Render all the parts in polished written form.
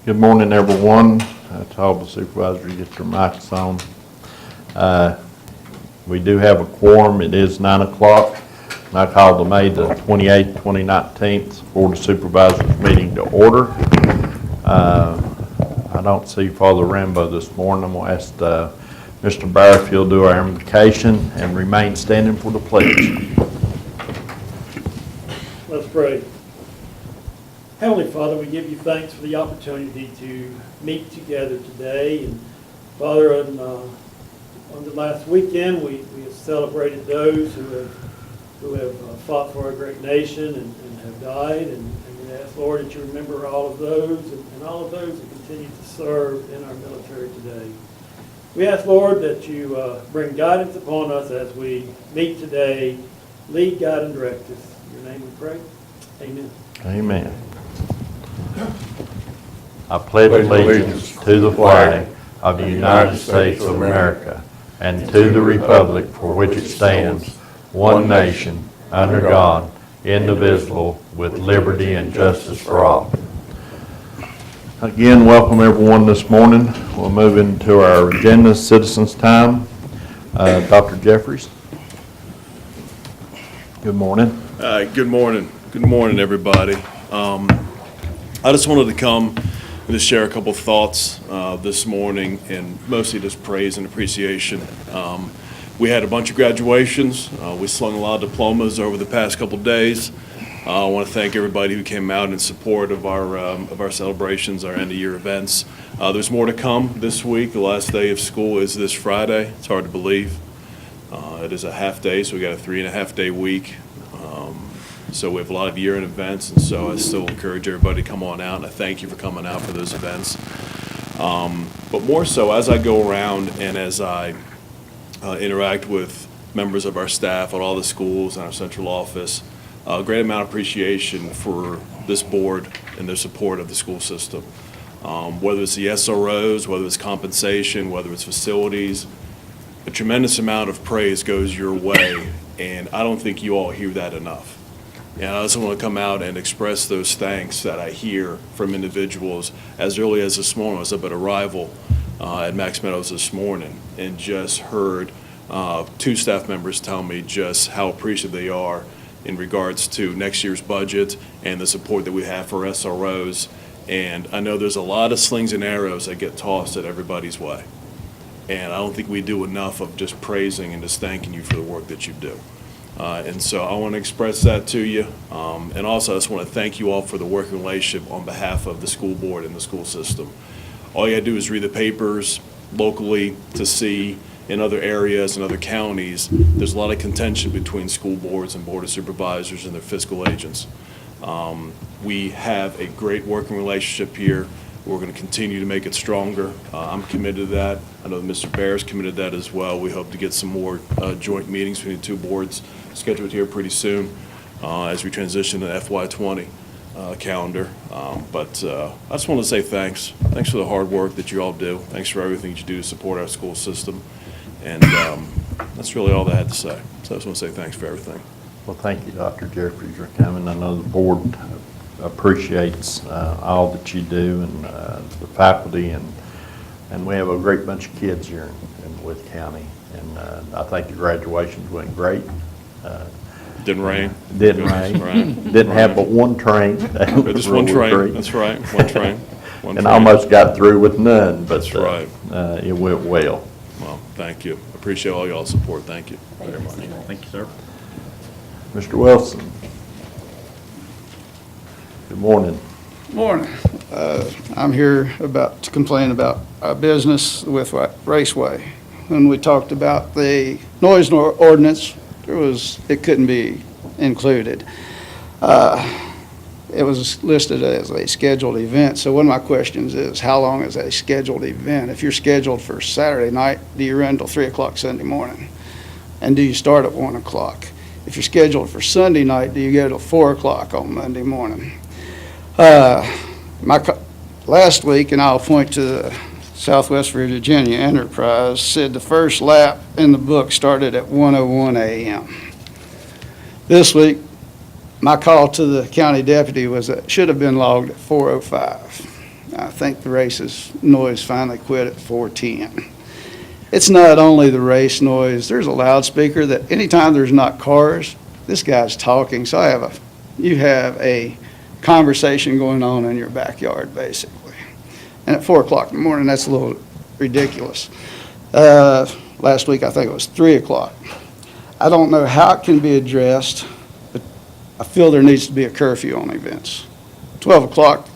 Good morning, everyone. To all the supervisors, get your mics on. We do have a quorum. It is 9 o'clock. And I call the May the 28th, 2019 Board of Supervisors meeting to order. I don't see Father Rambo this morning. I'm going to ask Mr. Barr if he'll do our invocation and remain standing for the pledge. Let's pray. Heavenly Father, we give you thanks for the opportunity to meet together today. And Father, on the last weekend, we have celebrated those who have fought for our great nation and have died. And we ask, Lord, that you remember all of those and all of those who continue to serve in our military today. We ask, Lord, that you bring guidance upon us as we meet today. Lead, guide, and direct us. In your name we pray. Amen. Amen. I pledge allegiance to the flag of the United States of America and to the republic for which it stands, one nation, under God, indivisible, with liberty and justice for all. Again, welcome everyone this morning. We'll move into our agenda, citizens' time. Dr. Jeffries. Good morning. Good morning. Good morning, everybody. I just wanted to come and just share a couple thoughts this morning, and mostly just praise and appreciation. We had a bunch of graduations. We slung a lot of diplomas over the past couple days. I want to thank everybody who came out in support of our celebrations, our end-of-year events. There's more to come this week. The last day of school is this Friday. It's hard to believe. It is a half day, so we got a 3.5-day week. So we have a lot of year-end events, and so I still encourage everybody to come on out, and I thank you for coming out for those events. But more so, as I go around and as I interact with members of our staff at all the schools and our central office, a great amount of appreciation for this board and their support of the school system. Whether it's the SROs, whether it's compensation, whether it's facilities, a tremendous amount of praise goes your way, and I don't think you all hear that enough. And I also want to come out and express those thanks that I hear from individuals. As early as this morning, I was up at Arrival at Max Meadows this morning and just heard 2 staff members tell me just how appreciative they are in regards to next year's budget and the support that we have for SROs. And I know there's a lot of slings and arrows that get tossed at everybody's way. And I don't think we do enough of just praising and just thanking you for the work that you do. And so I want to express that to you. And also I just want to thank you all for the working relationship on behalf of the school board and the school system. All you got to do is read the papers locally to see in other areas and other counties, there's a lot of contention between school boards and board of supervisors and their fiscal agents. We have a great working relationship here. We're going to continue to make it stronger. I'm committed to that. I know Mr. Bear is committed to that as well. We hope to get some more joint meetings between the 2 boards scheduled here pretty soon as we transition to the FY20 calendar. But I just want to say thanks. Thanks for the hard work that you all do. Thanks for everything that you do to support our school system. And that's really all that I had to say. So I just want to say thanks for everything. Well, thank you, Dr. Jeffries, for coming. I know the board appreciates all that you do and the faculty, and we have a great bunch of kids here in Worth County. And I think the graduations went great. Didn't rain. Didn't rain. Right. Didn't have but one train. Just one train. That's right. One train. One and train. almost got through with none. But That's right. It went well. Well, thank you. Appreciate all y'all's support. Thank you very much. Thank you, sir. Mr. Wilson. Good morning. Morning. I'm here to complain about our business with Raceway. When we talked about the noise ordinance, it couldn't be included. It was listed as a scheduled event. So one of my questions is, how long is a scheduled event? If you're scheduled for Saturday night, do you run till 3 o'clock Sunday morning? And do you start at 1 o'clock? If you're scheduled for Sunday night, do you go till 4 o'clock on Monday morning? Last week, and I'll point to the Southwest Virginia Enterprise, said the first lap in the book started at 1:01 a.m. This week, my call to the county deputy was that it should have been logged at 4:05. I think the race's noise finally quit at 4:10. It's not only the race noise, there's a loudspeaker that anytime there's not cars, this guy's talking, so you have a conversation going on in your backyard, basically. And at 4 o'clock in the morning, that's a little ridiculous. Last week, I think it was 3 o'clock. I don't know how it can be addressed, but I feel there needs to be a curfew on events. 12 o'clock,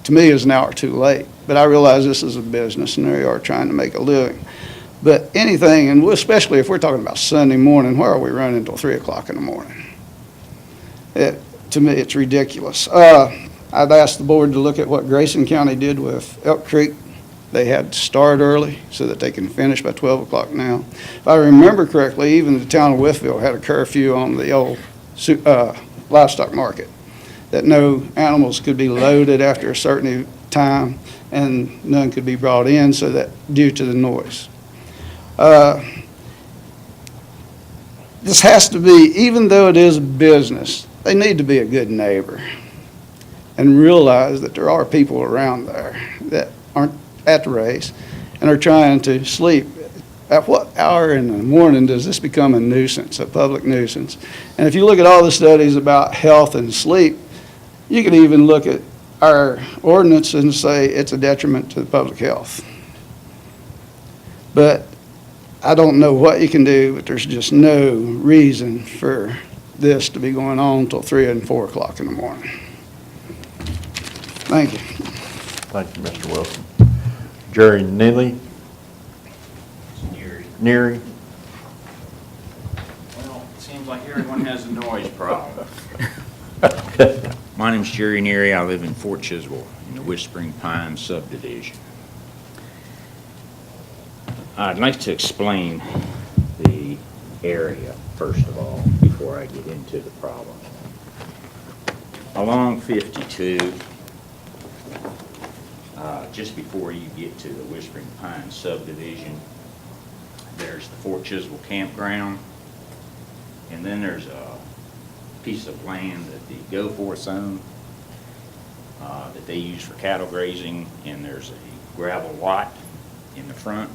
to me, is an hour too late, but I realize this is a business, and they are trying to make a living. But anything, and especially if we're talking about Sunday morning, why are we running until 3 o'clock in the morning? To me, it's ridiculous. I'd asked the board to look at what Grayson County did with Elk Creek. They had to start early so that they can finish by 12 o'clock now. If I remember correctly, even the town of Wytheville had a curfew on the old livestock market, that no animals could be loaded after a certain time and none could be brought in so that due to the noise. This has to be, even though it is a business, they need to be a good neighbor and realize that there are people around there that aren't at the race and are trying to sleep. At what hour in the morning does this become a nuisance, a public nuisance? And if you look at all the studies about health and sleep, you could even look at our ordinance and say it's a detriment to the public health. But I don't know what you can do, but there's just no reason for this to be going on until 3 and 4 o'clock in the morning. Thank you. Thank you, Mr. Wilson. Jerry Neely? Neary? Well, it seems like everyone has a noise problem. My name's Jerry Neary. I live in Fort Chiswell in the Whispering Pines subdivision. I'd like to explain the area, first of all, before I get into the problem. Along 52, just before you get to the Whispering Pines subdivision, there's the Fort Chiswell campground, and then there's a piece of land that the Goforths own that they use for cattle grazing, and there's a gravel lot in the front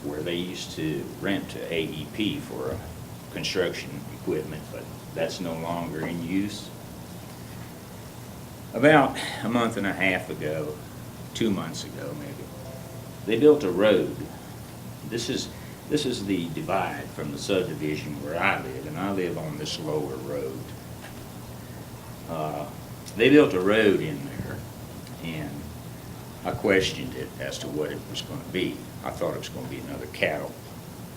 where they used to rent to AEP for construction equipment, but that's no longer in use. About a month and a half ago, 2 months ago maybe, they built a road. This is the divide from the subdivision where I live, and I live on this lower road. They built a road in there, and I questioned it as to what it was going to be. I thought it was going to be another cattle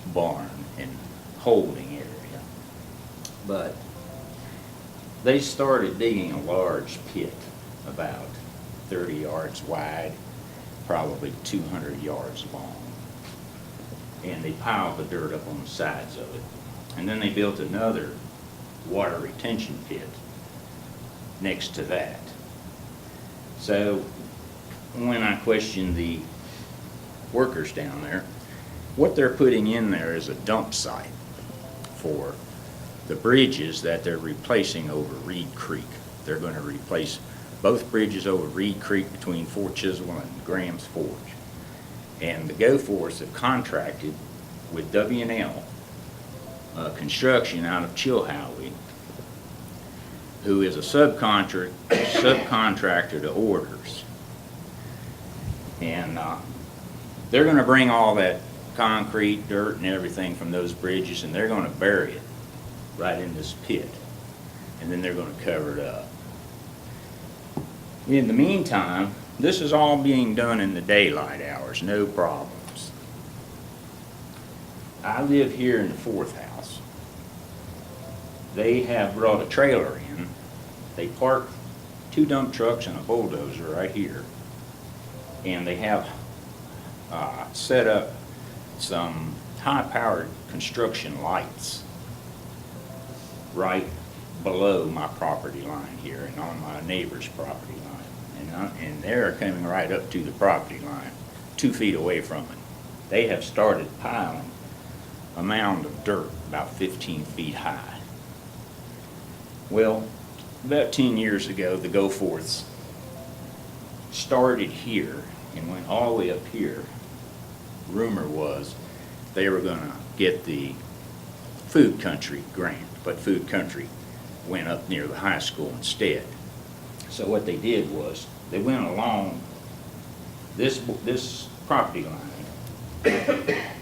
barn and holding area. But they started digging a large pit about 30 yards wide, probably 200 yards long. And they piled the dirt up on the sides of it. And then they built another water retention pit next to that. So when I questioned the workers down there, what they're putting in there is a dump site for the bridges that they're replacing over Reed Creek. They're going to replace both bridges over Reed Creek between Fort Chiswell and Graham's Forge. And the Goforths have contracted with W&L Construction out of Chilhowie, who is a subcontractor to Orders. And they're going to bring all that concrete, dirt, and everything from those bridges, and they're going to bury it right in this pit. And then they're going to cover it up. In the meantime, this is all being done in the daylight hours, no problems. I live here in the fourth house. They have brought a trailer in. They park 2 dump trucks and a bulldozer right here. And they have set up some high-powered construction lights right below my property line here and on my neighbor's property line. And they're coming right up to the property line, 2 feet away from it. They have started piling a mound of dirt about 15 feet high. Well, about 10 years ago, the Goforths started here and went all the way up here. Rumor was they were gonna get the Food Country grant, but Food Country went up near the high school instead. So what they did was, they went along this property line,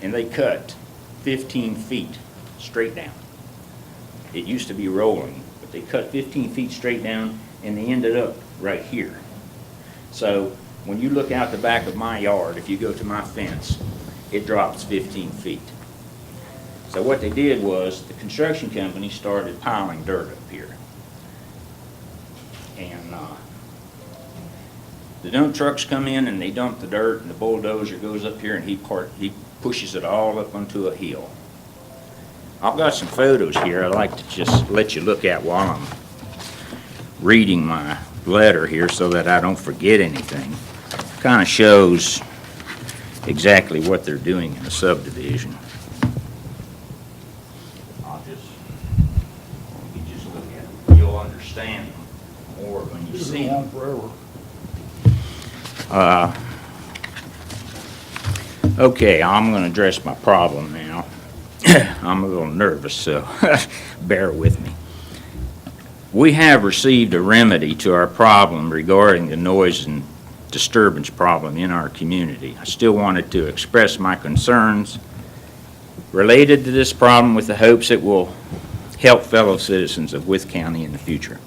and they cut 15 feet straight down. It used to be rolling, but they cut 15 feet straight down, and they ended up right here. So when you look out the back of my yard, if you go to my fence, it drops 15 feet. So what they did was, the construction company started piling dirt up here. And the dump trucks come in and they dump the dirt, and the bulldozer goes up here and he pushes it all up onto a hill. I've got some photos here I'd like to just let you look at while I'm reading my letter here so that I don't forget anything. Kind of shows exactly what they're doing in the subdivision. You just look at them, you'll understand them more when you see them. Okay, I'm going to address my problem now. I'm a little nervous, so bear with me. We have received a remedy to our problem regarding the noise and disturbance problem in our community. I still wanted to express my concerns related to this problem with the hopes it will help fellow citizens of Wythe County in the future.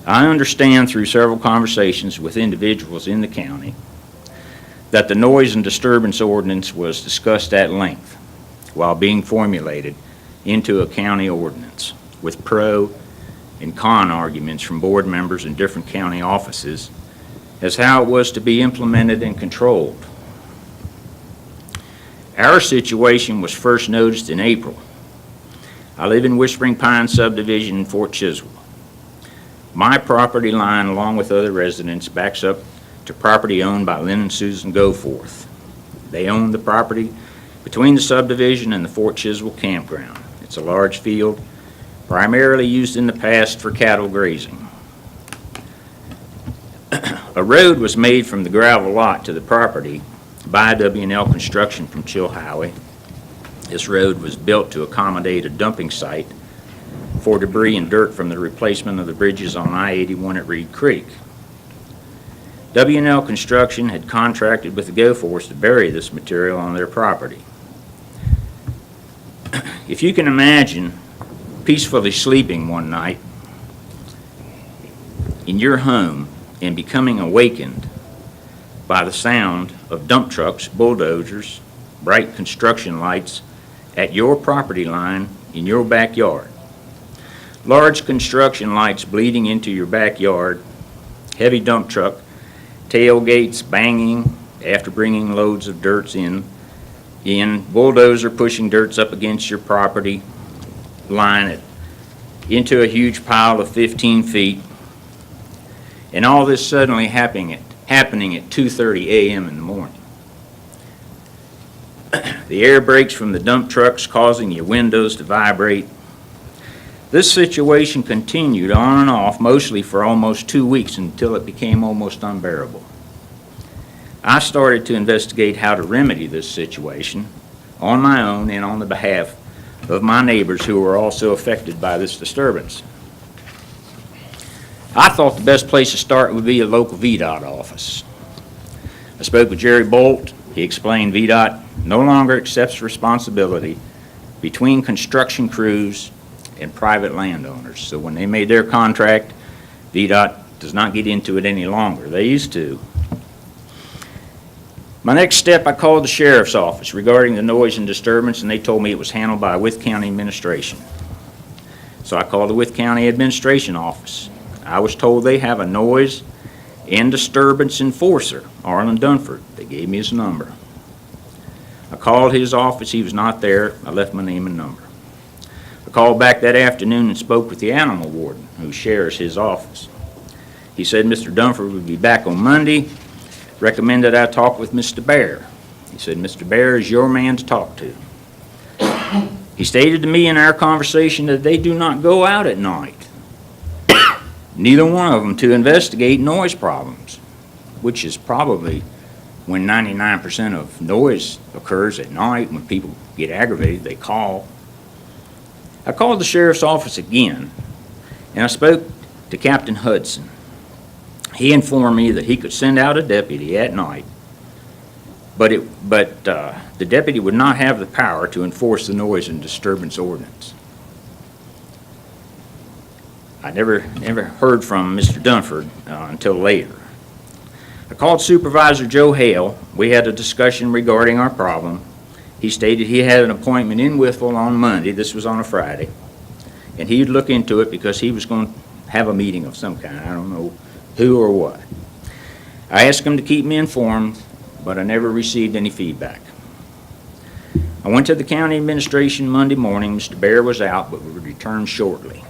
I understand through several conversations with individuals in the county that the noise and disturbance ordinance was discussed at length while being formulated into a county ordinance with pro and con arguments from board members in different county offices as how it was to be implemented and controlled. Our situation was first noticed in April. I live in Whispering Pines subdivision in Fort Chiswell. My property line, along with other residents, backs up to property owned by Lynn and Susan Goforth. They own the property between the subdivision and the Fort Chiswell campground. It's a large field, primarily used in the past for cattle grazing. A road was made from the gravel lot to the property by W&L Construction from Chilhowie. This road was built to accommodate a dumping site for debris and dirt from the replacement of the bridges on I-81 at Reed Creek. W&L Construction had contracted with the Goforths to bury this material on their property. If you can imagine peacefully sleeping one night in your home and becoming awakened by the sound of dump trucks, bulldozers, bright construction lights at your property line in your backyard. Large construction lights bleeding into your backyard, heavy dump truck, tailgates banging after bringing loads of dirt in, bulldozer pushing dirts up against your property line into a huge pile of 15 feet, and all this suddenly happening at 2:30 a.m. in the morning. The air breaks from the dump trucks causing your windows to vibrate. This situation continued on and off, mostly for almost 2 weeks until it became almost unbearable. I started to investigate how to remedy this situation on my own and on the behalf of my neighbors who were also affected by this disturbance. I thought the best place to start would be a local VDOT office. I spoke with Jerry Bolt. He explained VDOT no longer accepts responsibility between construction crews and private landowners. So when they made their contract, VDOT does not get into it any longer. They used to. My next step, I called the sheriff's office regarding the noise and disturbance, and they told me it was handled by Wythe County Administration. So I called the Wythe County Administration office. I was told they have a noise and disturbance enforcer, Arlen Dunford. They gave me his number. I called his office. He was not there. I left my name and number. I called back that afternoon and spoke with the animal warden who shares his office. He said Mr. Dunford would be back on Monday, recommended I talk with Mr. Bear. He said Mr. Bear is your man to talk to. He stated to me in our conversation that they do not go out at night, neither one of them, to investigate noise problems. which is probably when 99% of noise occurs at night, when people get aggravated, they call. I called the sheriff's office again, and I spoke to Captain Hudson. He informed me that he could send out a deputy at night, but the deputy would not have the power to enforce the noise and disturbance ordinance. I never heard from Mr. Dunford until later. I called Supervisor Joe Hale. We had a discussion regarding our problem. He stated he had an appointment in Wytheville on Monday, this was on a Friday, and he'd look into it because he was going to have a meeting of some kind. I don't know who or what. I asked him to keep me informed, but I never received any feedback. I went to the county administration Monday morning. Mr. Bear was out, but would return shortly.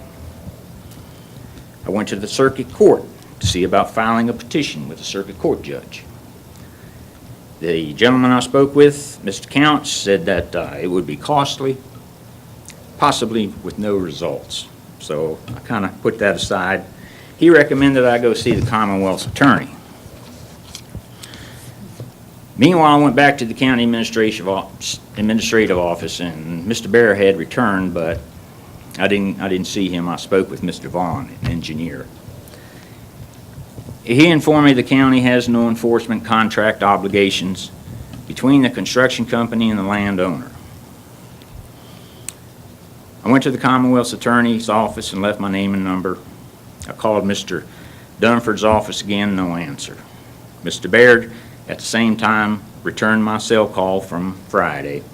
I went to the circuit court to see about filing a petition with the circuit court judge. The gentleman I spoke with, Mr. Counts, said that it would be costly, possibly with no results. So I kind of put that aside. He recommended I go see the Commonwealth's attorney. Meanwhile, I went back to the county administrative office, and Mr. Bear had returned, but I didn't see him. I spoke with Mr. Vaughn, an engineer. He informed me the county has no enforcement contract obligations between the construction company and the landowner. I went to the Commonwealth's attorney's office and left my name and number. I called Mr. Dunford's office again, no answer. Mr. Baird, at the same time, returned my cell call from Friday,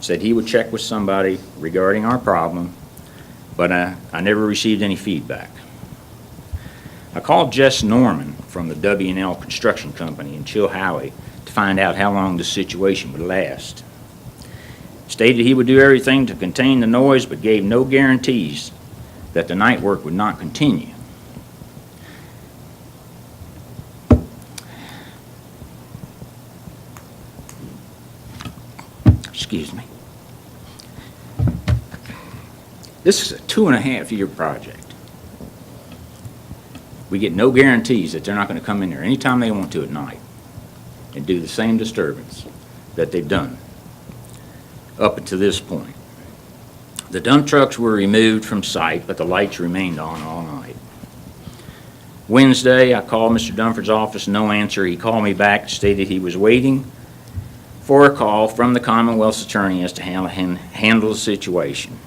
said he would check with somebody regarding our problem, but I never received any feedback. I called Jess Norman from the W&L Construction Company in Chilhowie to find out how long this situation would last. Stated he would do everything to contain the noise, but gave no guarantees that the night work would not continue. Excuse me. This is a 2.5-year project. We get no guarantees that they're not going to come in there anytime they want to at night and do the same disturbance that they've done up until this point. The dump trucks were removed from site, but the lights remained on all night. Wednesday, I called Mr. Dunford's office, no answer. He called me back, stated he was waiting for a call from the Commonwealth's attorney as to handle the situation.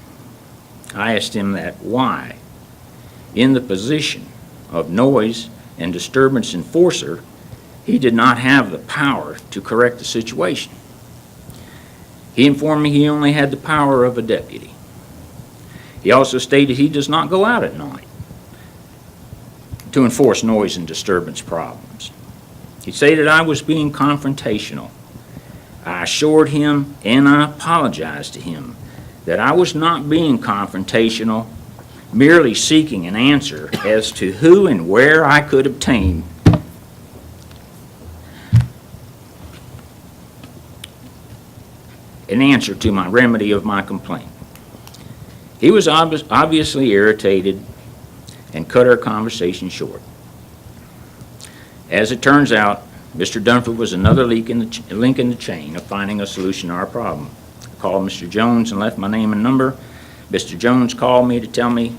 I asked him that why, in the position of noise and disturbance enforcer, he did not have the power to correct the situation. He informed me he only had the power of a deputy. He also stated he does not go out at night to enforce noise and disturbance problems. He stated I was being confrontational. I assured him and I apologized to him that I was not being confrontational, merely seeking an answer as to who and where I could obtain an answer to my remedy of my complaint. He was obviously irritated and cut our conversation short. As it turns out, Mr. Dunford was another link in the chain of finding a solution to our problem. I called Mr. Jones and left my name and number. Mr. Jones called me to tell me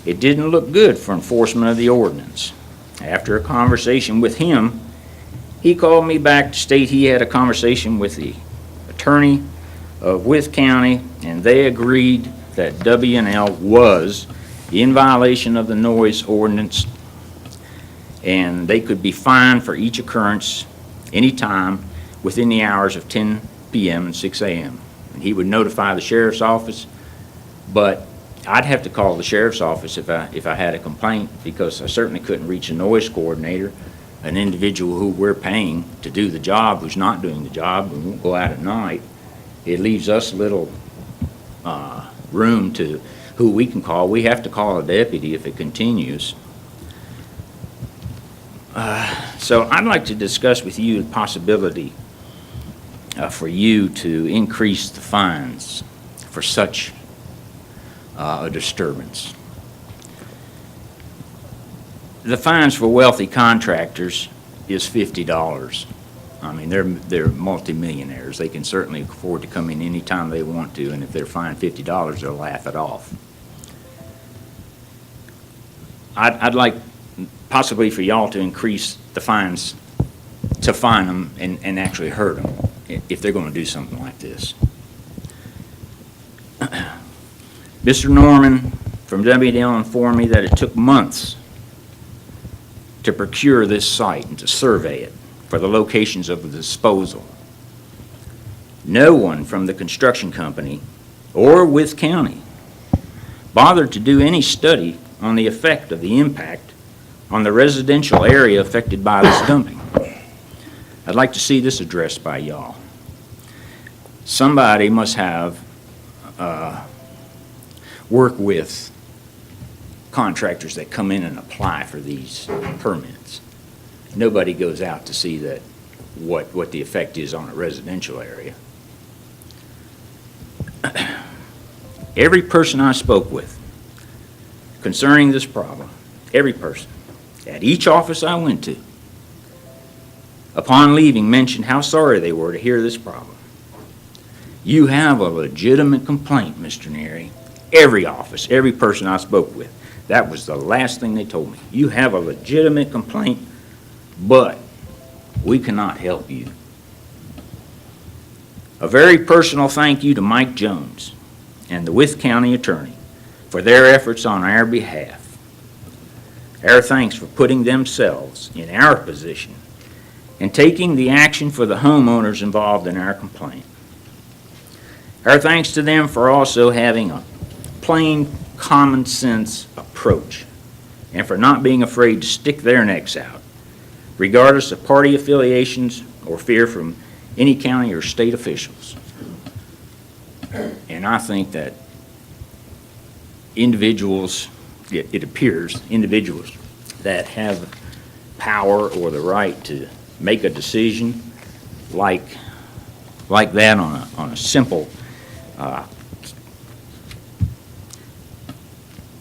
it didn't look good for enforcement of the ordinance. After a conversation with him, he called me back to state he had a conversation with the attorney of Wythe County, and they agreed that W&L was in violation of the noise ordinance, and they could be fined for each occurrence anytime within the hours of 10 p.m. and 6 a.m. And he would notify the sheriff's office, but I'd have to call the sheriff's office if I had a complaint, because I certainly couldn't reach a noise coordinator, an individual who we're paying to do the job who's not doing the job and won't go out at night. It leaves us little room to who we can call. We have to call a deputy if it continues. So I'd like to discuss with you the possibility for you to increase the fines for such a disturbance. The fines for wealthy contractors is $50. I mean, they're multimillionaires. They can certainly afford to come in anytime they want to, and if they're fined $50, they'll laugh it off. I'd like possibly for y'all to increase the fines, to fine them and actually hurt them if they're going to do something like this. Mr. Norman from WDL informed me that it took months to procure this site and to survey it for the locations of the disposal. No one from the construction company or Wythe County bothered to do any study on the effect of the impact on the residential area affected by this dumping. I'd like to see this addressed by y'all. Somebody must have work with contractors that come in and apply for these permits. Nobody goes out to see that what the effect is on a residential area. Every person I spoke with concerning this problem, every person, at each office I went to, upon leaving mentioned how sorry they were to hear this problem. You have a legitimate complaint, Mr. Neary. Every office, every person I spoke with, that was the last thing they told me. You have a legitimate complaint, but we cannot help you. A very personal thank you to Mike Jones and the Wythe County Attorney for their efforts on our behalf. Our thanks for putting themselves in our position and taking the action for the homeowners involved in our complaint. Our thanks to them for also having a plain common sense approach and for not being afraid to stick their necks out, regardless of party affiliations or fear from any county or state officials. And I think that individuals, it appears, individuals that have power or the right to make a decision like that on a simple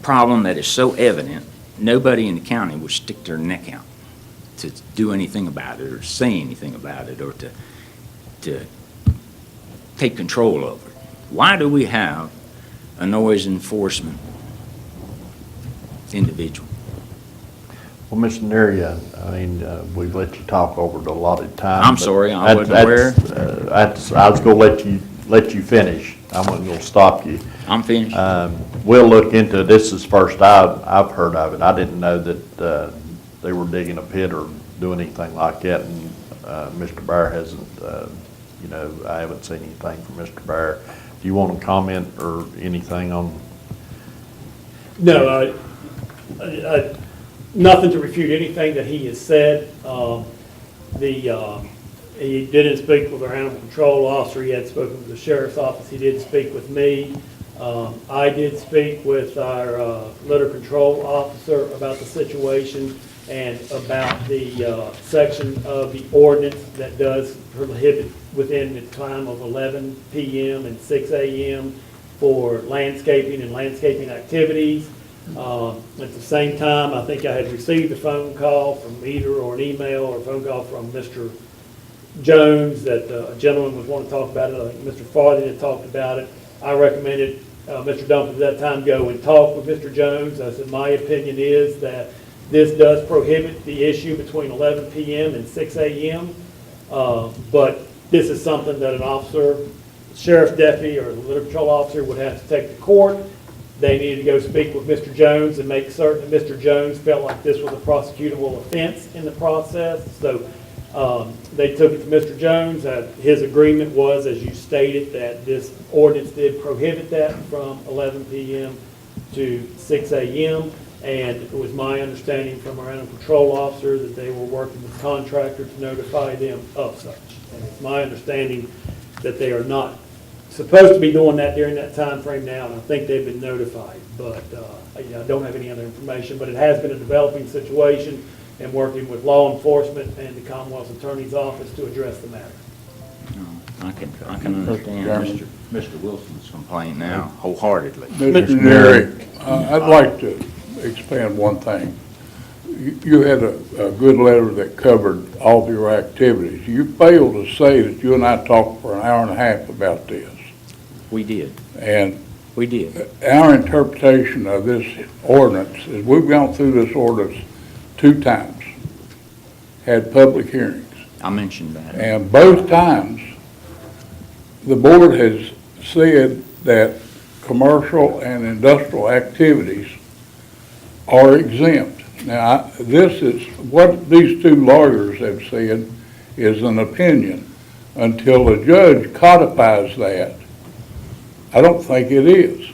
problem that is so evident, nobody in the county would stick their neck out to do anything about it or say anything about it or to take control over it. Why do we have a noise enforcement individual? Well, Mr. Neary, I mean, we've let you talk over the allotted time. I'm but sorry, I wasn't aware. I was going to let you finish. I wasn't going to stop you. I'm finished. We'll look into, this is first I've heard of it. I didn't know that they were digging a pit or doing anything like that, and Mr. Bear hasn't, I haven't seen anything from Mr. Bear. Do you want to comment or anything on? No, nothing to refute anything that he has said. He didn't speak with our animal control officer. He had spoken with the sheriff's office. He did speak with me. I did speak with our litter control officer about the situation and about the section of the ordinance that does prohibit within the time of 11 p.m. and 6 a.m. for landscaping and landscaping activities. At the same time, I think I had received a phone call from either or an email or a phone call from Mr. Jones that a gentleman was wanting to talk about it. I think Mr. Farthing had talked about it. I recommended Mr. Dumpton at that time go and talk with Mr. Jones. I said my opinion is that this does prohibit the issue between 11 p.m. and 6 a.m. But this is something that an officer, sheriff's deputy or the litter patrol officer would have to take to court. They needed to go speak with Mr. Jones and make certain that Mr. Jones felt like this was a prosecutable offense in the process. So they took it to Mr. Jones. His agreement was, as you stated, that this ordinance did prohibit that from 11 p.m. to 6 a.m. And it was my understanding from our animal control officer that they were working with contractors to notify them of such. And it's my understanding that they are not supposed to be doing that during that time frame now, and I think they've been notified. But I don't have any other information, but it has been a developing situation and working with law enforcement and the Commonwealth Attorney's Office to address the matter. I can understand Mr. Wilson's complaint now wholeheartedly. Mr. Neary, I'd like to expand one thing. you had a good letter that covered all of your activities. You failed to say that you and I talked for an hour and a half about this. We did. And We did. our interpretation of this ordinance is we've gone through this ordinance 2 times, had public hearings. I mentioned that. And both times, the board has said that commercial and industrial activities are exempt. Now, this is, what these 2 lawyers have said is an opinion. Until the judge codifies that, I don't think it is.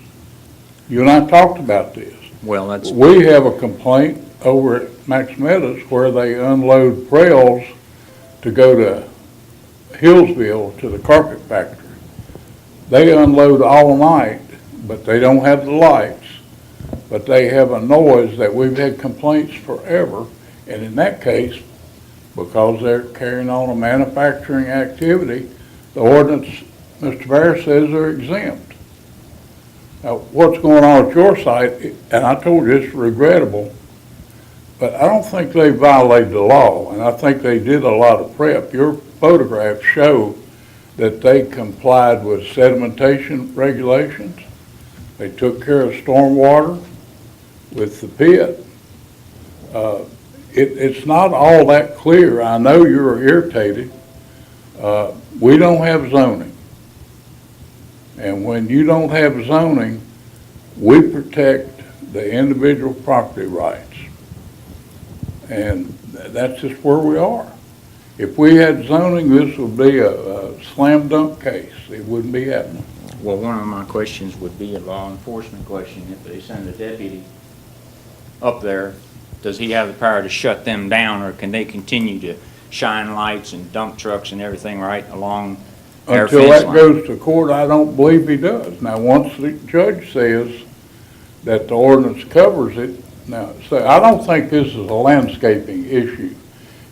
You and I talked about this. Well, that's, We have a complaint over at Max Meadows where they unload rails to go to Hillsville to the carpet factory. They unload all night, but they don't have the lights, but they have a noise that we've had complaints forever. And in that case, because they're carrying on a manufacturing activity, the ordinance, Mr. Bear says they're exempt. Now, what's going on at your site, and I told you it's regrettable, but I don't think they violated the law, and I think they did a lot of prep. Your photographs show that they complied with sedimentation regulations. They took care of stormwater with the pit. It's not all that clear. I know you're irritated. We don't have zoning. And when you don't have zoning, we protect the individual property rights. And that's just where we are. If we had zoning, this would be a slam dunk case. It wouldn't be happening. well, one of my questions would be a law enforcement question. If they send a deputy up there, does he have the power to shut them down, or can they continue to shine lights and dump trucks and everything right along their Until fence that line? goes to court, I don't believe he does. Now, once the judge says that the ordinance covers it, now, so I don't think this is a landscaping issue.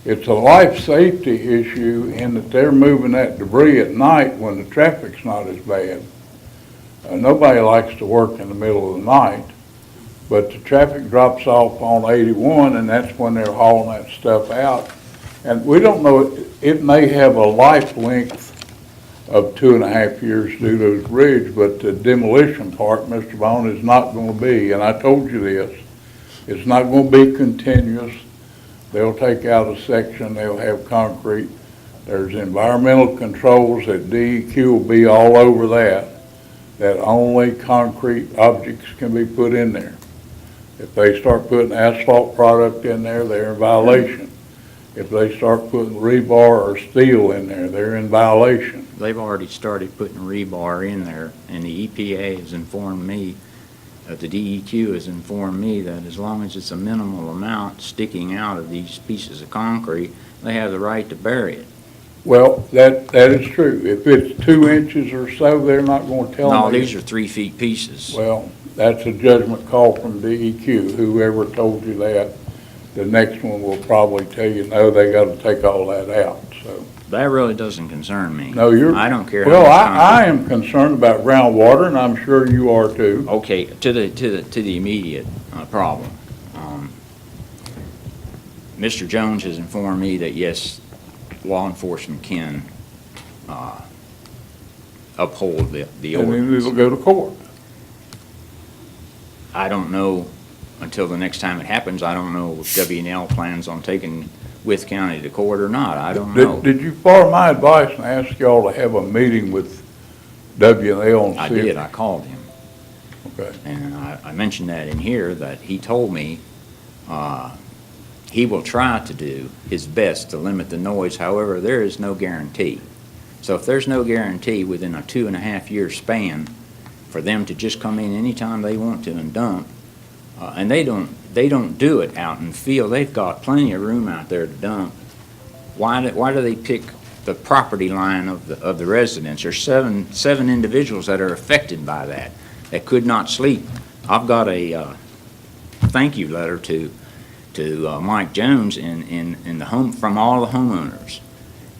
It's a life safety issue in that they're moving that debris at night when the traffic's not as bad. Nobody likes to work in the middle of the night, but the traffic drops off on 81, and that's when they're hauling that stuff out. And we don't know, it may have a life length of 2.5 years due to the ridge, but the demolition part, Mr. Bone, is not going to be, and I told you this, it's not going to be continuous. They'll take out a section, they'll have concrete. There's environmental controls that DEQ will be all over that only concrete objects can be put in there. If they start putting asphalt product in there, they're in violation. If they start putting rebar or steel in there, they're in violation. They've already started putting rebar in there, and the EPA has informed me, the DEQ has informed me that as long as it's a minimal amount sticking out of these pieces of concrete, they have the right to bury it. Well, that is true. If it's 2 inches or so, they're not going to tell me. No, these are 3 feet pieces. Well, that's a judgment call from DEQ. Whoever told you that, the next one will probably tell you, no, they got to take all that out, so. That really doesn't concern me. No, you're. I don't care. how Well, much I concrete- am concerned about groundwater, and I'm sure you are too. Okay, to the immediate problem. Mr. Jones has informed me that, yes, law enforcement can uphold the And then ordinance. it'll go to court. I don't know, until the next time it happens, I don't know if W&L plans on taking Wythe County to court or not. I don't know. Did you follow my advice and ask y'all to have a meeting with W&L and see? I did, I called him. Okay. And I mentioned that in here, that he told me he will try to do his best to limit the noise. However, there is no guarantee. So if there's no guarantee within a 2.5-year span for them to just come in anytime they want to and dump, and they don't do it out in the field. They've got plenty of room out there to dump. Why do they pick the property line of the residents? There's seven individuals that are affected by that could not sleep. I've got a thank you letter to Mike Jones in the home from all the homeowners,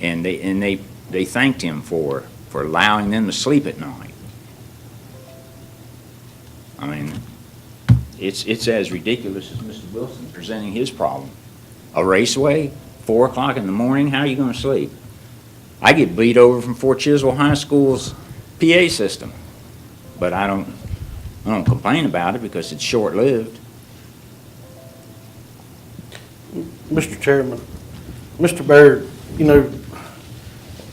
and they thanked him for allowing them to sleep at night. I mean, it's as ridiculous as Mr. Wilson presenting his problem. A raceway, 4 o'clock in the morning, how are you gonna sleep? I get beat over from Fort Chiswell High School's PA system, but I don't complain about it because it's short-lived. Mr. Chairman, Mr. Baird, you know,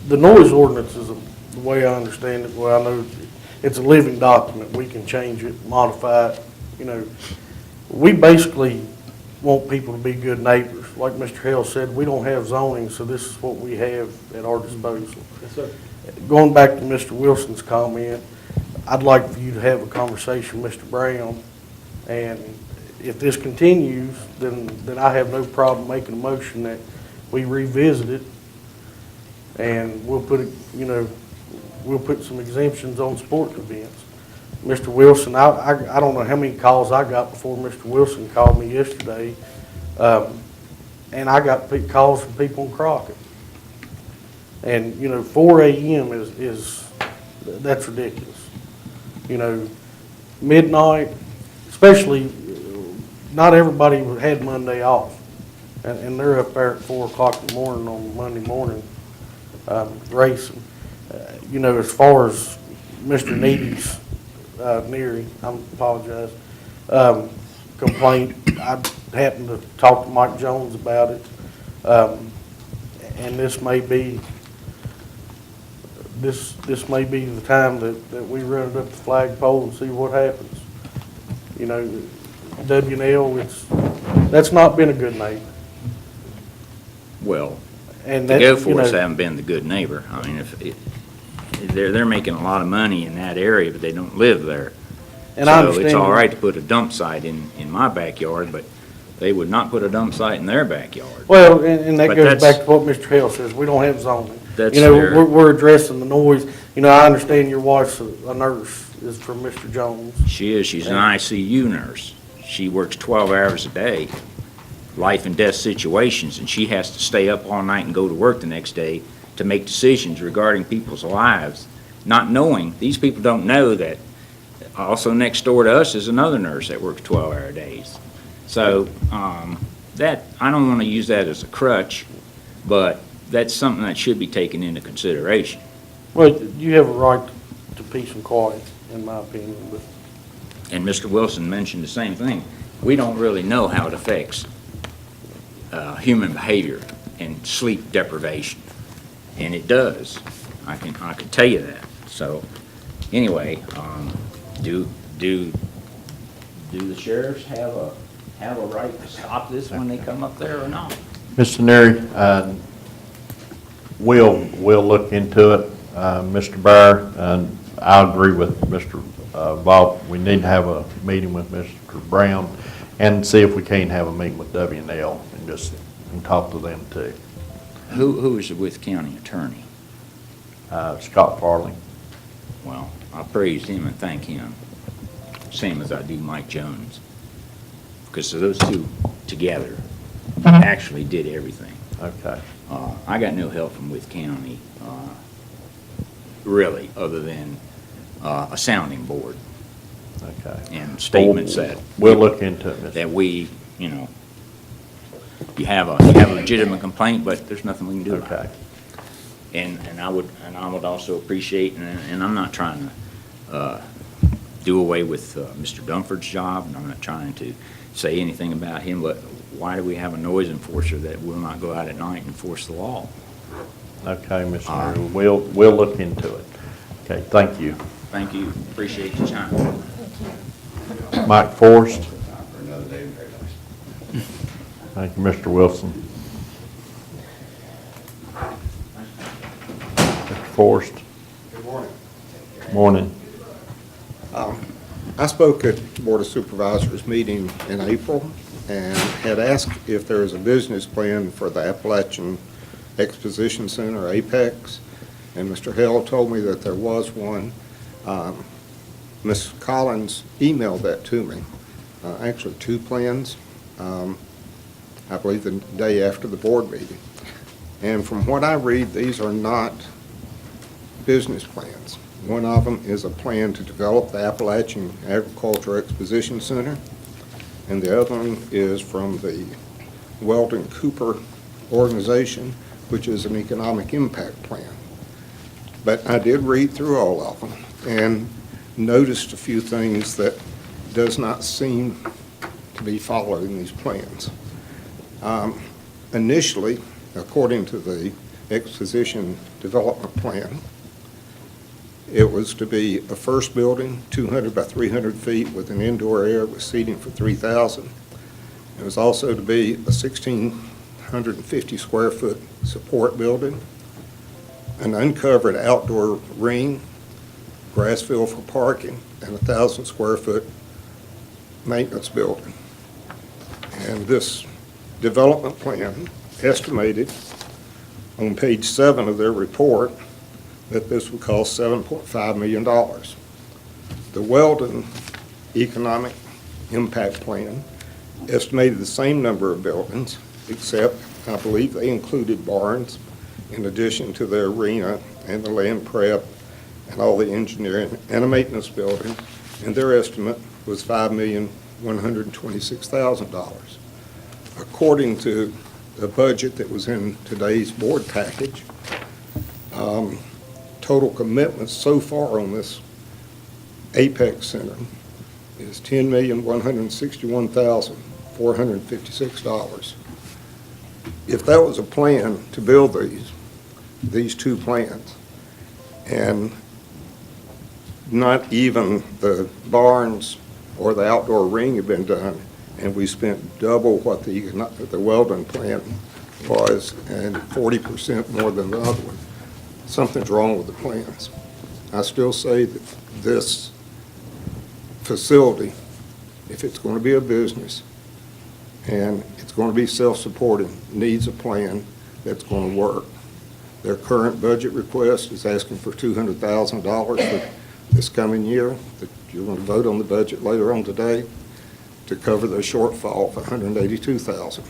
the noise ordinance is, the way I understand it, well, I know it's a living document. We can change it, modify it, you know. We basically want people to be good neighbors. Like Mr. Hale said, we don't have zoning, so this is what we have at our disposal. Yes, sir. Going back to Mr. Wilson's comment, I'd like for you to have a conversation with Mr. Brown, and if this continues, then I have no problem making a motion that we revisit it, and we'll put it, you know, we'll put some exemptions on sports events. Mr. Wilson, I don't know how many calls I got before Mr. Wilson called me yesterday, and I got calls from people in Crockett. And, you know, 4 a.m. is that's ridiculous. You know, midnight, especially, not everybody had Monday off. And they're up there at 4 o'clock in the morning on Monday morning, racing. You know, as far as Mr. Needy's, Neary, I apologize, complaint, I happened to talk to Mike Jones about it. And this may be the time that we run it up the flagpole and see what happens. You know, W&L, that's not been a good neighbor. Well, And the that, you Goforths know, haven't been the good neighbor. I mean, they're making a lot of money in that area, but they don't live there. and I So it's understand. all right to put a dump site in my backyard, but they would not put a dump site in their backyard. Well, and that But goes that's- back to what Mr. Hale says, we don't have zoning. That's You know, fair. we're addressing the noise. You know, I understand your wife's a nurse, is from Mr. Jones. She is, she's an ICU nurse. She works 12 hours a day, life and death situations, and she has to stay up all night and go to work the next day to make decisions regarding people's lives, not knowing, these people don't know that also next door to us is another nurse that works 12-hour days. So, that, I don't want to use that as a crutch, but that's something that should be taken into consideration. Well, you have a right to peace and quiet, in my opinion, but And Mr. Wilson mentioned the same thing. We don't really know how it affects human behavior and sleep deprivation, and it does. I can tell you that. So, anyway, do the sheriffs have a right to stop this when they come up there or not? Mr. Neary, we'll look into it. Mr. Bear, and I agree with Mr. Vaught. We need to have a meeting with Mr. Brown and see if we can't have a meeting with W&L and talk to them too. Who is the Wythe County attorney? Scott Farley. Well, I praise him and thank him, same as I do Mike Jones, because those two together actually did everything. Okay. I got no help from Wythe County, really, other than a sounding board Okay. and statements that We'll look into it, Mr. that we, you know, you have a legitimate complaint, but there's nothing we can do about Okay. it. And I would also appreciate, and I'm not trying to do away with Mr. Dunford's job, and I'm not trying to say anything about him, but why do we have a noise enforcer that will not go out at night and enforce the law? Okay, Mr. Neary, we'll look into it. Okay, thank you. Thank you, appreciate your time. Mike Forrest. Thank you, Mr. Wilson. Mr. Forrest. Good morning. Morning. I spoke at the Board of Supervisors meeting in April and had asked if there was a business plan for the Appalachian Exposition Center, APEX, and Mr. Hale told me that there was one. Ms. Collins emailed that to me, actually 2 plans, I believe the day after the board meeting. And from what I read, these are not business plans. One of them is a plan to develop the Appalachian Agriculture Exposition Center, and the other one is from the Weldon Cooper organization, which is an economic impact plan. But I did read through all of them and noticed a few things that does not seem to be followed in these plans. Initially, according to the exposition development plan, it was to be a first building, 200 by 300 feet with an indoor area with seating for 3,000. It was also to be a 1,650 square foot support building, an uncovered outdoor ring, grass field for parking, and a 1,000 square foot maintenance building. And this development plan estimated on page 7 of their report that this would cost $7.5 million. The Weldon Economic Impact Plan estimated the same number of buildings, except I believe they included barns in addition to the arena and the land prep and all the engineering and a maintenance building, and their estimate was $5,126,000. According to the budget that was in today's board package, total commitments so far on this Apex Center is $10,161,456. If that was a plan to build these two plans, and not even the barns or the outdoor ring have been done, and we spent double what the Weldon plan was and 40% more than the other one, something's wrong with the plans. I still say that this facility, if it's going to be a business and it's going to be self-supporting, needs a plan that's going to work. Their current budget request is asking for $200,000 for this coming year. That you're going to vote on the budget later on today to cover the shortfall of $182,000.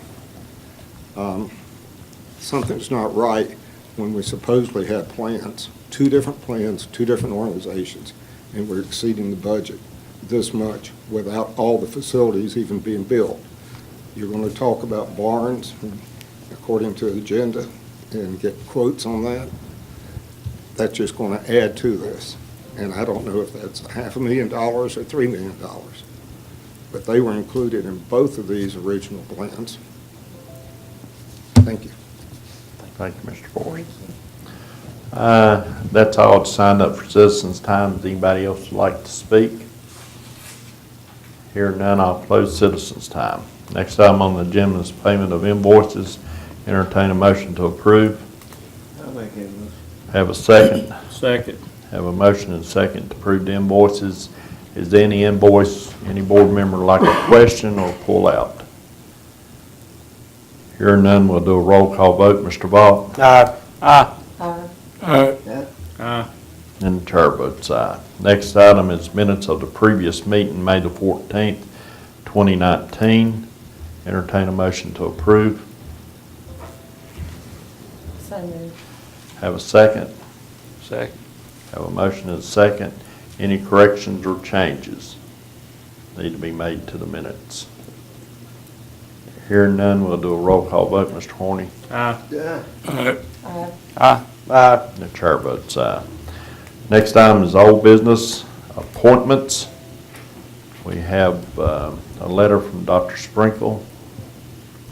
Something's not right when we supposedly had plans, two different plans, two different organizations, and we're exceeding the budget this much without all the facilities even being built. You're going to talk about barns, according to the agenda, and get quotes on that. That's just going to add to this. And I don't know if that's $500,000 or $3 million. But they were included in both of these original plans. Thank you. Thank you, Mr. Forrest. That's all that's signed up for citizens' time. Does anybody else would like to speak? Hearing none, I'll close citizens' time. Next item on the agenda is payment of invoices. Entertain a motion to approve. I'll make it. Have a second. Second. Have a motion and a second to approve the invoices. Is there any invoice any board member would like to question or pull out? Hearing none, we'll do a roll call vote. Mr. Vaught? Aye. And the chair votes aye. Next item is minutes of the previous meeting, May the 14th, 2019. Entertain a motion to approve. So moved. Have a second. Second. Have a motion and a second. Any corrections or changes need to be made to the minutes? Hearing none, we'll do a roll call vote. Mr. Horny? Aye. Aye. The chair votes aye. Next item is old business appointments. We have a letter from Dr. Sprinkle.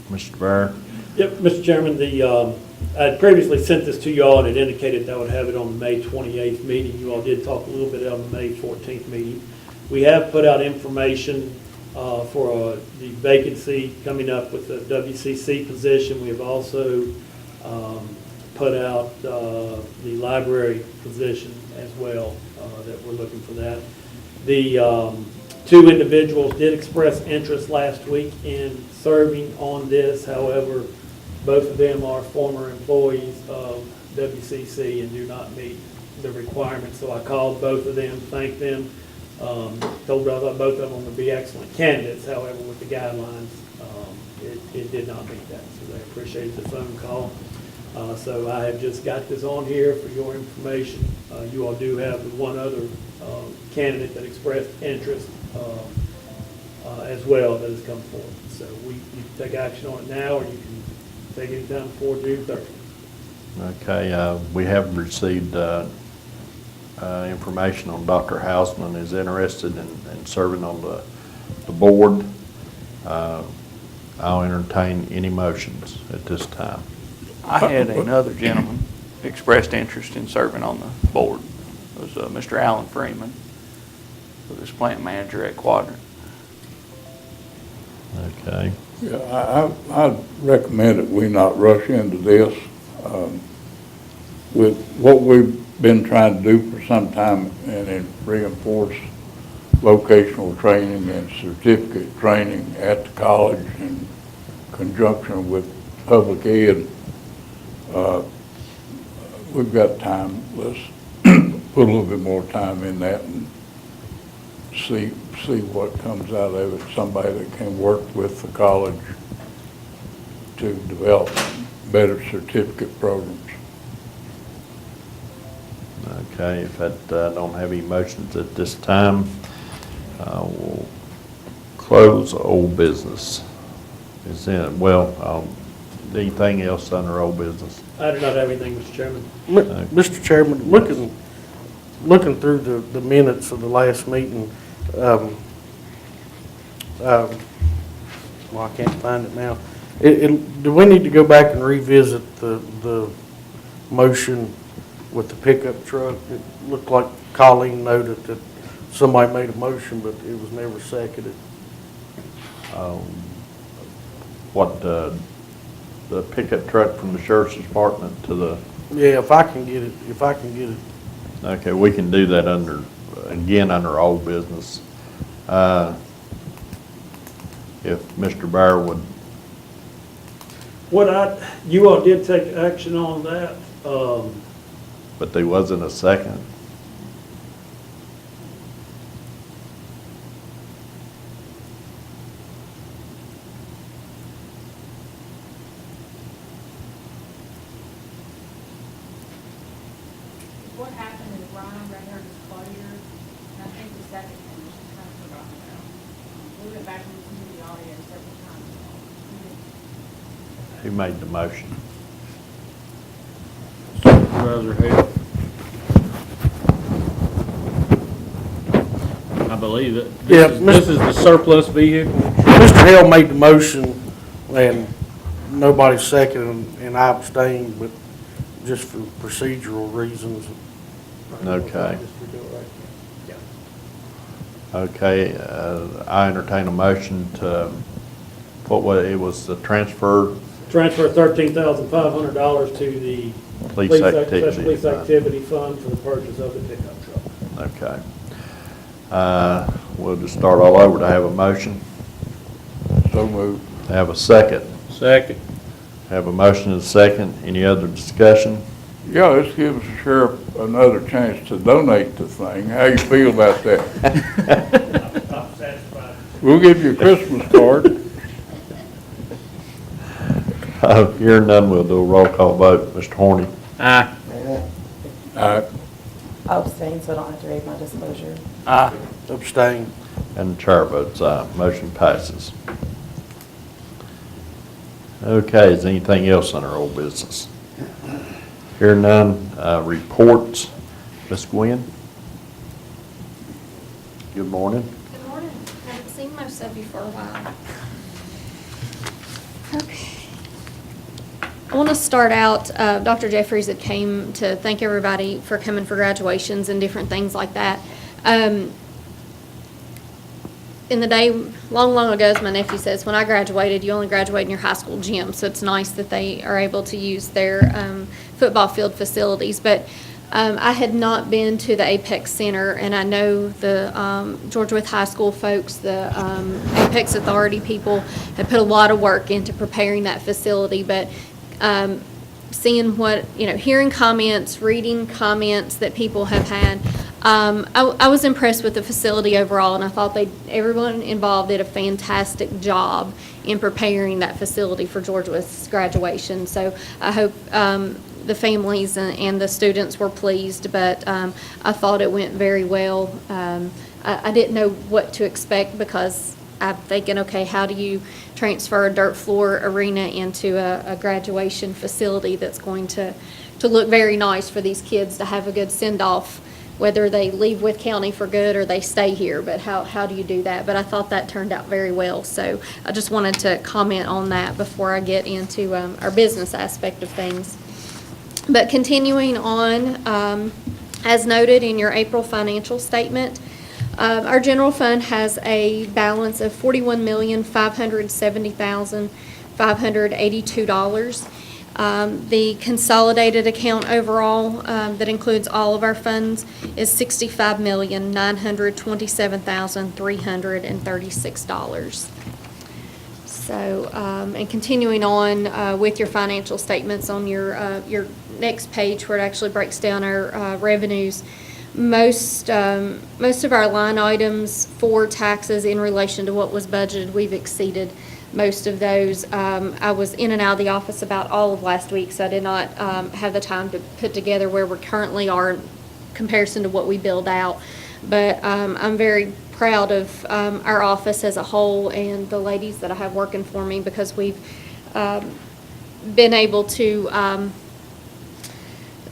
Mr. Barrett? Yep, Mr. Chairman, I had previously sent this to you all, and it indicated that I would have it on the May 28th meeting. You all did talk a little bit on the May 14th meeting. We have put out information for the vacancy coming up with the WCC position. We have also put out the library position as well, that we're looking for that. The two individuals did express interest last week in serving on this. However, both of them are former employees of WCC and do not meet the requirements. So I called both of them, thanked them, told both of them would be excellent candidates. However, with the guidelines, it did not meet that. So they appreciated the phone call. So I have just got this on here for your information. You all do have the one other candidate that expressed interest as well that has come forth. So you can take action on it now, or you can take it down before June 30th. Okay, we have received information on Dr. Hausman is interested in serving on the board. I'll entertain any motions at this time. I had another gentleman expressed interest in serving on the board. It was Mr. Alan Freeman, who was plant manager at Quadrant. Okay, Yeah, I'd recommend that we not rush into this. With what we've been trying to do for some time and reinforce vocational training and certificate training at the college in conjunction with public ed, we've got time. Let's put a little bit more time in that and see what comes out of it. Somebody that can work with the college to develop better certificate programs. okay, if that don't have any motions at this time, we'll close old business. Is in, well, anything else under old business? I do not have anything, Mr. Chairman. Mr. Chairman, looking through the minutes of the last meeting, well, I can't find it now. Do we need to go back and revisit the motion with the pickup truck? It looked like Colleen noted that somebody made a motion, but it was never seconded. What, the pickup truck from the sheriff's department to the, Yeah, if I can get it. okay, we can do that again, under old business. If Mr. Bear would, You all did take action on that. but there wasn't a second. What happened is Ryan read her disclosure, and I think the second one was just kind of forgotten about. We went back and listened to the audio several times. Who made the motion? Supervisor Hale. I believe it. Yeah, This is the surplus vehicle. Mr. Hale made the motion, and nobody seconded, and I abstained, but just for procedural reasons. Okay. Okay, I entertain a motion to, it was the transfer Transfer $13,500 to the police Special activity. Police fund. Activity Fund for the purchase of the pickup truck. Okay. We'll just start all over to have a motion, So moved. have a second. Second. Have a motion and a second. Any other discussion? Yeah, this gives the sheriff another chance to donate the thing. How you feel about that? I'm satisfied. We'll give you a Christmas card. Hearing none, we'll do a roll call vote. Mr. Horny? Aye. Aye. I'll abstain, so I don't have to read my disclosure. Aye. Abstain. And the chair votes aye. Motion passes. Okay, is anything else under old business? Hearing none, reports. Ms. Gwen? Good morning. Good morning. Haven't seen most of you for a while. Okay. I want to start out, Dr. Jeffries had came to thank everybody for coming for graduations and different things like that. In the day, long, long ago, as my nephew says, when I graduated, you only graduated in your high school gym, so it's nice that they are able to use their football field facilities. But I had not been to the Apex Center, and I know the Georgia Wythe High School folks, the Apex Authority people, have put a lot of work into preparing that facility. But seeing hearing comments, reading comments that people have had, I was impressed with the facility overall, and I thought everyone involved did a fantastic job in preparing that facility for Georgia Wythe's graduation. So I hope the families and the students were pleased, but I thought it went very well. I didn't know what to expect because I'm thinking, okay, how do you transfer a dirt floor arena into a graduation facility that's going to look very nice for these kids to have a good send-off, whether they leave with county for good or they stay here, but how do you do that? But I thought that turned out very well, so I just wanted to comment on that before I get into our business aspect of things. But continuing on, as noted in your April financial statement, our general fund has a balance of $41,570,582. The consolidated account overall, that includes all of our funds, is $65,927,336. So, and continuing on with your financial statements on your next page where it actually breaks down our revenues, most of our line items for taxes in relation to what was budgeted, we've exceeded most of those. I was in and out of the office about all of last week, so I did not have the time to put together where we currently are in comparison to what we billed out. But I'm very proud of our office as a whole and the ladies that I have working for me, because we've been able to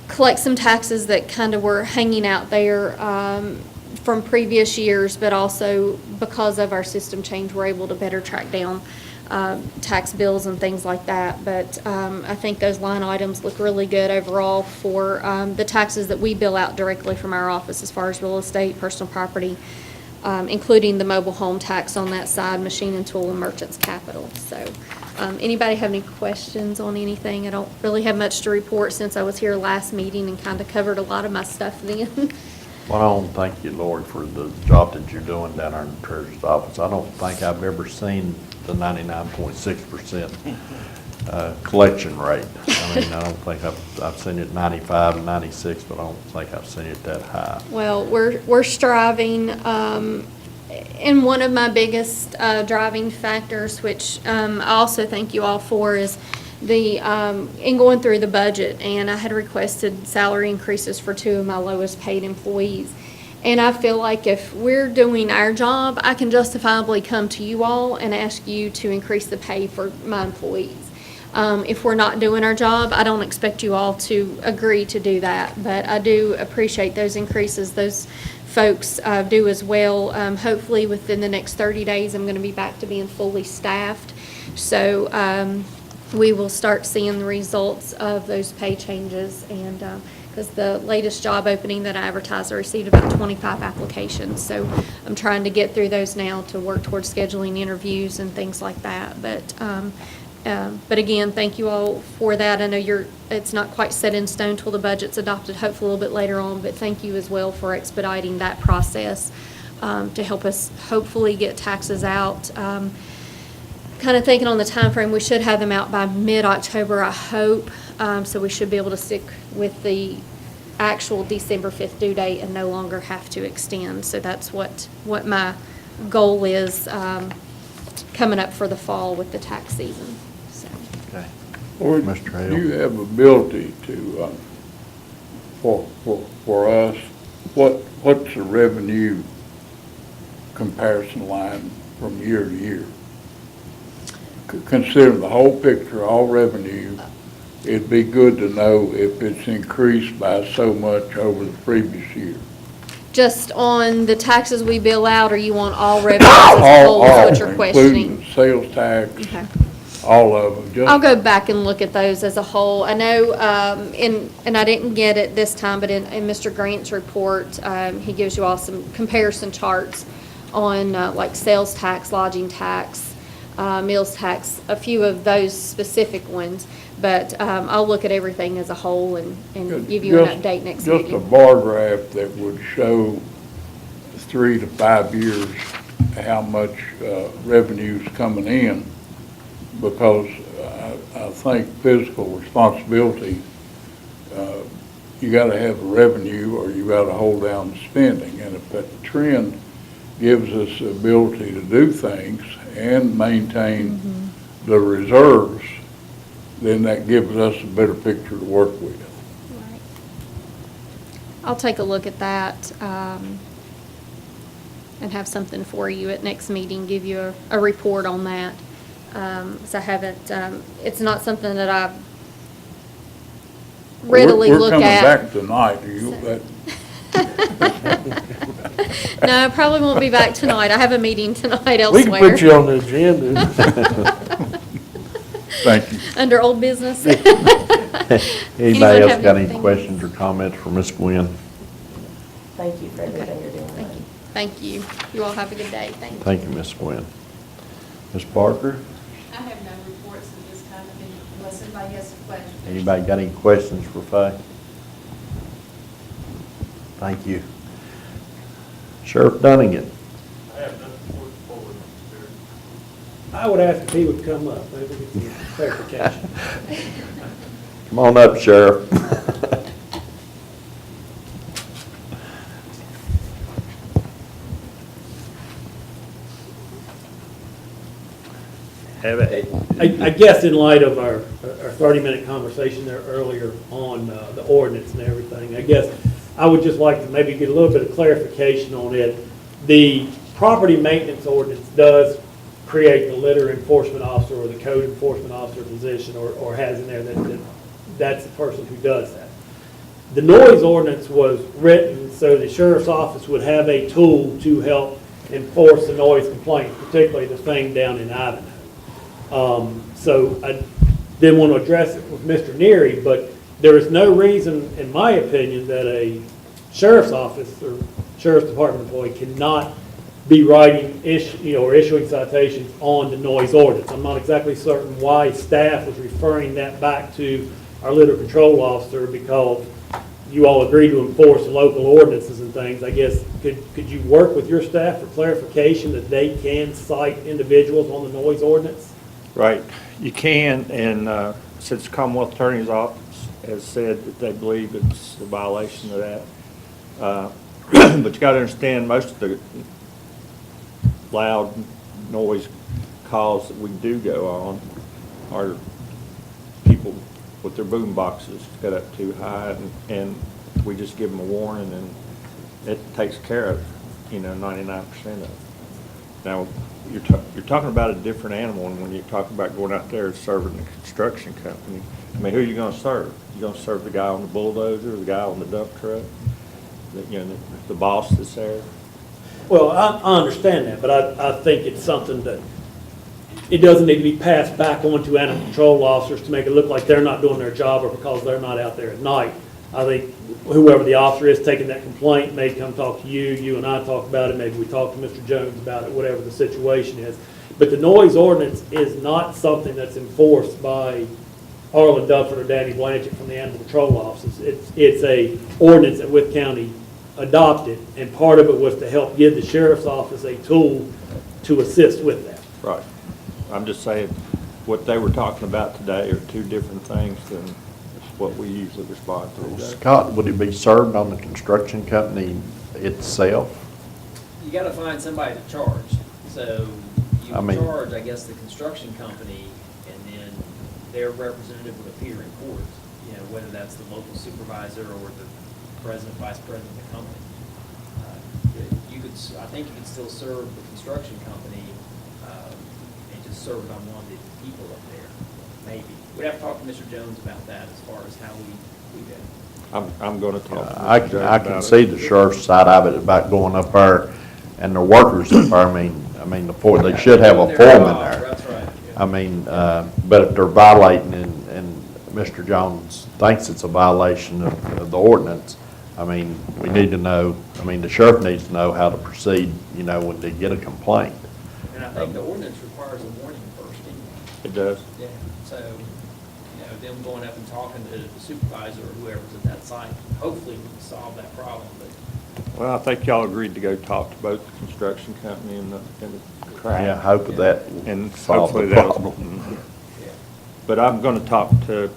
collect some taxes that kind of were hanging out there from previous years, but also because of our system change, we're able to better track down tax bills and things like that. But I think those line items look really good overall for the taxes that we bill out directly from our office as far as real estate, personal property, including the mobile home tax on that side, machine and tool, and merchants capital. So anybody have any questions on anything? I don't really have much to report since I was here last meeting and kind of covered a lot of my stuff then. Well, I want to thank you, Lord, for the job that you're doing down there in the treasurer's office. I don't think I've ever seen the 99.6% collection rate. I mean, I don't think I've seen it 95 and 96, but I don't think I've seen it that high. Well, we're striving, and one of my biggest driving factors, which I also thank you all for, is in going through the budget, and I had requested salary increases for 2 of my lowest paid employees. And I feel like if we're doing our job, I can justifiably come to you all and ask you to increase the pay for my employees. If we're not doing our job, I don't expect you all to agree to do that, but I do appreciate those increases. Those folks do as well. Hopefully within the next 30 days, I'm going to be back to being fully staffed. So we will start seeing the results of those pay changes, and because the latest job opening that I advertised, I received about 25 applications. So I'm trying to get through those now to work towards scheduling interviews and things like that. But again, thank you all for that. I know it's not quite set in stone till the budget's adopted, hopefully a little bit later on, but thank you as well for expediting that process to help us hopefully get taxes out. Kind of thinking on the time frame, we should have them out by mid-October, I hope. So we should be able to stick with the actual December 5th due date and no longer have to extend. So that's what my goal is coming up for the fall with the tax season. So. Okay. Or Mr. Hale. do you have ability to, for us, what's the revenue comparison line from year to year? Considering the whole picture, all revenue, it'd be good to know if it's increased by so much over the previous year. Just on the taxes we bill out, or you want all revenues as a whole, is what you're questioning? Including sales tax, Okay. all of them. I'll go back and look at those as a whole. I know, and I didn't get it this time, but in Mr. Grant's report, he gives you all some comparison charts on like sales tax, lodging tax, meals tax, a few of those specific ones. But I'll look at everything as a whole and give you an update next Just a meeting. bar graph that would show 3 to 5 years how much revenue's coming in, because I think fiscal responsibility, you gotta have the revenue or you gotta hold down the spending. And if that trend gives us the ability to do things and maintain the reserves, then that gives us a better picture to work with. Right. I'll take a look at that. and have something for you at next meeting, give you a report on that. So I haven't, it's not something that I readily look We're at. coming back tonight, do you, No, I probably won't be back tonight. I have a meeting tonight We can elsewhere. put you on the agenda. thank you. Under old business. Anybody Anyone else have got any anything? questions or comments for Ms. Gwynn? Thank you for everything you're doing. Thank you. Thank you. You all have a good day. Thank you. Thank you, Ms. Gwynn. Ms. Parker, I have no reports at this time, unless anybody has some questions. anybody got any questions for Faye? Thank you. Sheriff Dunnigan. I have nothing for the board, Mr. Chair. I would ask if he would come up, maybe we can get clarification. Come on up, Sheriff. I guess in light of our 30-minute conversation there earlier on the ordinance and everything, I guess I would just like to maybe get a little bit of clarification on it. The property maintenance ordinance does create the litter enforcement officer or the code enforcement officer position, or has in there that that's the person who does that. The noise ordinance was written so the sheriff's office would have a tool to help enforce the noise complaints, particularly the thing down in Ivanhoe. So I didn't want to address it with Mr. Neary, but there is no reason, in my opinion, that a sheriff's office or sheriff's department employee cannot be writing, or issuing citations on the noise ordinance. I'm not exactly certain why staff was referring that back to our litter control officer, because you all agree to enforce local ordinances and things. I guess, could you work with your staff for clarification that they can cite individuals on the noise ordinance? Right, you can, and since the Commonwealth Attorney's Office has said that they believe it's a violation of that. But you gotta understand, most of the loud noise calls that we do go on are people with their boom boxes got up too high, and we just give them a warning, and it takes care of, 99% of it. Now, you're talking about a different animal, and when you're talking about going out there and serving the construction company, I mean, who are you gonna serve? You gonna serve the guy on the bulldozer, the guy on the dump truck, the boss that's there? Well, I understand that, but I think it's something that, it doesn't need to be passed back on to animal control officers to make it look like they're not doing their job or because they're not out there at night. I think whoever the officer is taking that complaint may come talk to you, you and I talk about it, maybe we talk to Mr. Jones about it, whatever the situation is. But the noise ordinance is not something that's enforced by Arlen Dufford or Danny Blanchett from the animal control offices. It's a ordinance that Wythe County adopted, and part of it was to help give the sheriff's office a tool to assist with that. Right. I'm just saying, what they were talking about today are two different things than what we usually respond to. Scott, would it be served on the construction company itself? You gotta find somebody to charge. So you I mean- charge, I guess, the construction company, and then their representative would appear in court. Whether that's the local supervisor or the president, vice president of the company. I think you could still serve the construction company, and just serve it on one of the people up there, maybe. We'd have to talk to Mr. Jones about that as far as how we do. I'm gonna talk to I Mr. can, Jones I can about see it. the sheriff's side of it about going up there and the workers up there. I mean, they should have a Doing their foreman job, there. That's right. I mean, but if they're violating and Mr. Jones thinks it's a violation of the ordinance, I mean, we need to know, the sheriff needs to know how to proceed, when they get a complaint. And I think the ordinance requires a warning first anyway. It does. Yeah, so, them going up and talking to the supervisor or whoever's at that site, hopefully we can solve that problem, but. Well, I think y'all agreed to go talk to both the construction company and the crack. Yeah, hope that And solve the hopefully that'll. problem. But I'm gonna talk to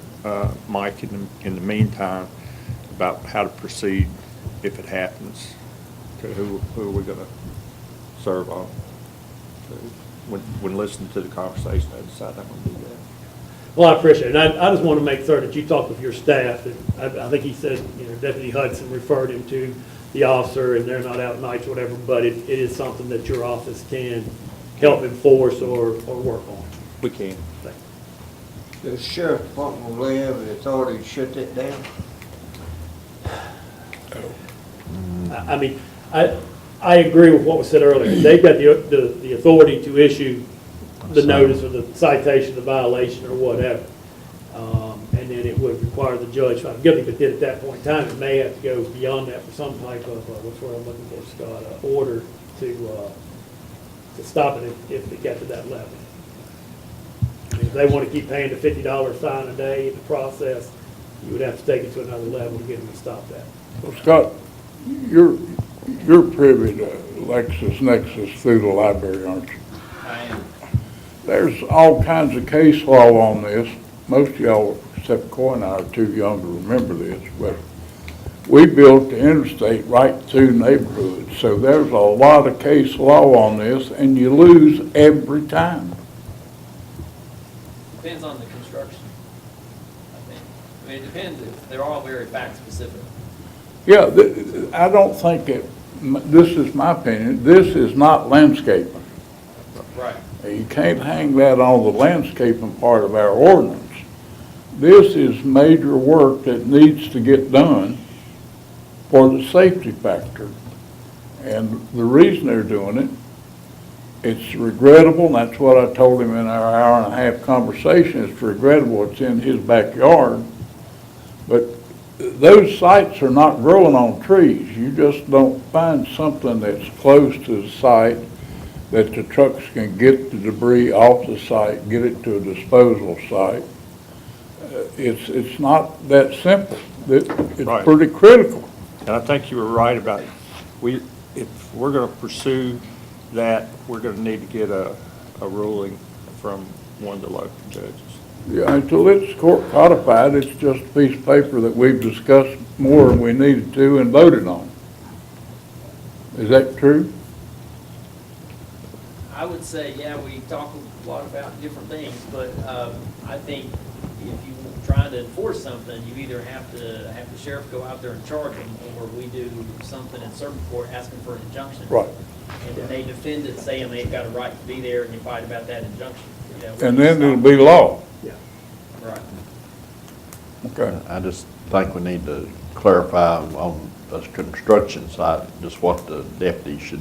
Mike in the meantime about how to proceed if it happens. To who are we gonna serve on? So, when listening to the conversation, I decided I'm gonna do that. Well, I appreciate it. And I just want to make certain that you talk with your staff. I think he said, Deputy Hudson referred him to the officer and they're not out nights or whatever, but it is something that your office can help enforce or work on. We can. The sheriff's department will have the authority to shut that down? I mean, I agree with what was said earlier. They've got the authority to issue the notice or the citation, the violation or whatever. And then it would require the judge, I'm guilty, but then at that point in time, it may have to go beyond that for some type of, what's what I'm looking for, Scott, order to stop it if it got to that level. I mean, if they want to keep paying the $50 fine a day in the process, you would have to take it to another level to get them to stop that. Well, Scott, you're privy to LexisNexis through the library, aren't you? I am. There's all kinds of case law on this. Most of y'all, except Coy and I, are too young to remember this, but we built the interstate right through neighborhoods. So there's a lot of case law on this, and you lose every time. Depends on the construction, I think. I mean, it depends, they're all very fact specific. Yeah, I don't think this is my opinion, this is not landscaping. Right. You can't hang that on the landscaping part of our ordinance. This is major work that needs to get done for the safety factor. And the reason they're doing it, it's regrettable, and that's what I told him in our hour and a half conversation. It's regrettable it's in his backyard. But those sites are not growing on trees. You just don't find something that's close to the site that the trucks can get the debris off the site, get it to a disposal site. It's not that simple. It's Right. pretty critical. And I think you were right about, if we're going to pursue that, we're going to need to get a ruling from one of the local judges. Yeah, until it's court codified, it's just a piece of paper that we've discussed more than we needed to and voted on. Is that true? I would say, yeah, we talk a lot about different things, but I think if you try to enforce something, you either have to have the sheriff go out there and charge them, or we do something in circuit court asking for an injunction. Right. And then they defend it, saying they've got a right to be there, and you fight about that injunction. You know, And then it'll be law. Yeah. Right. Okay. I just think we need to clarify on the construction site, just what the deputy should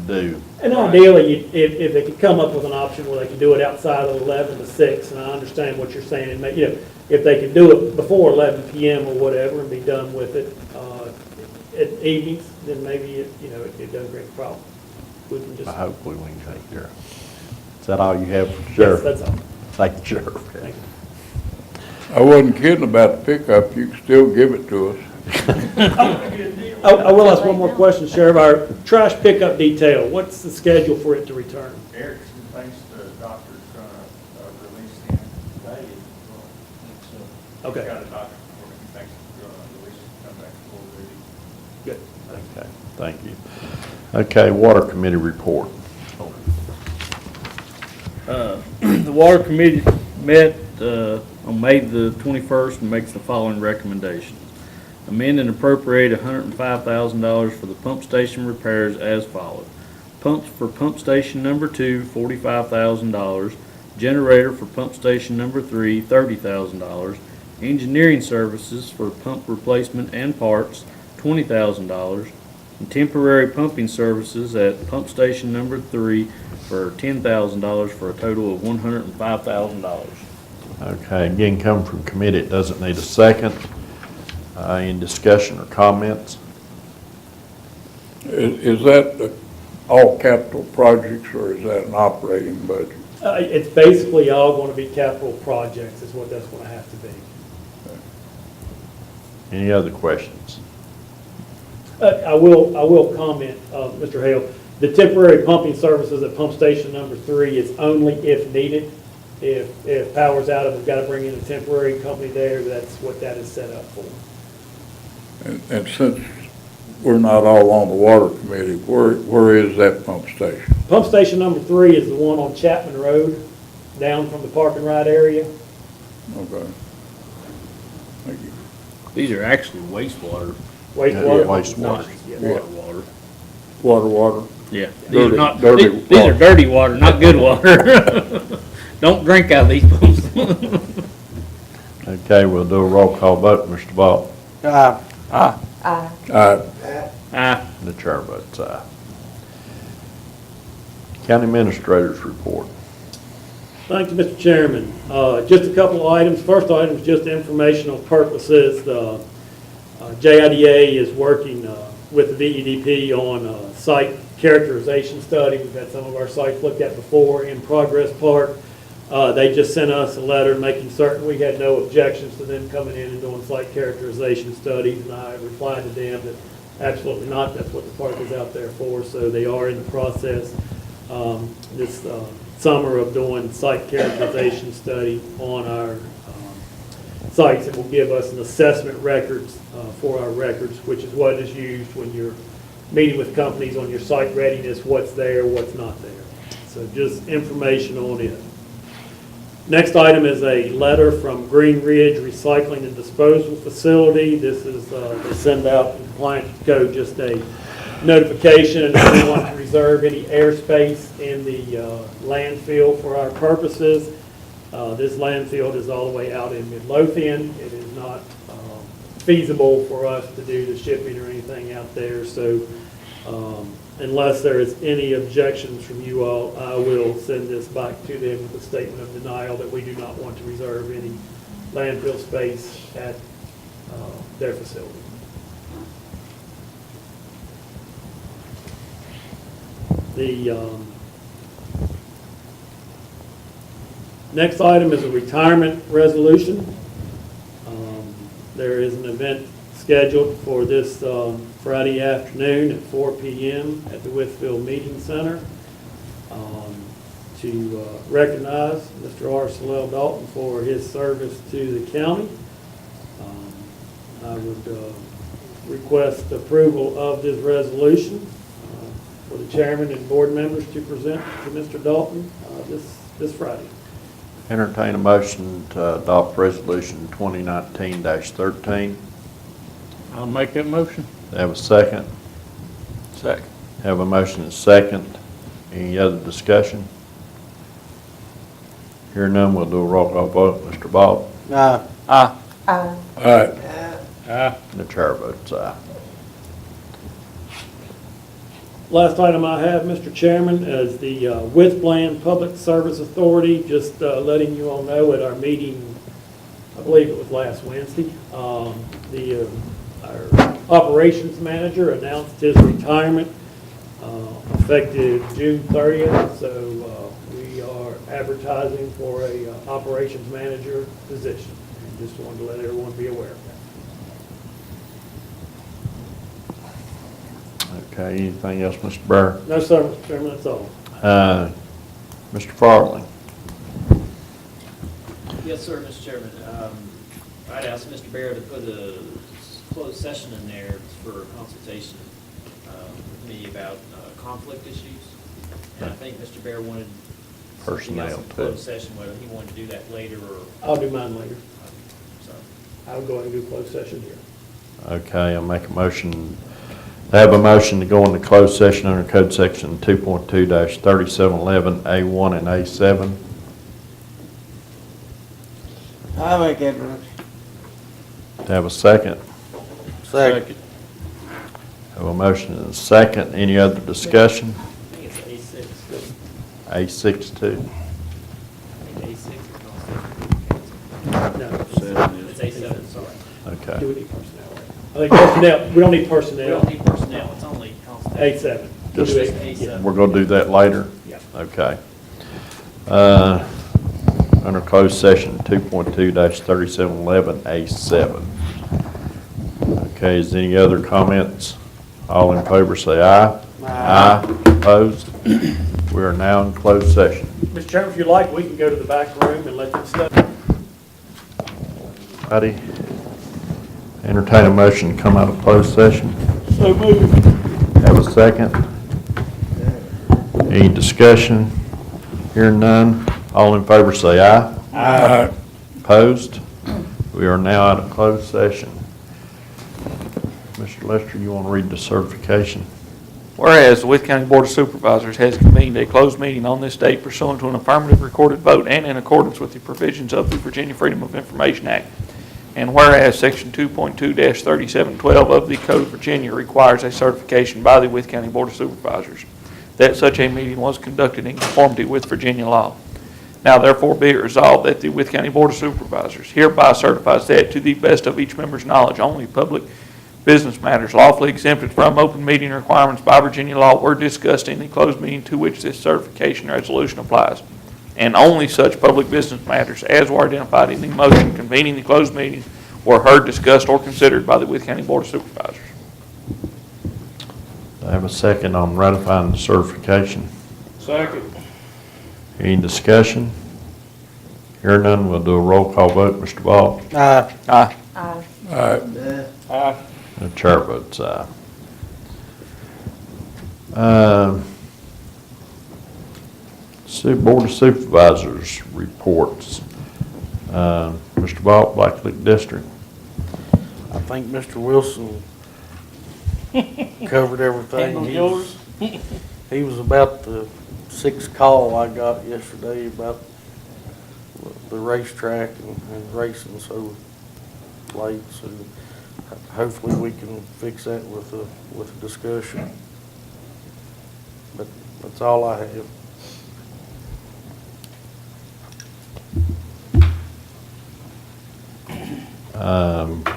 do. And ideally, if they could come up with an option where they could do it outside of 11 to 6, and I understand what you're saying, and if they could do it before 11 p.m. or whatever and be done with it at evenings, then maybe it doesn't create a problem. We can just. Hopefully we can take care of it. Is that all you have, Sheriff? Yes, that's all. Thank you, Sheriff. Thank you. I wasn't kidding about the pickup. You can still give it to us. I will ask one more question, Sheriff. Our trash pickup detail, what's the schedule for it to return? Erickson thinks the doctor's gonna release him today. Okay. He's got a doctor for him, he thinks he's gonna release him, come back full duty. Good. Okay, thank you. Okay, Water Committee report. The Water Committee met on May the 21st and makes the following recommendations. Amend and appropriate $105,000 for the pump station repairs as follows. Pumps for pump station number 2, $45,000. Generator for pump station number 3, $30,000. Engineering services for pump replacement and parts, $20,000. And temporary pumping services at pump station number 3 for $10,000 for a total of $105,000. Okay, again, coming from committee, it doesn't need a second. Any discussion or comments? Is that all capital projects, or is that an operating budget? It's basically all going to be capital projects is what that's going to have to be. Any other questions? I will comment, Mr. Hale. The temporary pumping services at pump station number 3 is only if needed. If power's out, we've got to bring in a temporary company there. That's what that is set up for. And since we're not all on the water committee, where is that pump station? Pump station number 3 is the one on Chapman Road, down from the park and ride area. Okay. Thank you. These are actually wastewater Wastewater? Wastewater. Water. Yeah. These Dirty- are not, dirty these are water. dirty water, not good water. Don't drink out of these pumps. Okay, we'll do a roll call vote. Mr. Ball? Aye. Aye. Aye. The chair votes aye. County Administrator's Report. Thank you, Mr. Chairman. Just a couple of items. First item is just informational purposes. The JIDA is working with the VEDP on a site characterization study. We've had some of our sites looked at before in Progress Park. They just sent us a letter making certain we had no objections to them coming in and doing site characterization studies, and I replied to them that absolutely not, that's what the park is out there for, so they are in the process this summer of doing site characterization study on our sites that will give us an assessment records for our records, which is what is used when you're meeting with companies on your site readiness, what's there, what's not there. So just information on it. Next item is a letter from Green Ridge Recycling and Disposal Facility. This is, they send out in compliance with code just a notification if we want to reserve any airspace in the landfill for our purposes. This landfill is all the way out in Midlothian. It is not feasible for us to do the shipping or anything out there, so unless there is any objections from you all, I will send this back to them with a statement of denial that we do not want to reserve any landfill space at their facility. The next item is a retirement resolution. There is an event scheduled for this Friday afternoon at 4 p.m. at the Withfield Meeting Center to recognize Mr. R. Salell Dalton for his service to the county. I would request approval of this resolution for the chairman and board members to present to Mr. Dalton this Friday. Entertain a motion to adopt Resolution 2019-13. I'll make that motion. Have a second? Second. Have a motion and second. Any other discussion? Hearing none, we'll do a roll call vote. Mr. Ball? Aye. Aye. Aye. Aye. The chair votes aye. Last item I have, Mr. Chairman, is the Withbland Public Service Authority. Just letting you all know at our meeting, I believe it was last Wednesday, our operations manager announced his retirement effective June 30th. So we are advertising for a operations manager position. And just wanted to let everyone be aware of that. Okay, anything else, Mr. Burr? No, sir, Mr. Chairman, that's all. Mr. Farley? Yes, sir, Mr. Chairman. I'd ask Mr. Bear to put a closed session in there for consultation with me about conflict issues. And I think Mr. Bear wanted something else Personnel, in too. closed session, whether he wanted to do that later or, I'll do mine later. so. I'll go ahead and do closed session here. Okay, I'll make a motion. I have a motion to go into closed session under Code Section 2.2-3711A1 and A7. I make that motion. To have a second. Second. Have a motion and a second. Any other discussion? I think it's A6. A6 too. I think A6 No, It's A7, sorry. do Okay. we need personnel? I think personnel, we don't need We personnel. don't need personnel, it's only constable. A7. Just- Do A7. We're going to do that later? Yeah. Okay. Under closed session 2.2-3711A7. Okay, is there any other comments? All in favor say aye. Aye. Opposed? We are now in closed session. Mr. Chairman, if you like, we can go to the back room and let them study. Ready? Entertain a motion to come out of closed session. So moved. Have a second? Any discussion? Hearing none. All in favor say aye. Opposed? We are now out of closed session. Mr. Lester, you want to read the certification? Whereas the Wythe County Board of Supervisors has convened a closed meeting on this date pursuant to an affirmative recorded vote and in accordance with the provisions of the Virginia Freedom of Information Act. And whereas Section 2.2-3712 of the Code of Virginia requires a certification by the Wythe County Board of Supervisors that such a meeting was conducted in conformity with Virginia law. Now therefore be it resolved that the Wythe County Board of Supervisors hereby certifies that to the best of each member's knowledge, only public business matters lawfully exempted from open meeting requirements by Virginia law were discussed in the closed meeting to which this certification resolution applies. And only such public business matters as were identified in the motion convening the closed meeting were heard, discussed, or considered by the Wythe County Board of Supervisors. I have a second on ratifying the certification. Second. Any discussion? Hearing none, we'll do a roll call vote. Mr. Ball? Aye. Aye. Aye. Aye. The chair votes aye. Board of Supervisors reports. Mr. Ball, Black Lick District. I think Mr. Wilson covered everything. He was about the sixth call I got yesterday about the racetrack and racing so late, so hopefully we can fix that with a discussion. But that's all I have.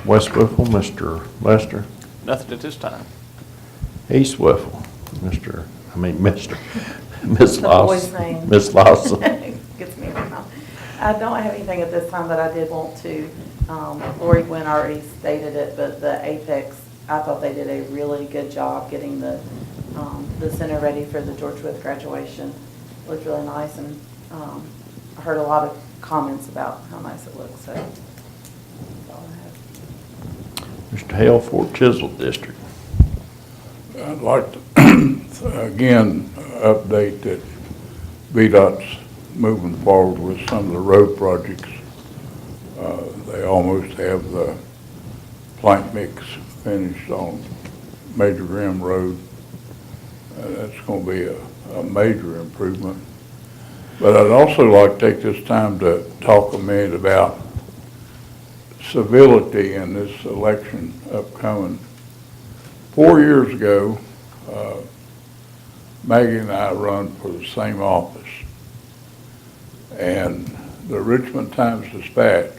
West Whiffle, Mr. Lester. Nothing at this time. East Whiffle, Miss The boy's Lawson. name. Miss Lawson. Gets me every time. I don't have anything at this time, but I did want to, Lori Gwynn already stated it, but the Apex, I thought they did a really good job getting the center ready for the George Wythe graduation. It looked really nice, and I heard a lot of comments about how nice it looks, so that's all I have. Mr. Hale, Fort Chisholm District. I'd like to, again, update that VDOT's moving forward with some of the road projects. They almost have the plank mix finished on Major Rim Road. That's going to be a major improvement. But I'd also like to take this time to talk a minute about civility in this election upcoming. 4 years ago, Maggie and I run for the same office. And the Richmond Times-Dispatch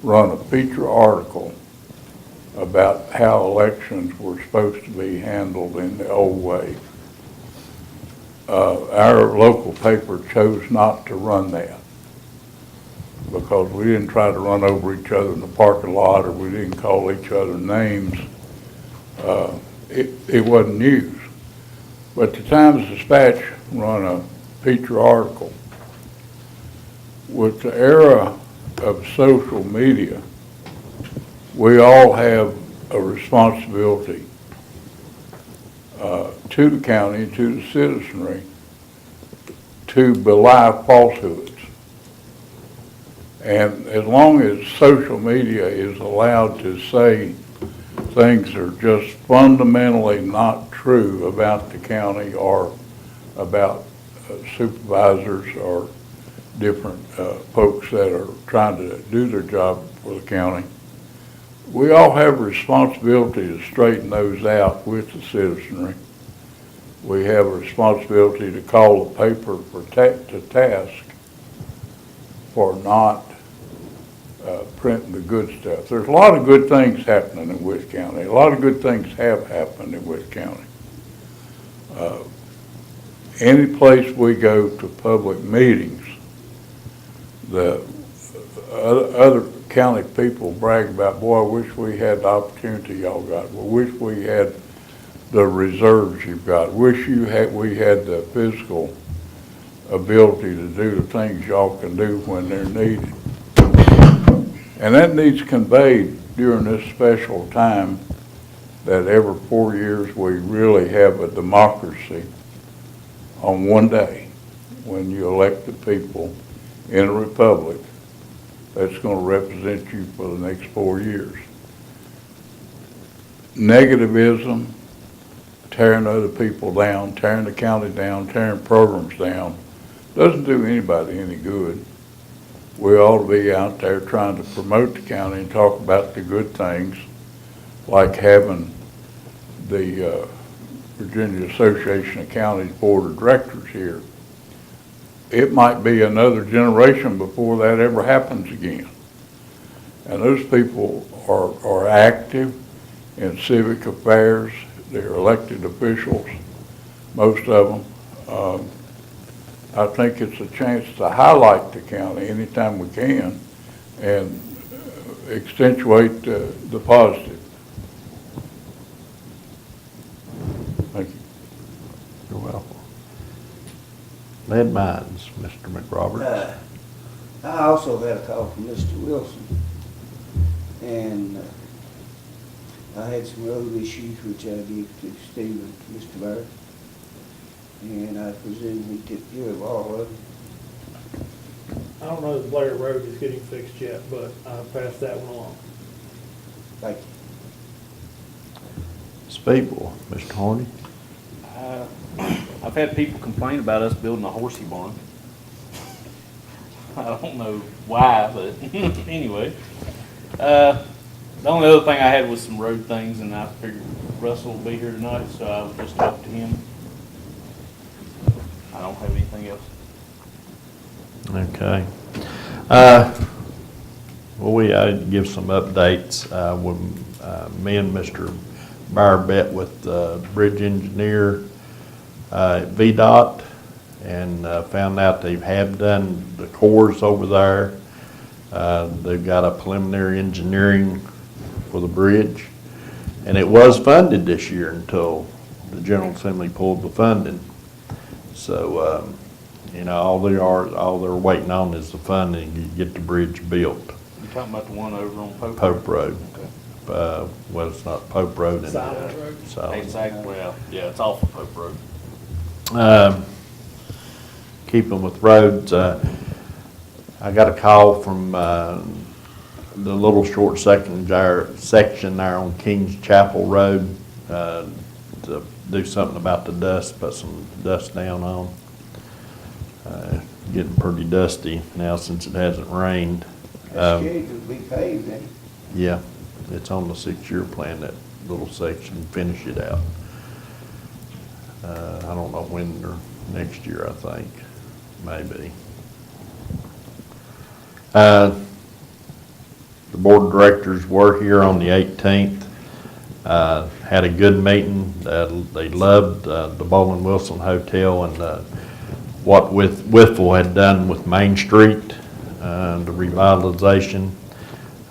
run a feature article about how elections were supposed to be handled in the old way. Our local paper chose not to run that because we didn't try to run over each other in the parking lot, or we didn't call each other names. It wasn't news. But the Times-Dispatch run a feature article. With the era of social media, we all have a responsibility to the county, to the citizenry, to belie falsehoods. And as long as social media is allowed to say things are just fundamentally not true about the county or about supervisors or different folks that are trying to do their job for the county, we all have a responsibility to straighten those out with the citizenry. We have a responsibility to call the paper to task for not printing the good stuff. There's a lot of good things happening in Wythe County. A lot of good things have happened in Wythe County. Any place we go to public meetings, the other county people brag about, boy, I wish we had the opportunity y'all got. We wish we had the reserves you've got. Wish we had the physical ability to do the things y'all can do when they're needed. And that needs conveyed during this special time that every 4 years we really have a democracy on one day when you elect the people in a republic that's going to represent you for the next 4 years. negativism, tearing other people down, tearing the county down, tearing programs down, doesn't do anybody any good. We ought to be out there trying to promote the county and talk about the good things, like having the Virginia Association of Counties Board of Directors here. It might be another generation before that ever happens again. And those people are active in civic affairs. They're elected officials, most of them. I think it's a chance to highlight the county anytime we can and accentuate the positive. Thank you. You're welcome. Lead mines, Mr. McRoberts. I also had a call from Mr. Wilson, and I had some road issues which I gave to Steve and Mr. Barrett, and I presume he took care of all of them. I don't know if Blair Road is getting fixed yet, but I passed that one along. Thank you. Speedwell, Mr. Horny. I've had people complain about us building a horsey barn. I don't know why, but anyway. The only other thing I had was some road things, and I figured Russell will be here tonight, so I would just talk to him. I don't have anything else. Okay. Well, we give some updates. When me and Mr. Beyer met with bridge engineer at VDOT and found out they have done the cores over there. They've got a preliminary engineering for the bridge, and it was funded this year until the General Assembly pulled the funding. So, you know, all they're waiting on is the funding to get the bridge built. You talking about the one over on Pope? Pope Road. Okay. Well, it's not Pope Road. Silent Road. Exactly, well, yeah, it's off of Pope Road. Keeping with roads, I got a call from the little short section there on Kings Chapel Road to do something about the dust, put some dust down on. Getting pretty dusty now since it hasn't rained. That's scheduled to be paved, ain't it? Yeah, it's on the 6-year plan, that little section, finish it out. I don't know when, or next year, I think, maybe. The board of directors were here on the 18th. Had a good meeting. They loved the Bowling Wilson Hotel and what Whitful had done with Main Street, the revitalization.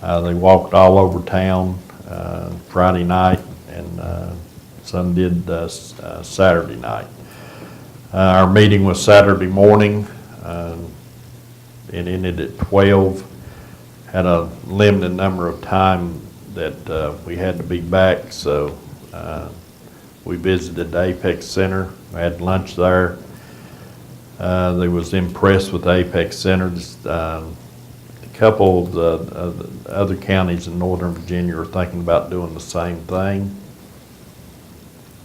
They walked all over town Friday night, and some did Saturday night. Our meeting was Saturday morning. It ended at 12. Had a limited number of time that we had to be back, so we visited the Apex Center. We had lunch there. They was impressed with the Apex Center. A couple of the other counties in Northern Virginia are thinking about doing the same thing.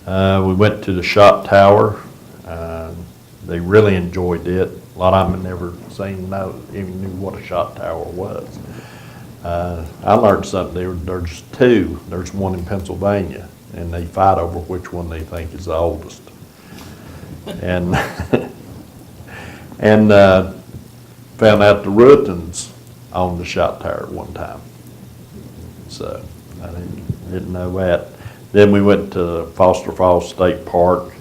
We went to the shop tower. They really enjoyed it. A lot of them had never even knew what a shop tower was. I learned something. There's two. There's one in Pennsylvania, and they fight over which one they think is the oldest. And found out the Rutons owned the shop tower at one time. So I didn't know that. Then we went to Foster Falls State Park.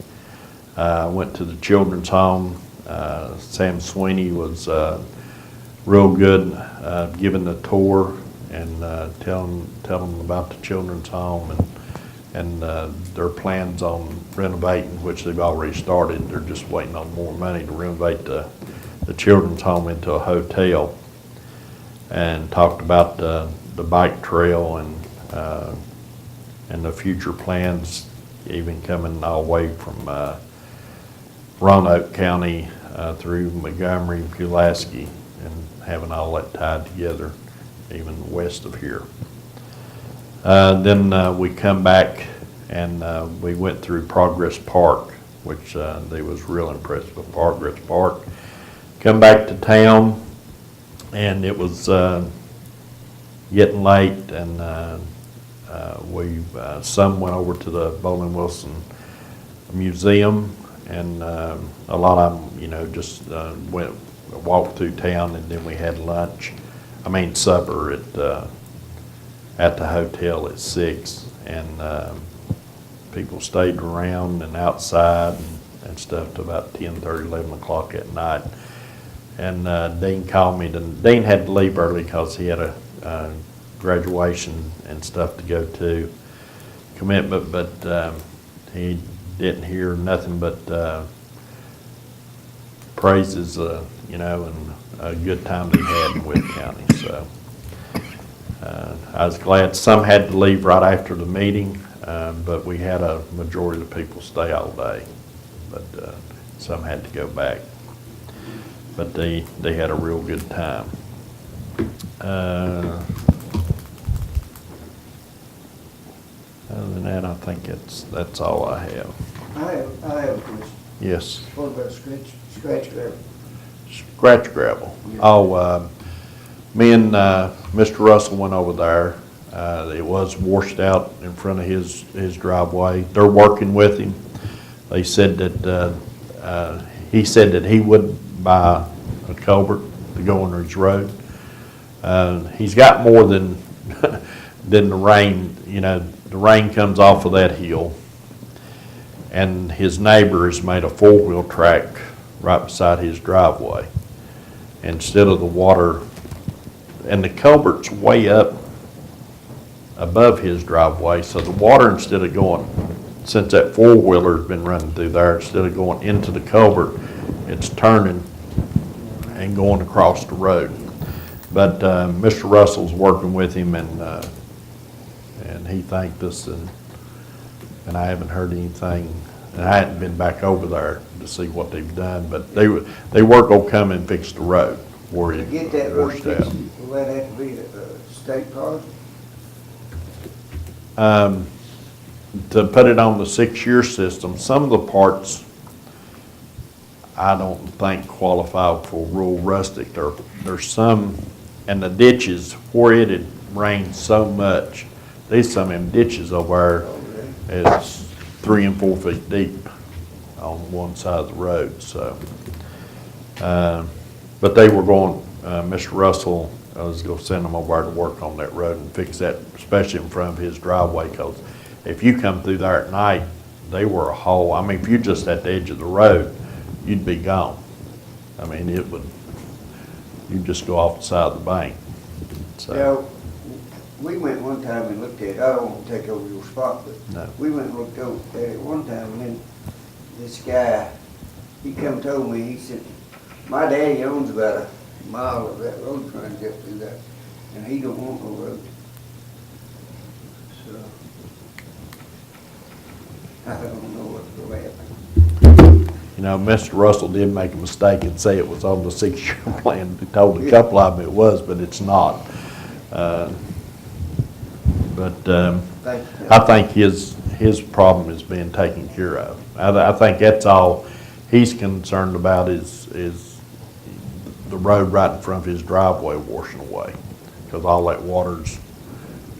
Went to the children's home. Sam Sweeney was real good giving the tour and telling them about the children's home and their plans on renovating, which they've already started. They're just waiting on more money to renovate the children's home into a hotel. And talked about the bike trail and the future plans, even coming all the way from Roanoke County through Montgomery and Pulaski, and having all that tied together, even west of here. Then we come back and we went through Progress Park, which they was real impressed with Progress Park. Come back to town, and it was getting late, and some went over to the Bowling Wilson Museum, and a lot of them, just walked through town, and then we had supper at the hotel at 6, and people stayed around and outside and stuff to about 10:30, 11 o'clock at night. And Dean called me. Dean had to leave early because he had a graduation and stuff to go to, commitment, but he didn't hear nothing but praises, and a good time they had in Witt County. So I was glad. Some had to leave right after the meeting, but we had a majority of the people stay all day. But some had to go back. But they had a real good time. Other than that, I think that's all I have. I have a question. Yes. What about scratch gravel? Scratch gravel. Yeah. Oh, me and Mr. Russell went over there. It was washed out in front of his driveway. They're working with him. They said that he said that he would buy a culvert to go under his road. He's got more than than the rain. The rain comes off of that hill, and his neighbor has made a 4-wheel track right beside his driveway. Instead of the water, and the culvert's way up above his driveway, so the water, instead of going, since that 4-wheeler's been running through there, instead of going into the culvert, it's turning and going across the road. But Mr. Russell's working with him, and he thanked us, and I haven't heard anything, and I hadn't been back over there to see what they've done, but they were gonna come and fix the road where To it get that road washed out. fixed, will that have to be a state project? To put it on the 6-year system, some of the parts I don't think qualify for rural rustic. There's some, and the ditches where it had rained so much, there's some of them ditches over there is 3 and 4 feet deep on one side of the road. So, but they were going. Mr. Russell, I was going to send them over there to work on that road and fix that, especially in front of his driveway, because if you come through there at night, they were a hole. I mean, if you're just at the edge of the road, you'd be gone. I mean, you'd just go off the side of the bank. So, Now, we went one time and looked at it, I don't want to take over your spot, but no. we went and looked over at it one time, and then this guy, he come told me, he said, my daddy owns about a mile of that road trying to get through that, and he don't want no road. So, I don't know what's going to happen. Mr. Russell did make a mistake and say it was on the 6-year plan. He told a couple of them it was, but it's not. I think his problem is being taken care of. I think that's all he's concerned about is the road right in front of his driveway washing away, because all that water's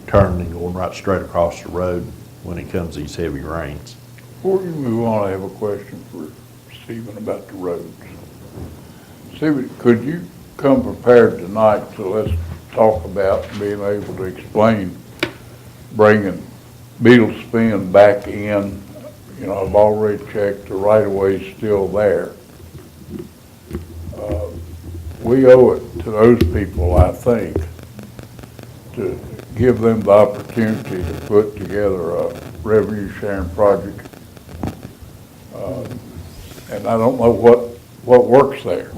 turning and going right straight across the road when it comes these heavy rains. Before you move on, I have a question for Stephen about the roads. Stephen, could you come prepared tonight to let's talk about being able to explain bringing Beetle Spin back in? I've already checked, the right-of-way's still there. We owe it to those people, I think, to give them the opportunity to put together a revenue sharing project. And I don't know what works there,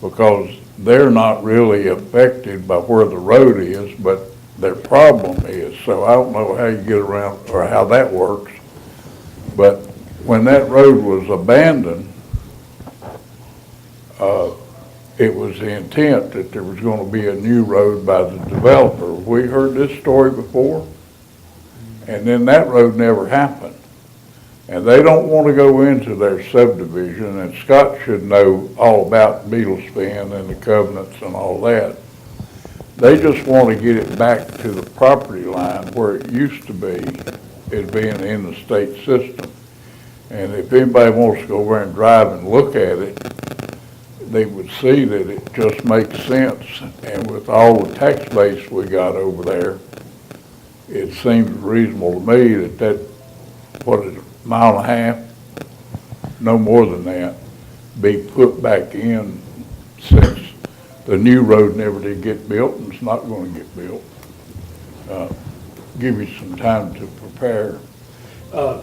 because they're not really affected by where the road is, but their problem is. So I don't know how you get around or how that works. But when that road was abandoned, it was the intent that there was going to be a new road by the developer. Have we heard this story before? and then that road never happened. And they don't want to go into their subdivision, and Scott should know all about Beetle Spin and the covenants and all that. They just want to get it back to the property line where it used to be, as being in the state system. And if anybody wants to go over and drive and look at it, they would see that it just makes sense. And with all the tax base we got over there, it seems reasonable to me that, what is it, mile and a half, no more than that, be put back in, since the new road never did get built and it's not going to get built. Give you some time to prepare.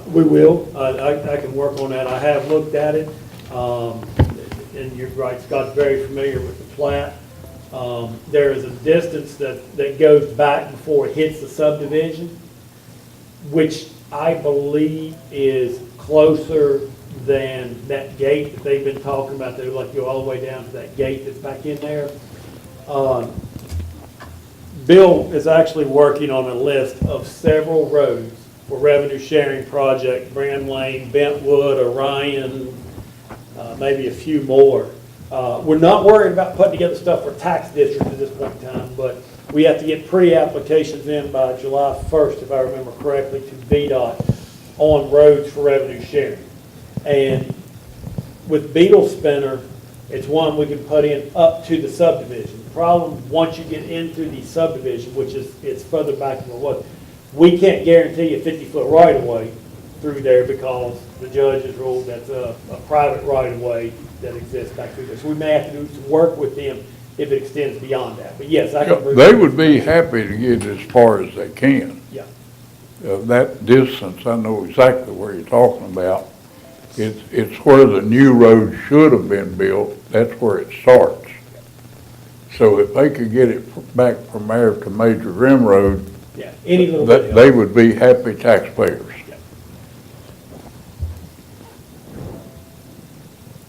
We will. I can work on that. I have looked at it. And you're right, Scott's very familiar with the plat. There is a distance that goes back before it hits the subdivision, which I believe is closer than that gate that they've been talking about. They would like to go all the way down to that gate that's back in there. Bill is actually working on a list of several roads for revenue sharing project, Brand Lane, Bentwood, Orion, maybe a few more. We're not worried about putting together stuff for tax districts at this point in time, but we have to get pre-applications in by July 1st, if I remember correctly, to VDOT on roads for revenue sharing. And with Beetle Spinner, it's one we can put in up to the subdivision. The problem, once you get into the subdivision, which is, it's further back than it was, we can't guarantee a 50-foot right-of-way through there because the judge has ruled that's a private right-of-way that exists back through there. So we may have to do some work with them if it extends beyond that. But yes, I can. They would be happy to get as far as they can. Yeah. That distance, I know exactly where you're talking about. It's where the new road should have been built. That's where it starts. So if they could get it back from there to Major Rim Road, yeah, any little bit. they would be happy taxpayers. Yeah.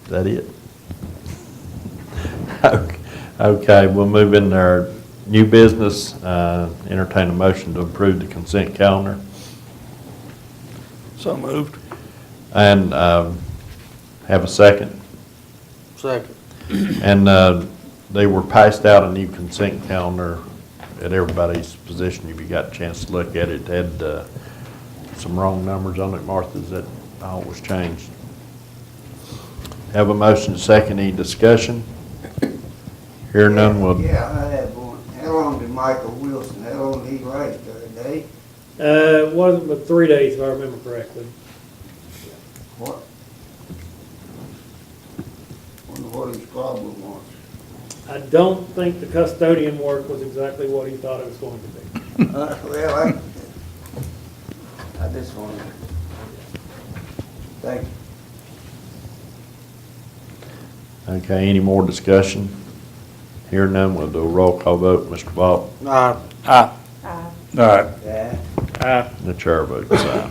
Is that it? Okay, we'll move into our new business. Entertain a motion to approve the consent calendar. So moved. And have a second. Second. And they were passed out a new consent calendar at everybody's position. If you got a chance to look at it, it had some wrong numbers on it. Martha, is that all was changed? Have a motion to second. Any discussion? Hear none, will. Yeah, I have one. How long did Michael Wilson, how long did he last, a day? It wasn't but 3 days, if I remember correctly. What? Wonder what his problem was. I don't think the custodian work was exactly what he thought it was going to be. Well, I just wanted, thank you. Okay, any more discussion? Hear none, we'll do a roll call vote. Mr. Vaught? Aye. Aye. Aye. All right. Yeah. Aye. The chair votes aye.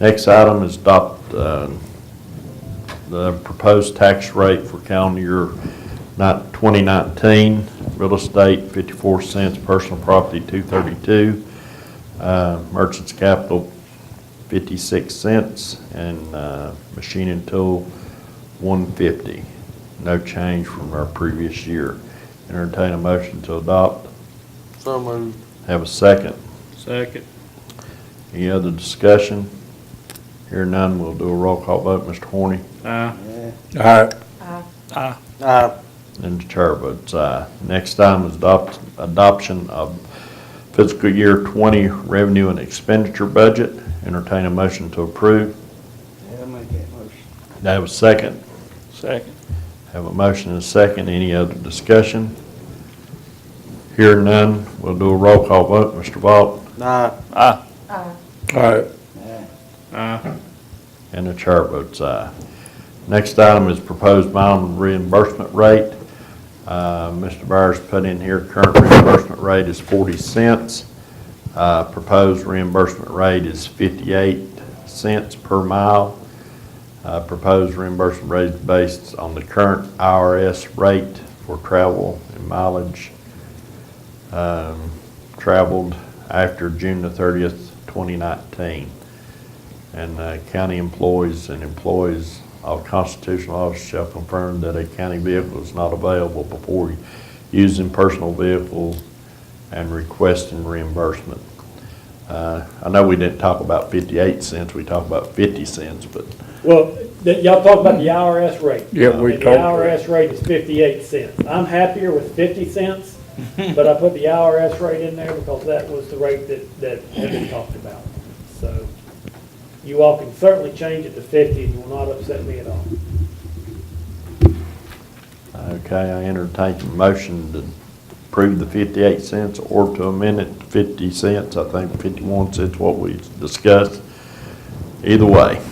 Next item is adopt the proposed tax rate for calendar year 2019. Real estate, 54 cents. Personal property, 232. Merchants capital, 56 cents. And machine and tool, 150. No change from our previous year. Entertain a motion to adopt. So moved. Have a second. Second. Any other discussion? Hear none, we'll do a roll call vote. Mr. Horny? Aye. All right. Aye. Aye. Aye. And the chair votes aye. Next item is adoption of fiscal year 20 revenue and expenditure budget. Entertain a motion to approve. Yeah, I'll make that motion. Do I have a second? Second. Have a motion and a second. Any other discussion? Hear none, we'll do a roll call vote. Mr. Vaught? Aye. Aye. Aye. All right. Yeah. Aye. And the chair votes aye. Next item is proposed mileage reimbursement rate. Mr. Byers put in here, current reimbursement rate is 40 cents. Proposed reimbursement rate is 58 cents per mile. Proposed reimbursement rate is based on the current IRS rate for travel and mileage traveled after June the 30th, 2019. And county employees and employees of constitutional office shall confirm that a county vehicle is not available before using personal vehicles and requesting reimbursement. I know we didn't talk about 58 cents, we talked about 50 cents, but Well, y'all talk about the IRS rate. Yeah, we And talked. the IRS rate is 58 cents. I'm happier with 50 cents, but I put the IRS rate in there because that was the rate that had been talked about. So you all can certainly change it to 50 and you will not upset me at all. okay, I entertain a motion to approve the 58 cents or to amend it to 50 cents. I think 51 cents what we discussed. Either way,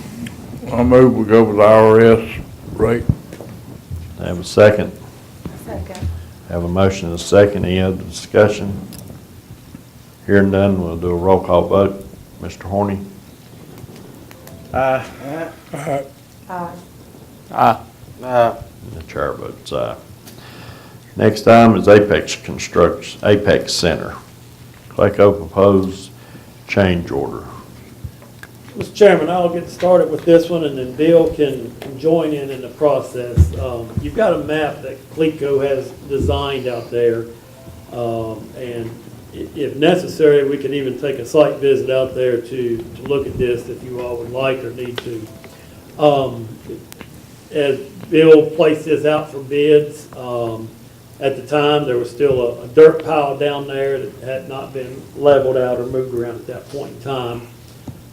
I move we go with the IRS rate. have a second. Second. Have a motion and a second. Any other discussion? Hearing none, we'll do a roll call vote. Mr. Horny? Aye. Aye. The chair votes aye. Next item is Apex Construction, Apex Center. Clayco proposed change order. Mr. Chairman, I'll get started with this one, and then Bill can join in the process. You've got a map that Cleco has designed out there, and if necessary, we can even take a site visit out there to look at this if you all would like or need to. As Bill placed this out for bids, at the time, there was still a dirt pile down there that had not been leveled out or moved around at that point in time.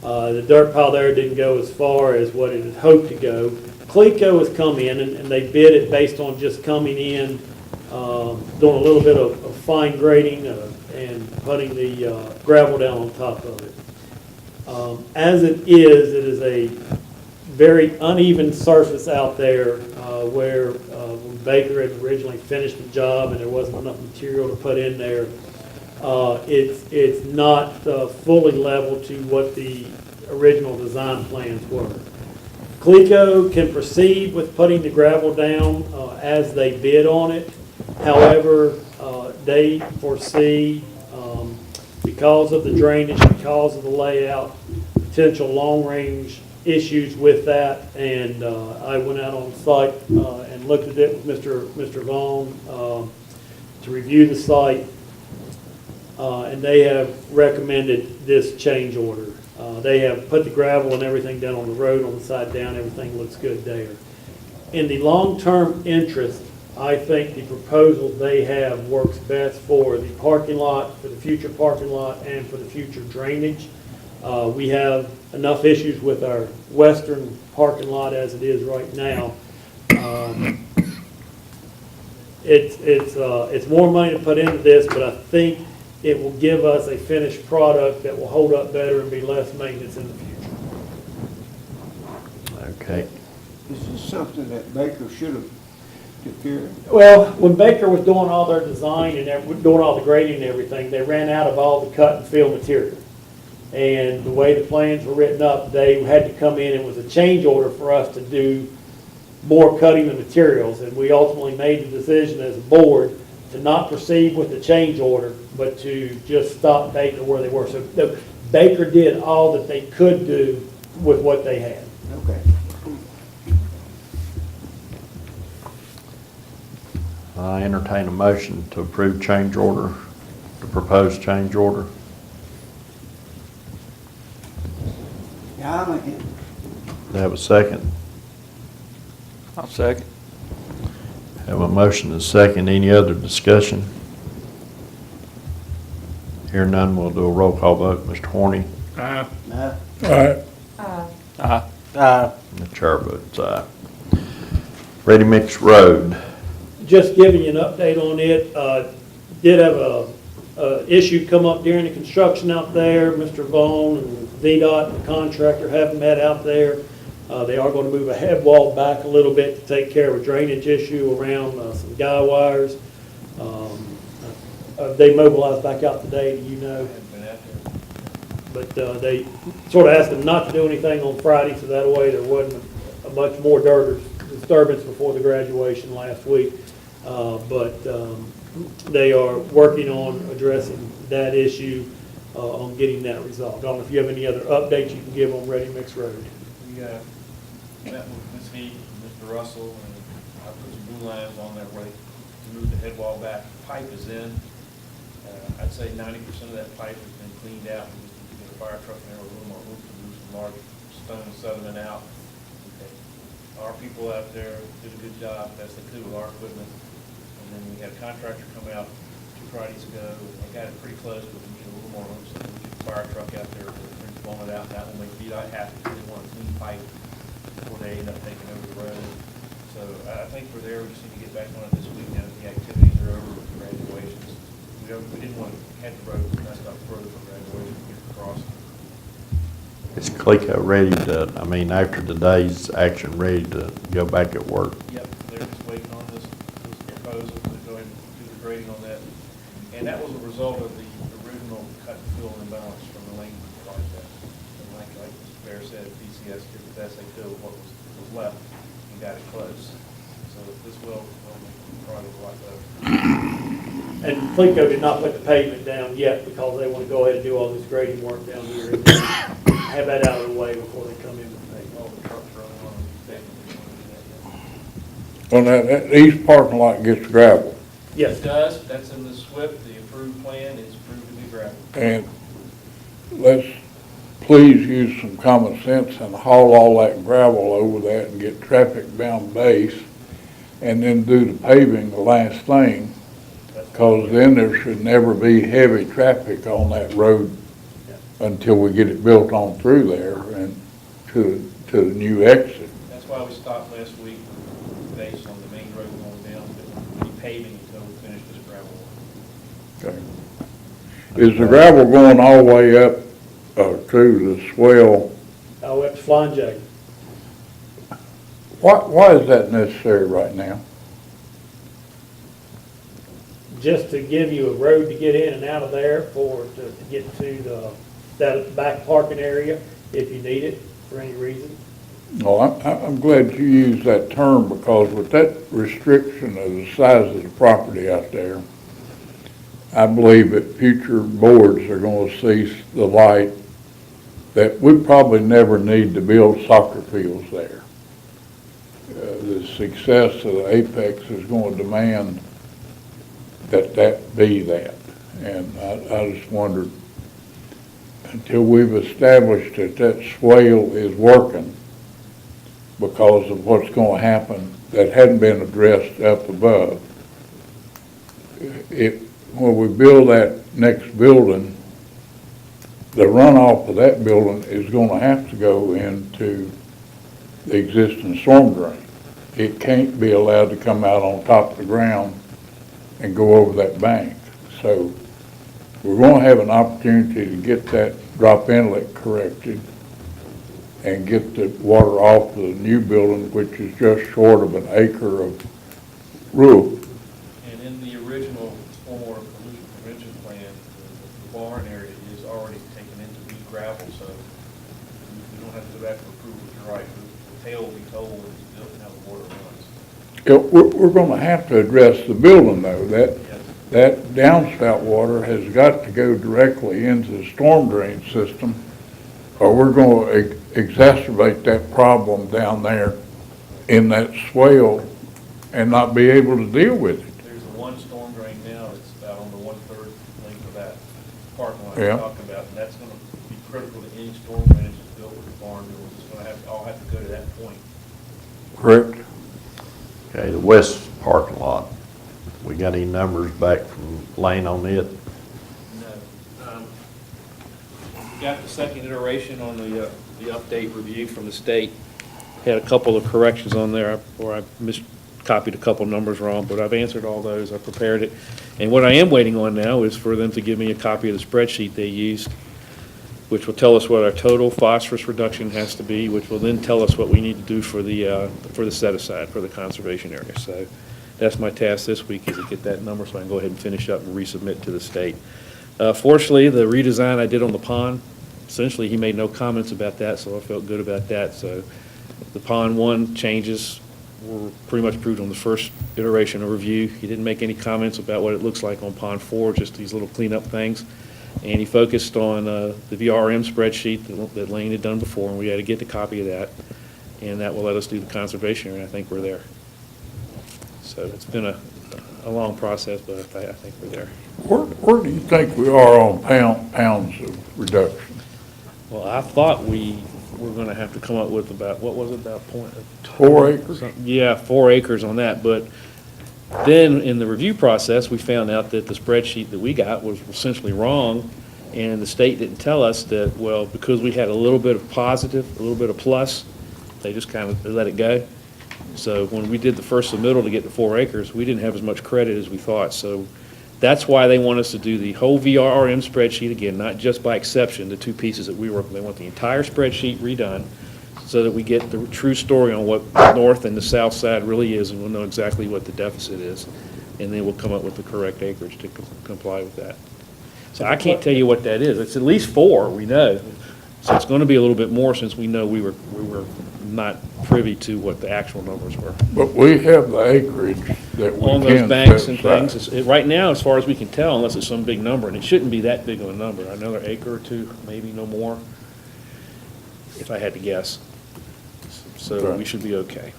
The dirt pile there didn't go as far as what it had hoped to go. Cleco has come in and they bid it based on just coming in, doing a little bit of fine grading and putting the gravel down on top of it. As it is a very uneven surface out there where when Baker had originally finished the job and there wasn't enough material to put in there. It's not fully level to what the original design plans were. Cleco can proceed with putting the gravel down as they bid on it. However, they foresee, because of the drainage, because of the layout, potential long-range issues with that. And I went out on site and looked at it with Mr. Vaughn to review the site. And they have recommended this change order. They have put the gravel and everything down on the road on the side down. Everything looks good there. In the long-term interest, I think the proposal they have works best for the parking lot, for the future parking lot, and for the future drainage. We have enough issues with our western parking lot as it is right now. It's more money to put into this, but I think it will give us a finished product that will hold up better and be less maintenance in the future. Okay. This is something that Baker should have took care of. Well, when Baker was doing all their design and doing all the grading and everything, they ran out of all the cut and fill material. And the way the plans were written up, they had to come in, and it was a change order for us to do more cutting the materials. And we ultimately made the decision as a board to not proceed with the change order, but to just stop Baker where they were. So Baker did all that they could do with what they had. Okay. I entertain a motion to approve change order, the proposed change order. Yeah, I'm in. Do I have a second? I'll second. Have a motion and a second. Any other discussion? Hear none, we'll do a roll call vote. Mr. Horny? Aye. Aye. Aye. Aye. The chair votes aye. Ready Mix Road. Just giving you an update on it, did have a issue come up during the construction out there. Mr. Vaughn and VDOT, the contractor, have met out there. They are going to move a head wall back a little bit to take care of a drainage issue around some guy wires. They mobilized back out today, do you know? But they sort of asked them not to do anything on Friday, so that way there wasn't a much more disturbance before the graduation last week. But they are working on addressing that issue. on getting that resolved. I don't know if you have any other updates you can give on Ready Mix Road. We met with Ms. Heath, Mr. Russell, and I put some blue lines on there where they moved the head wall back. Pipe is in. I'd say 90% of that pipe has been cleaned out. We just need to get a fire truck in there with a little more room to move some large stone sediment out. Our people out there did a good job, best they could with our equipment. And then we had a contractor come out 2 Fridays ago, and they got it pretty close, but we need a little more room, so we get the fire truck out there, and blowing it out. That will make VDOT happy, because they want a clean pipe before they end up taking over the road. So I think we're there. We just need to get back on it this week now that the activities are over with the graduations. We didn't want to have the road messed up further for graduation, get across. Is CLECO ready to, I mean, after today's action, ready to go back at work? Yep, they're just waiting on this proposal to go ahead and do the grading on that. And that was a result of the original cut and fill imbalance from the lane project. And like Mr. Bear said, PCS did the best they could with what was left and got it close. So this will make the project a lot better. And Plinko did not put the pavement down yet because they want to go ahead and do all this grading work down here and have that out of the way before they come in with pavement. All the trucks running on them, definitely want to do that. Well, that east parking lot gets gravel. Yes. It does, that's in the SWIP, the approved plan is approved to be gravel. And let's please use some common sense and haul all that gravel over that and get traffic down base, and then do the paving the last thing, because then there should never be heavy traffic on that road until we get it built on through there and to the new exit. That's why we stopped last week based on the main road going down, but we paving until we finish this gravel work. Okay. Is the gravel going all the way up to the swell? Oh, it's Flying J. Why is that necessary right now? Just to give you a road to get in and out of there to get to that back parking area if you need it for any reason. Well, I'm glad you used that term, because with that restriction of the size of the property out there, I believe that future boards are going to see the light that we probably never need to build soccer fields there. The success of the Apex is going to demand that be that. And I just wondered, until we've established that swale is working because of what's going to happen that hadn't been addressed up above, when we build that next building, the runoff of that building is going to have to go into the existing storm drain. It can't be allowed to come out on top of the ground and go over that bank. So we're going to have an opportunity to get that drop inlet corrected and get the water off the new building, which is just short of an acre of roof. And in the original stormwater pollution prevention plan, the barn area is already taken into be gravel, so we don't have to go back for approval. You're right, the tail will be told when it's built and how the water runs. We're going to have to address the building, though. That downspout water has got to go directly into the storm drain system, or we're going to exacerbate that problem down there in that swale and not be able to deal with it. There's one storm drain now that's about on the 1/3 length of that parking lot Yeah. you're talking about, and that's going to be critical to any storm drainage that's built with the barn buildings. It's going to all have to go to that point. Correct. Okay, the west parking lot, we got any numbers back from Lane on it? No. Got the second iteration on the update review from the state. Had a couple of corrections on there, or I miscopied a couple numbers wrong, but I've answered all those. I prepared it. And what I am waiting on now is for them to give me a copy of the spreadsheet they used, which will tell us what our total phosphorus reduction has to be, which will then tell us what we need to do for the set-aside, for the conservation area. So that's my task this week, is to get that number so I can go ahead and finish up and resubmit to the state. Fortunately, the redesign I did on the pond, essentially he made no comments about that, so I felt good about that. So the Pond 1 changes were pretty much approved on the first iteration of review. He didn't make any comments about what it looks like on Pond 4, just these little cleanup things. And he focused on the VRM spreadsheet that Lane had done before, and we had to get the copy of that. And that will let us do the conservation area, and I think we're there. So it's been a long process, but I think we're there. Where do you think we are on pounds of reduction? Well, I thought we were gonna have to come up with about, what was it, about 4 acres? Yeah, 4 acres on that, but then in the review process, we found out that the spreadsheet that we got was essentially wrong, and the state didn't tell us that, well, because we had a little bit of positive, a little bit of plus, they just kind of let it go. So when we did the first submittal to get the 4 acres, we didn't have as much credit as we thought, so that's why they want us to do the whole VRM spreadsheet again, not just by exception, the 2 pieces that we work with. They want the entire spreadsheet redone so that we get the true story on what the north and the south side really is, and we'll know exactly what the deficit is. And then we'll come up with the correct acreage to comply with that. So I can't tell you what that is. It's at least 4, we know. So it's going to be a little bit more since we know we were not privy to what the actual numbers were. But we have the acreage that we On can those banks and set aside. things, right now, as far as we can tell, unless it's some big number, and it shouldn't be that big of a number, another acre or 2, maybe no more, if I had to guess. So we should be okay.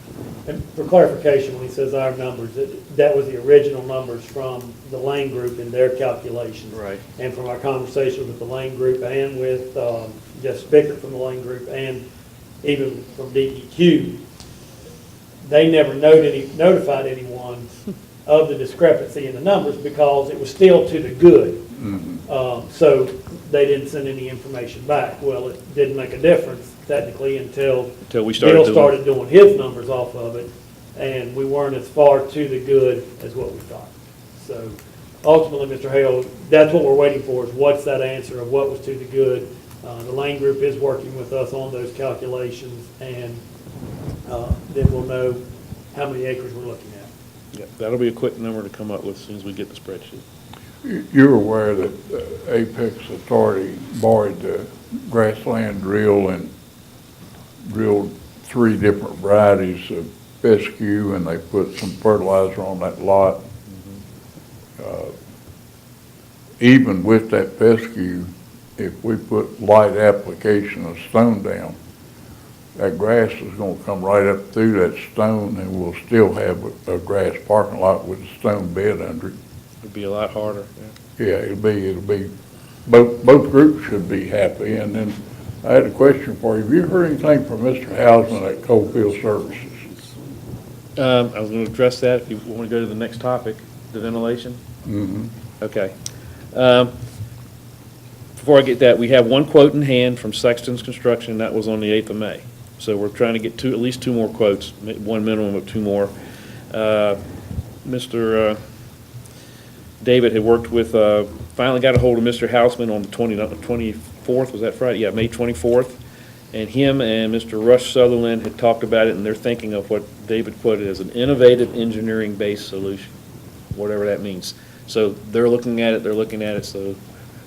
And for clarification, when he says our numbers, that was the original numbers from the Lane Group in their calculations. Right. And from our conversations with the Lane Group and with Jeff Spickert from the Lane Group and even from DEQ, they never notified anyone of the discrepancy in the numbers because it was still to the good. So they didn't send any information back. Well, it didn't make a difference technically until we started Bill doing. started doing his numbers off of it, and we weren't as far to the good as what we thought. So ultimately, Mr. Hale, that's what we're waiting for, is what's that answer of what was to the good. The Lane Group is working with us on those calculations, and then we'll know how many acres we're looking at. Yeah, that'll be a quick number to come up with as soon as we get the spreadsheet. You're aware that Apex Authority borrowed the grassland drill and drilled 3 different varieties of fescue, and they put some fertilizer on that lot. Even with that fescue, if we put light application of stone down, that grass is gonna come right up through that stone, and we'll still have a grass parking lot with a stone bed under it. It'd be a lot harder, yeah. Yeah, it'll be, both groups should be happy. And then I had a question for you. Have you heard anything from Mr. Hausman at Coalfield Services? I was going to address that if you want to go to the next topic, the ventilation. Mm-hmm. Okay. Before I get that, we have 1 quote in hand from Sexton's Construction, that was on the 8th of May. So we're trying to get at least 2 more quotes, 1 minimum of 2 more. Mr. David had worked with, finally got a hold of Mr. Hausman on the 24th, was that Friday? Yeah, May 24th. And him and Mr. Rush Sutherland had talked about it, and they're thinking of what David quoted as an innovative engineering-based solution, whatever that means. So they're looking at it, so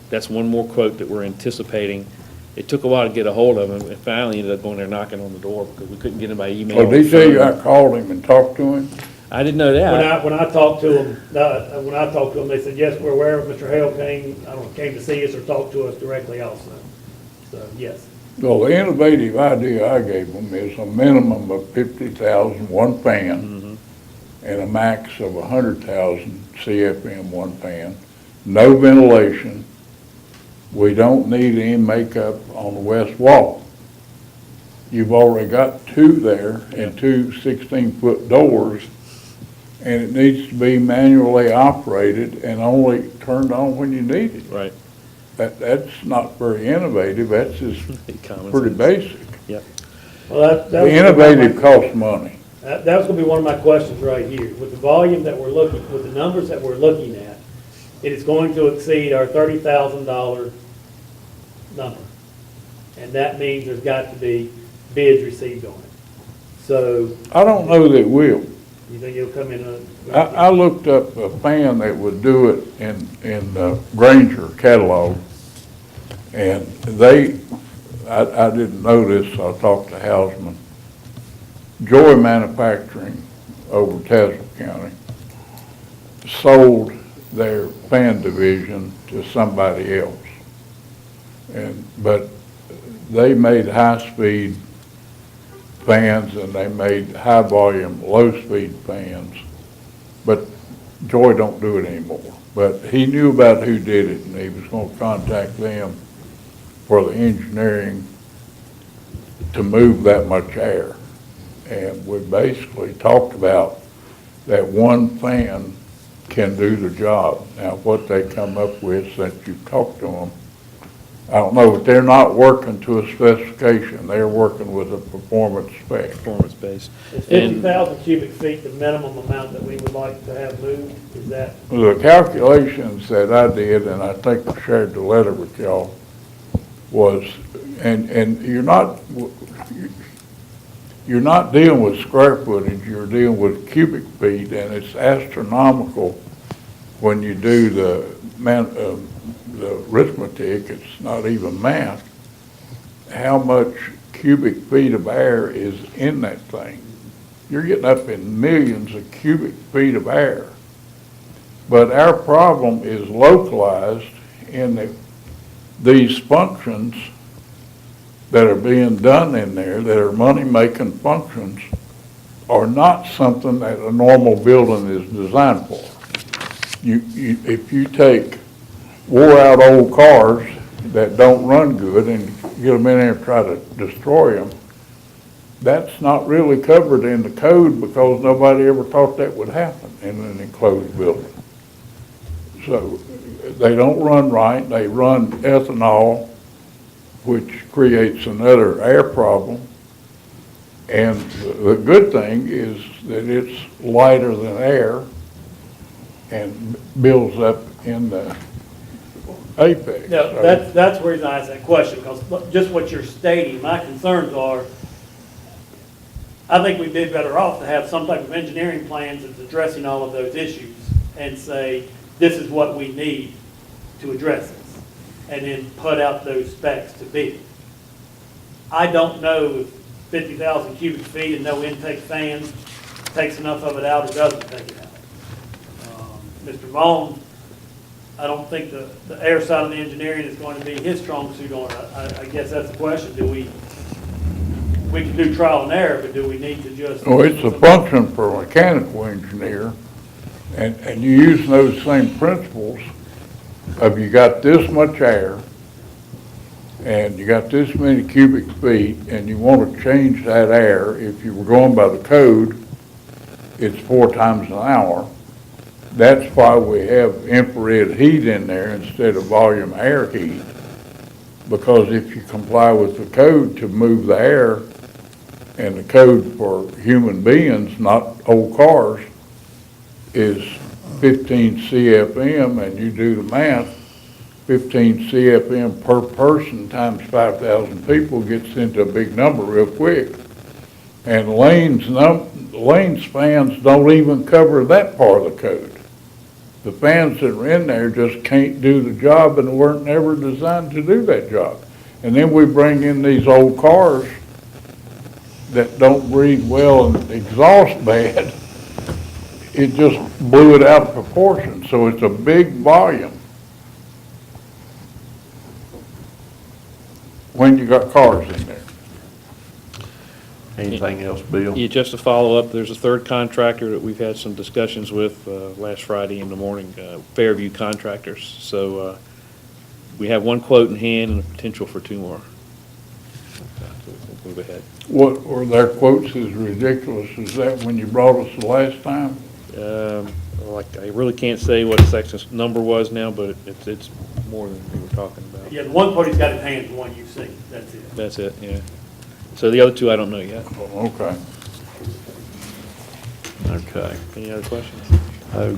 that's 1 more quote that we're anticipating. It took a while to get a hold of him, and finally ended up going there knocking on the door because we couldn't get him by email. Oh, did he say I called him and talked to him? I didn't know that. When I talked to them, they said, yes, we're aware of Mr. Hale came to see us or talked to us directly also. So, yes. Well, the innovative idea I gave them is a minimum of 50,000, 1 fan, and a max of 100,000 CFM, 1 fan. No ventilation. We don't need any makeup on the west wall. You've already got 2 there and 2 16-foot doors, and it needs to be manually operated and only turned on when you need it. Right. That's not very innovative, that's just Common pretty sense. basic. Yep. Well, The innovative costs money. That was gonna be one of my questions right here. With the volume that we're looking, with the numbers that we're looking at, it is going to exceed our $30,000 number. And that means there's got to be bids received on it. So, I don't know that it will. you think it'll come in I looked up a fan that would do it in Granger catalog, and I didn't know this, so I talked to Hausman. Joy Manufacturing over Tazewell County sold their fan division to somebody else. But they made high-speed fans and they made high-volume, low-speed fans. But Joy don't do it anymore. But he knew about who did it, and he was gonna contact them for the engineering to move that much air. And we basically talked about that one fan can do the job. Now, what they come up with, since you've talked to them, I don't know, but they're not working to a specification. They're working with a performance spec. Performance-based. Is 50,000 cubic feet the minimum amount that we would like to have moved? Is that? The calculations that I did, and I think I shared the letter with y'all, was, and you're not dealing with square footage, you're dealing with cubic feet, and it's astronomical when you do the arithmetic, it's not even math, how much cubic feet of air is in that thing. You're getting up in millions of cubic feet of air. But our problem is localized in that these functions that are being done in there, that are money-making functions, are not something that a normal building is designed for. If you take wore-out old cars that don't run good and get them in there and try to destroy them, that's not really covered in the code because nobody ever thought that would happen in an enclosed building. So they don't run right. They run ethanol, which creates another air problem. And the good thing is that it's lighter than air and builds up in the apex. No, So- that's the reason I asked that question, because just what you're stating, my concerns are, I think we'd be better off to have some type of engineering plans that's addressing all of those issues and say, this is what we need to address this, and then put out those specs to bid. I don't know if 50,000 cubic feet and no intake fans takes enough of it out or doesn't take it out. Mr. Vaughn, I don't think the air side of the engineering is going to be his strong suit on it. I guess that's the question. We can do trial and error, but do we need to just? Well, it's a function for a mechanical engineer, and you use those same principles of you got this much air, and you got this many cubic feet, and you want to change that air. If you were going by the code, it's 4 times an hour. That's why we have infrared heat in there instead of volume air heat. Because if you comply with the code to move the air, and the code for human beings, not old cars, is 15 CFM, and you do the math, 15 CFM per person times 5,000 people gets into a big number real quick. And Lane's fans don't even cover that part of the code. The fans that are in there just can't do the job and weren't never designed to do that job. And then we bring in these old cars that don't breathe well and exhaust bad. It just blew it out of proportion, so it's a big volume when you got cars in there. Anything else, Bill? Yeah, just to follow up, there's a third contractor that we've had some discussions with last Friday in the morning, Fairview Contractors. So we have one quote in hand and a potential for 2 more. Move ahead. What were their quotes as ridiculous as that when you brought us the last time? Like, I really can't say what the section number was now, but it's more than we were talking about. Yeah, the one quote he's got in hand is the one you've seen. That's it. That's it, yeah. So the other 2, I don't know yet. Okay. Okay. Any other questions? Oh,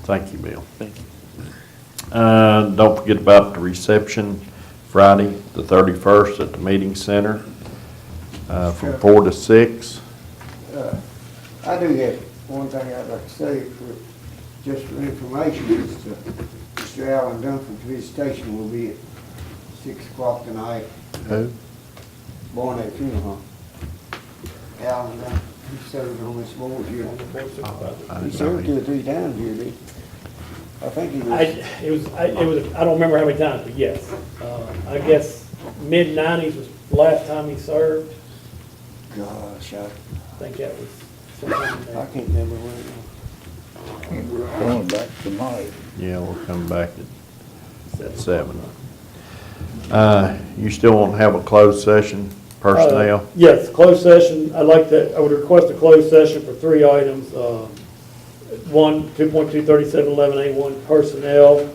thank you, Bill. Thank you. Don't forget about the reception, Friday, the 31st at the Meeting Center, from 4 to 6. I do have one thing I'd like to say just for information is Mr. Alan Duncan's visitation will be at 6 o'clock tonight. Who? Born at funeral home. Alan Duncan, he served on this board here. He served 2 or 3 times here, did he? I think he was, I don't remember how many times, but yes. I guess mid-90s was the last time he served. gosh, I I think that was sometime in there. can't remember when it was. We're going back tonight. Yeah, we'll come back at 7. You still want to have a closed session, personnel? Yes, closed session, I would request a closed session for 3 items. 2.23711A1 personnel,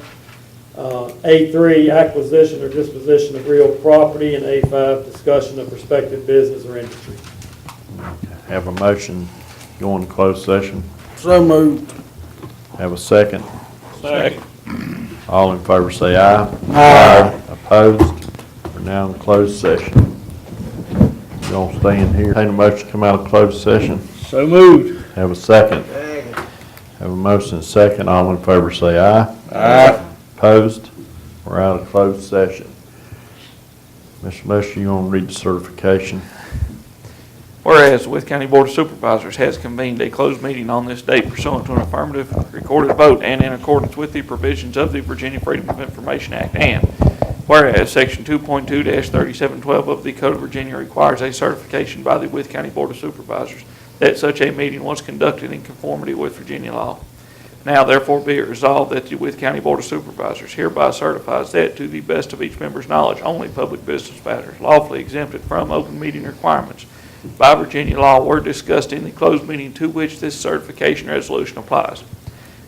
A3 acquisition or disposition of real property, and A5 discussion of prospective business or industry. Have a motion, go into closed session. So moved. Have a second. Second. All in favor say aye. Aye. Opposed? We're now in closed session. You gonna stay in here? Take a motion to come out of closed session. So moved. Have a second. Have a motion and second. All in favor say aye. Aye. Opposed? We're out of closed session. Mr. Lester, you want to read the certification? Whereas the Wythe County Board of Supervisors has convened a closed meeting on this date pursuant to an affirmative recorded vote and in accordance with the provisions of the Virginia Freedom of Information Act, and whereas Section 2.2-3712 of the Code of Virginia requires a certification by the Wythe County Board of Supervisors that such a meeting was conducted in conformity with Virginia law. Now therefore be it resolved that the Wythe County Board of Supervisors hereby certifies that, to the best of each member's knowledge, only public business matters lawfully exempted from open meeting requirements by Virginia law were discussed in the closed meeting to which this certification resolution applies,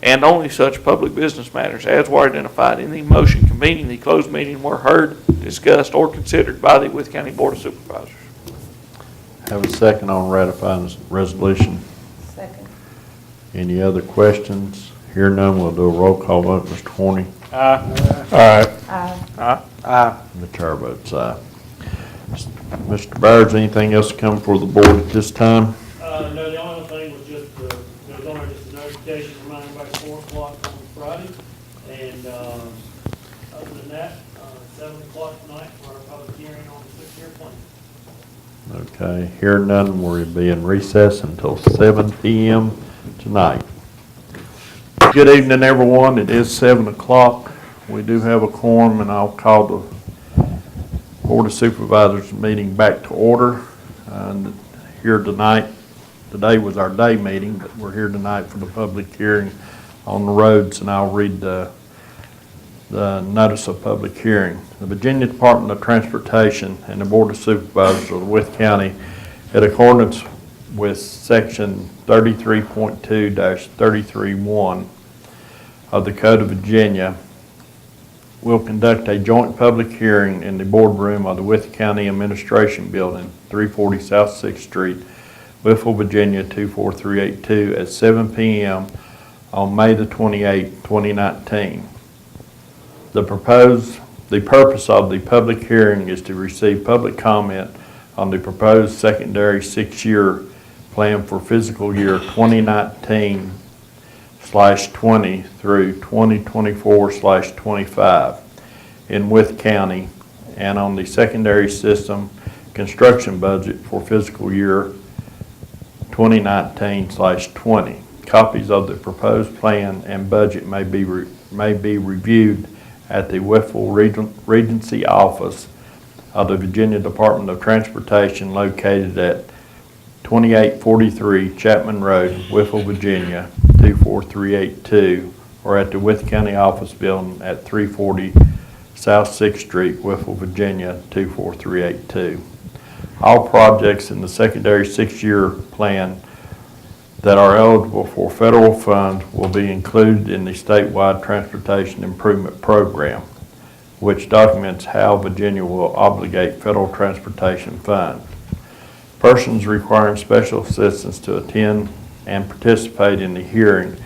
and only such public business matters as were identified in the motion convening the closed meeting were heard, discussed, or considered by the Wythe County Board of Supervisors. Have a second on ratifying this resolution. Second. Any other questions? Hear none, we'll do a roll call vote. Mr. Horny? Aye. Aye. The chair votes aye. Mr. Byers, anything else to come for the board at this time? No, the only thing was just, there was on there just a notification reminding everybody 4 o'clock on Friday. And other than that, 7 o'clock tonight for our public hearing on the 6-year plan. Okay, hear none, we'll be in recess until 7 p.m. tonight. Good evening, everyone. It is 7 o'clock. We do have a quorum, and I'll call the Board of Supervisors meeting back to order. And here tonight, today was our day meeting, but we're here tonight for the public hearing on the roads, and I'll read the notice of public hearing. The Virginia Department of Transportation and the Board of Supervisors of Wythe County, in accordance with Section 33.2-33.1 of the Code of Virginia, will conduct a joint public hearing in the boardroom of the Wythe County Administration Building, 340 South 6th Street, Whitfield, Virginia 24382, at 7 p.m. on May the 28th, 2019. The purpose of the public hearing is to receive public comment on the proposed secondary 6-year plan for fiscal year 2019/20 through 2024/25 in Wythe County, and on the secondary system construction budget for fiscal year 2019/20. Copies of the proposed plan and budget may be reviewed at the Whitfield Regency Office of the Virginia Department of Transportation, located at 2843 Chapman Road, Whitfield, Virginia 24382, or at the Wythe County Office Building at 340 South 6th Street, Whitfield, Virginia 24382. All projects in the secondary 6-year plan that are eligible for federal funds will be included in the statewide transportation improvement program, which documents how Virginia will obligate federal transportation funds. Persons requiring special assistance to attend and participate in the hearing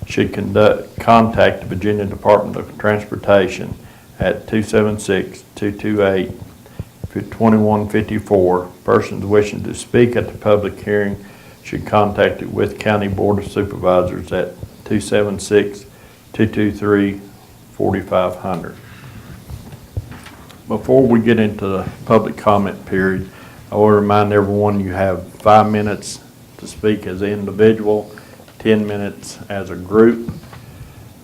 should contact the Virginia Department of Transportation at 276-228-2154. Persons wishing to speak at the public hearing should contact the Wythe County Board of Supervisors at 276-223-4500. Before we get into the public comment period, I will remind everyone you have 5 minutes to speak as an individual, 10 minutes as a group.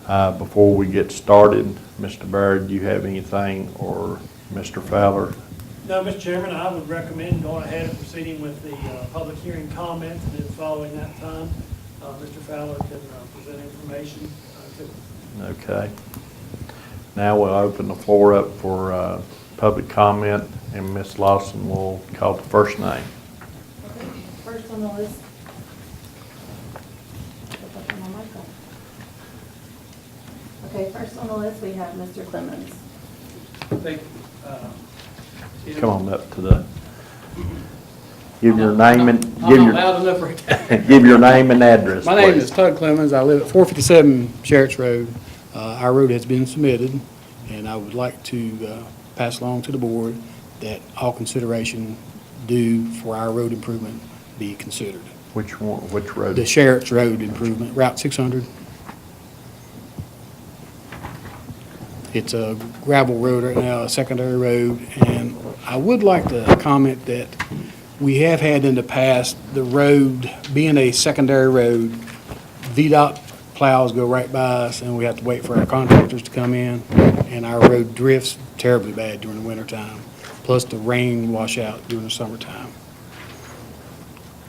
Before we get started, Mr. Barrett, do you have anything, or Mr. Fowler? No, Mr. Chairman, I would recommend going ahead and proceeding with the public hearing comments, and then following that time, Mr. Fowler can present information to us. Okay. Now we'll open the floor up for public comment, and Ms. Lawson will call the first name. Okay, first on the list. Okay, first on the list, we have Mr. Clemens. Thank you. Come on up to the, give your name and, I'm give not your, loud enough right now. give your name and address, My name please. is Todd Clemens. I live at 457 Sherritt's Road. Our road has been submitted, and I would like to pass along to the board that all consideration due for our road improvement be considered. Which one, which road? The Sherritt's Road improvement, Route 600. It's a gravel road right now, a secondary road, and I would like to comment that we have had in the past, the road being a secondary road, VDOT plows go right by us, and we have to wait for our contractors to come in, and our road drifts terribly bad during the wintertime, plus the rain wash out during the summertime.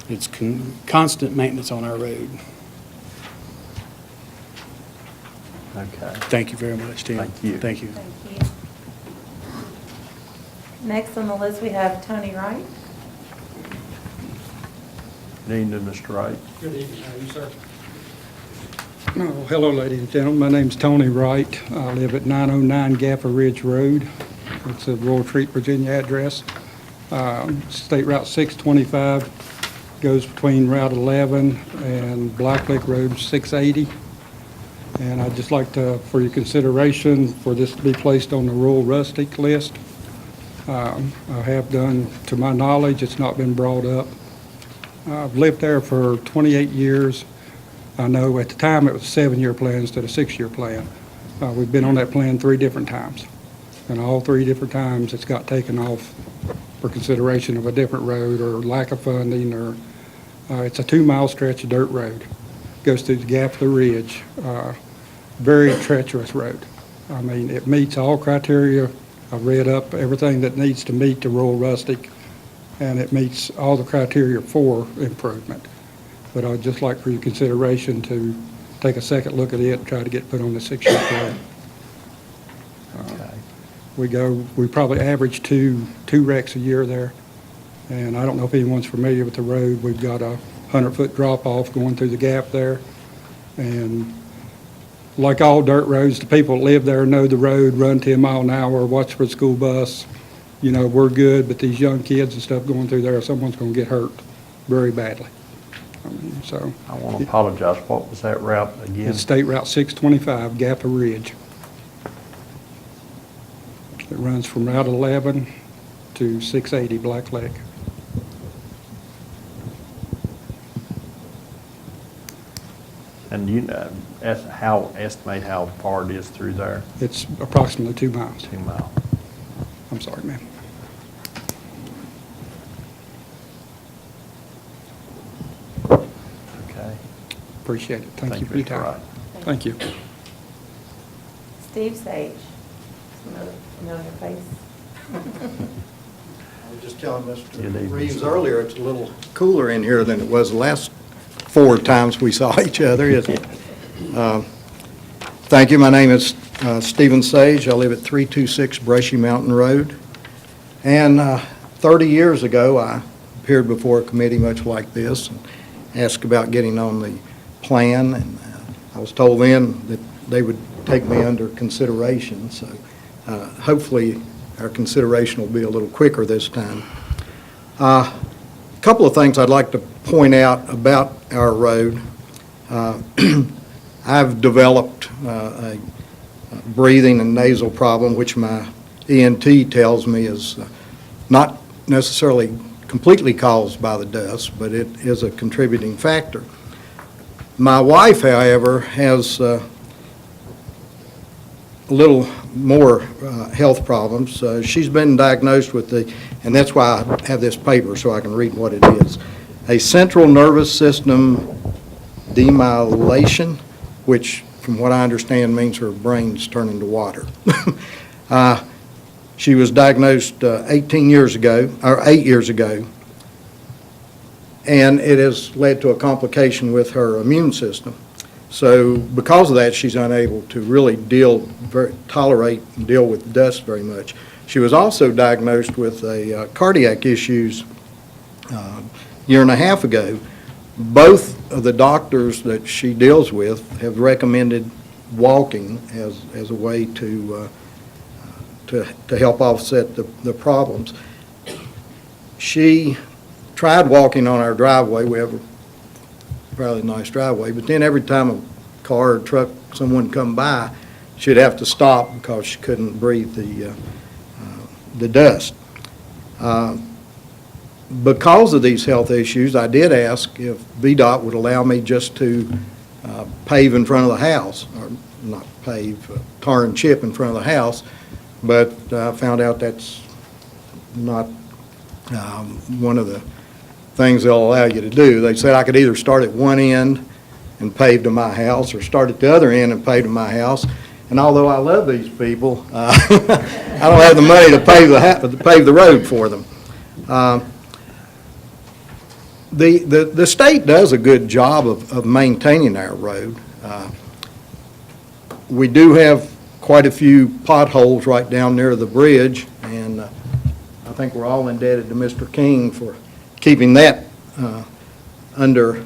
It's constant maintenance on our road. Okay. Thank you very much, Tim. Thank you. Thank you. Thank you. Next on the list, we have Tony Wright. Good evening, Mr. Wright. Good evening, how are you, sir? Oh, hello, ladies and gentlemen. My name's Tony Wright. I live at 909 Gaffer Ridge Road. It's a Royal Treat, Virginia address. State Route 625 goes between Route 11 and Black Lake Road 680. And I'd just like to, for your consideration, for this to be placed on the rural rustic list. I have done, to my knowledge, it's not been brought up. I've lived there for 28 years. I know at the time it was a 7-year plan instead of a 6-year plan. We've been on that plan 3 different times. And all 3 different times it's got taken off for consideration of a different road or lack of funding, or it's a 2-mile stretch of dirt road. Goes through the Gap of the Ridge. Very treacherous road. I mean, it meets all criteria. I've read up everything that needs to meet the rural rustic, and it meets all the criteria for improvement. But I'd just like for your consideration to take a second look at it, try to get put on the 6-year plan. We probably average two wrecks a year there, and I don't know if anyone's familiar with the road. We've got a 100-foot drop-off going through the gap there, and like all dirt roads, the people that live there know the road, run 10 mile an hour, watch for the school bus. You know, we're good, but these young kids and stuff going through there, someone's going to get hurt very badly. So I want to apologize. What was that route again? it's State Route 625, Gap of Ridge. It runs from Route 11 to 680 Black Lake. And do you estimate how far it is through there? It's approximately 2 miles. 2 miles. I'm sorry, ma'am. Okay. Appreciate it. Thank you for your Mr. time. Wright. Thank you. Steve Sage. Familiar face. I was just telling Good Mr. evening, Reeves sir. earlier, it's a little cooler in here than it was the last 4 times we saw each other, isn't it? Thank you. My name is Stephen Sage. I live at 326 Brushy Mountain Road. And 30 years ago, I appeared before a committee much like this and asked about getting on the plan. And I was told then that they would take me under consideration. So hopefully our consideration will be a little quicker this time. A couple of things I'd like to point out about our road. I've developed a breathing and nasal problem, which my ENT tells me is not necessarily completely caused by the dust, but it is a contributing factor. My wife, however, has a little more health problems. She's been diagnosed with and that's why I have this paper so I can read what it is, a central nervous system demyelination, which from what I understand, means her brain's turning to water. She was diagnosed 18 years ago, or 8 years ago, and it has led to a complication with her immune system. So because of that, she's unable to really tolerate and deal with dust very much. She was also diagnosed with cardiac issues a year and a half ago. Both of the doctors that she deals with have recommended walking as a way to help offset the problems. She tried walking on our driveway. We have a fairly nice driveway, but then every time a car or truck, someone come by, she'd have to stop because she couldn't breathe the dust. Because of these health issues, I did ask if VDOT would allow me just to pave in front of the house, or not pave, tar and chip in front of the house, but I found out that's not one of the things they'll allow you to do. They said I could either start at one end and pave to my house, or start at the other end and pave to my house. And although I love these people, I don't have the money to pave the road for them. The state does a good job of maintaining our road. We do have quite a few potholes right down near the bridge, and I think we're all indebted to Mr. King for keeping that under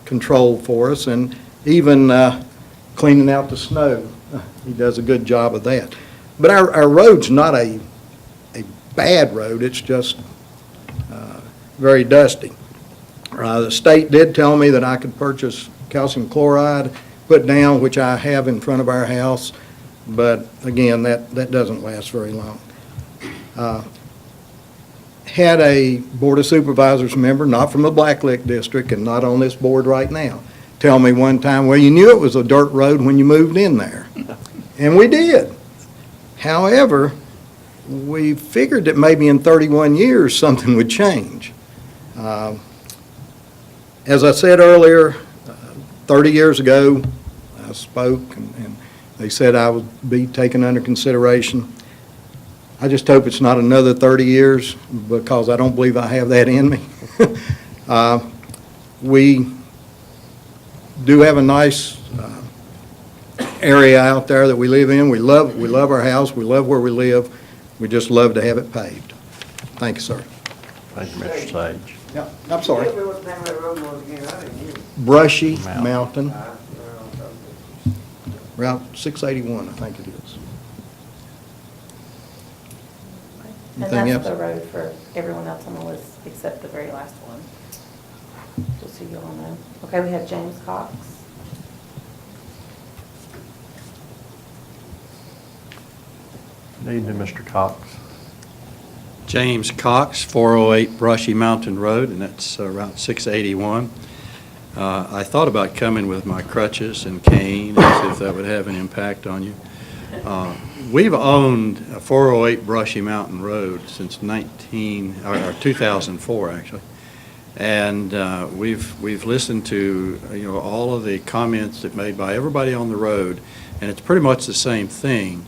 control for us, and even cleaning out the snow. He does a good job of that. But our road's not a bad road, it's just very dusty. The state did tell me that I could purchase calcium chloride, put down, which I have in front of our house, but again, that doesn't last very long. Had a Board of Supervisors member, not from the Blacklick District and not on this board right now, tell me one time, well, you knew it was a dirt road when you moved in there. And we did. However, we figured that maybe in 31 years something would change. As I said earlier, 30 years ago, I spoke and they said I would be taken under consideration. I just hope it's not another 30 years because I don't believe I have that in me. We do have a nice area out there that we live in. We love our house. We love where we live. We just love to have it paved. Thank you, sir. Thank you, Mr. Sage. Yeah, I'm sorry. What the name of that road was again? I didn't hear it. Brushy Mountain, Route 681, I think it is. And Anything that's else? the road for everyone else on the list except the very last one. Just so you all know. Okay, we have James Cox. Good evening, Mr. Cox. James Cox, 408 Brushy Mountain Road, and that's Route 681. I thought about coming with my crutches and cane, as if that would have an impact on you. We've owned 408 Brushy Mountain Road since 2004, actually. And we've listened to, all of the comments that made by everybody on the road, and it's pretty much the same thing.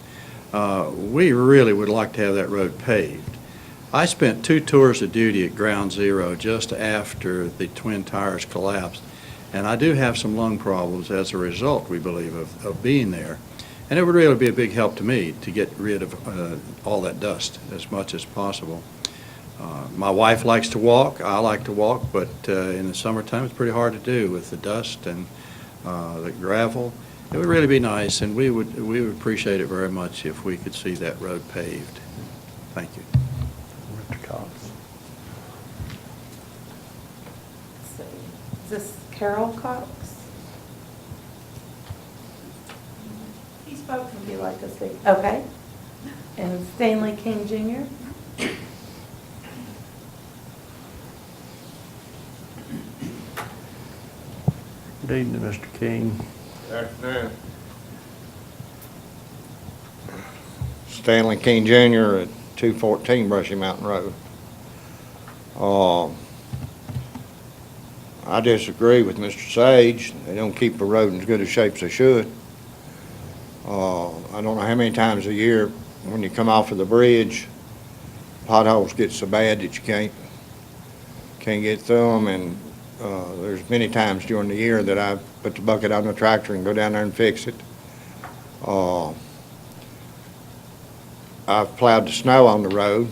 We really would like to have that road paved. I spent 2 tours of duty at Ground Zero just after the Twin Towers collapsed, and I do have some lung problems as a result, we believe, of being there. And it would really be a big help to me to get rid of all that dust as much as possible. My wife likes to walk, I like to walk, but in the summertime it's pretty hard to do with the dust and the gravel. It would really be nice, and we would appreciate it very much if we could see that road paved. Thank you. Mr. Cox. Let's see. Is this Carol Cox? He spoke Would you like to speak? Okay. And Stanley King Jr.? Good evening, Mr. King. Good afternoon. Stanley King Jr. at 214 Brushy Mountain Road. I disagree with Mr. Sage. They don't keep the road in as good a shape as they should. I don't know how many times a year, when you come off of the bridge, potholes get so bad that you can't get through them, and there's many times during the year that I put the bucket on the tractor and go down there and fix it. I've plowed the snow on the road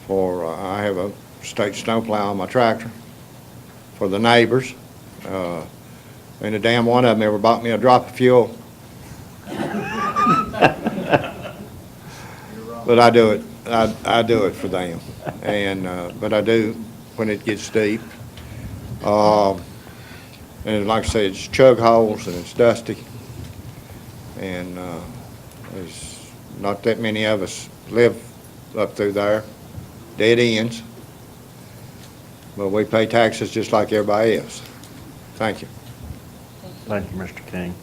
I have a state snow plow on my tractor for the neighbors. And a damn one of them ever bought me a drop of fuel. But I do it. I do it for them. And but I do when it gets deep. And like I say, it's chug holes and it's dusty. And there's not that many of us live up through there. Dead ends. But we pay taxes just like everybody else. Thank you. Thank you, Mr. King.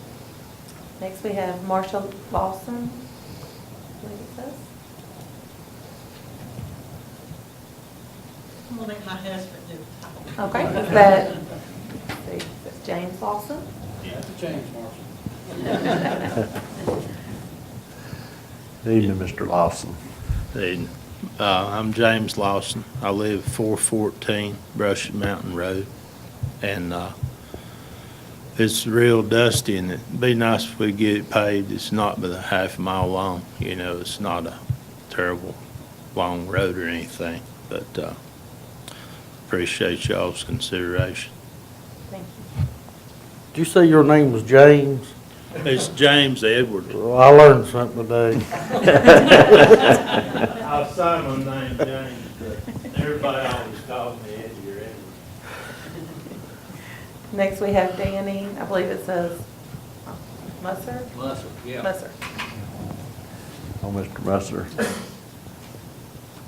Next, we have Marsha Lawson. I believe it says. I'm gonna let my husband do it. Okay, is that, let's see, is that James Lawson? That's a change, Marshall. Evening, Mr. Lawson. Evening. I'm James Lawson. I live 414 Brushy Mountain Road, and it's real dusty, and it'd be nice if we get it paved. It's not but a half mile long. You know, it's not a terrible long road or anything, but appreciate y'all's consideration. Thank you. Did you say your name was James? It's James Edward. Well, I learned something today. I'll sign my name James, but everybody always calls me Eddie or Edward. Next, we have Danny, I believe it says Musser? Musser, yeah. Musser. Oh, Mr. Musser.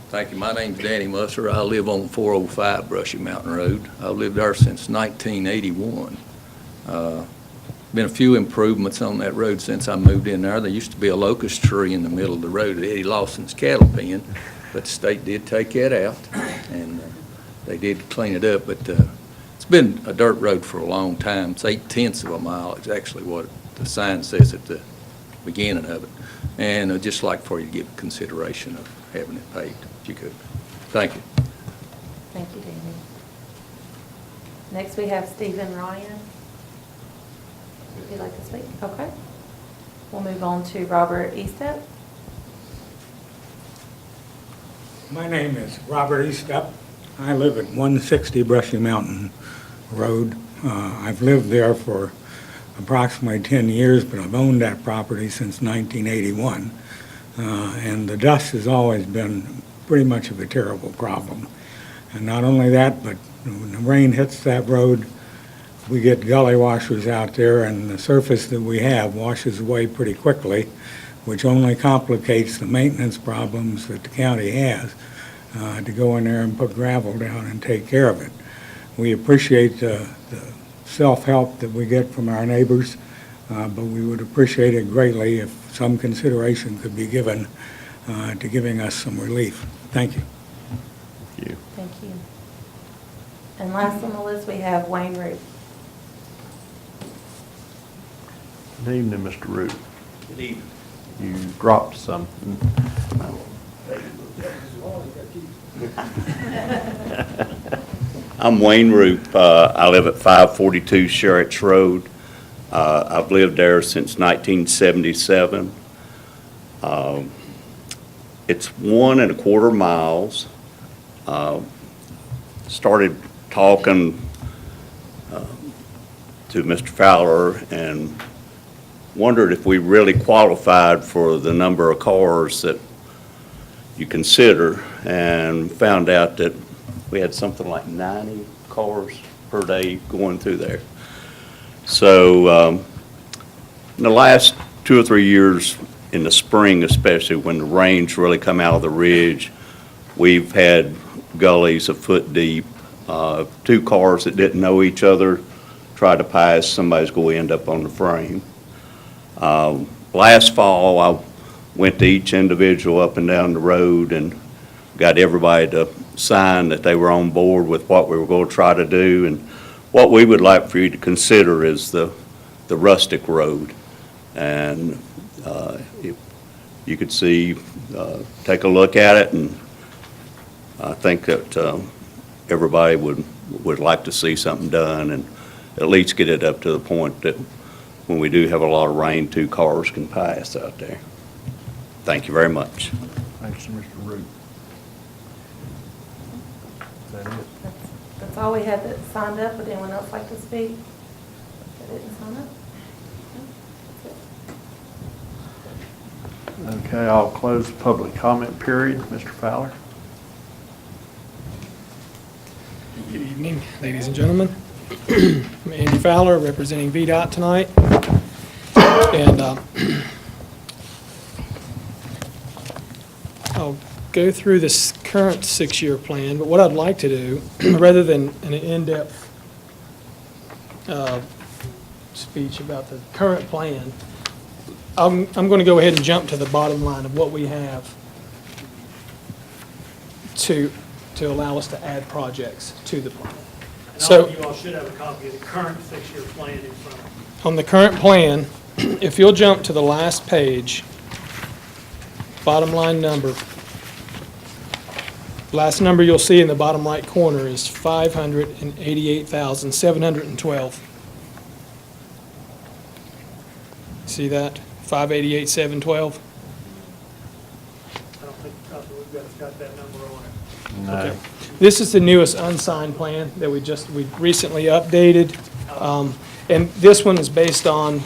Thank you. My name's Danny Musser. I live on 405 Brushy Mountain Road. I've lived there since 1981. Been a few improvements on that road since I moved in there. There used to be a locust tree in the middle of the road at Eddie Lawson's cattle pen, but the state did take that out, and they did clean it up. But it's been a dirt road for a long time. It's 0.8 of a mile is actually what the sign says at the beginning of it. And I'd just like for you to give consideration of having it paved, if you could. Thank you. Thank you, Danny. Next, we have Stephen Ryan. Would you like to speak? Okay. We'll move on to Robert Eastep. My name is Robert Eastep. I live at 160 Brushy Mountain Road. I've lived there for approximately 10 years, but I've owned that property since 1981. And the dust has always been pretty much of a terrible problem. And not only that, but when the rain hits that road, we get gully washers out there, and the surface that we have washes away pretty quickly, which only complicates the maintenance problems that the county has to go in there and put gravel down and take care of it. We appreciate the self-help that we get from our neighbors, but we would appreciate it greatly if some consideration could be given to giving us some relief. Thank you. Thank you. Thank you. And last on the list, we have Wayne Root. Good evening, Mr. Root. Good evening. You dropped something. I'm Wayne Roop. I live at 542 Sherritt's Road. I've lived there since 1977. It's 1.25 miles. Started talking to Mr. Fowler and wondered if we really qualified for the number of cars that you consider, and found out that we had something like 90 cars per day going through there. So in the last 2 or 3 years, in the spring especially, when the rains really come out of the ridge, we've had gullies a foot deep. 2 cars that didn't know each other try to pass, somebody's going to end up on the frame. Last fall, I went to each individual up and down the road and got everybody to sign that they were on board with what we were going to try to do. And what we would like for you to consider is the rustic road. And if you could see, take a look at it, and I think that everybody would like to see something done and at least get it up to the point that when we do have a lot of rain, 2 cars can pass out there. Thank you very much. Thanks, Mr. Root. Is that it? That's all we had that signed up. Would anyone else like to speak? That didn't sign up? No? That's it. Okay, I'll close the public comment period. Mr. Fowler? Good evening, ladies and gentlemen. I'm Andy Fowler, representing VDOT tonight. And I'll go through this current 6-year plan, but what I'd like to do, rather than an in-depth speech about the current plan, I'm going to go ahead and jump to the bottom line of what we have to allow us to add projects to the plan. And So- all of you all should have a copy of the current 6-year plan in front of you. On the current plan, if you'll jump to the last page, bottom line number, last number you'll see in the bottom right corner is 588,712. See that? 588,712? I don't think we've got that number on it. No. Okay. This is the newest unsigned plan that we recently updated. And this one is based on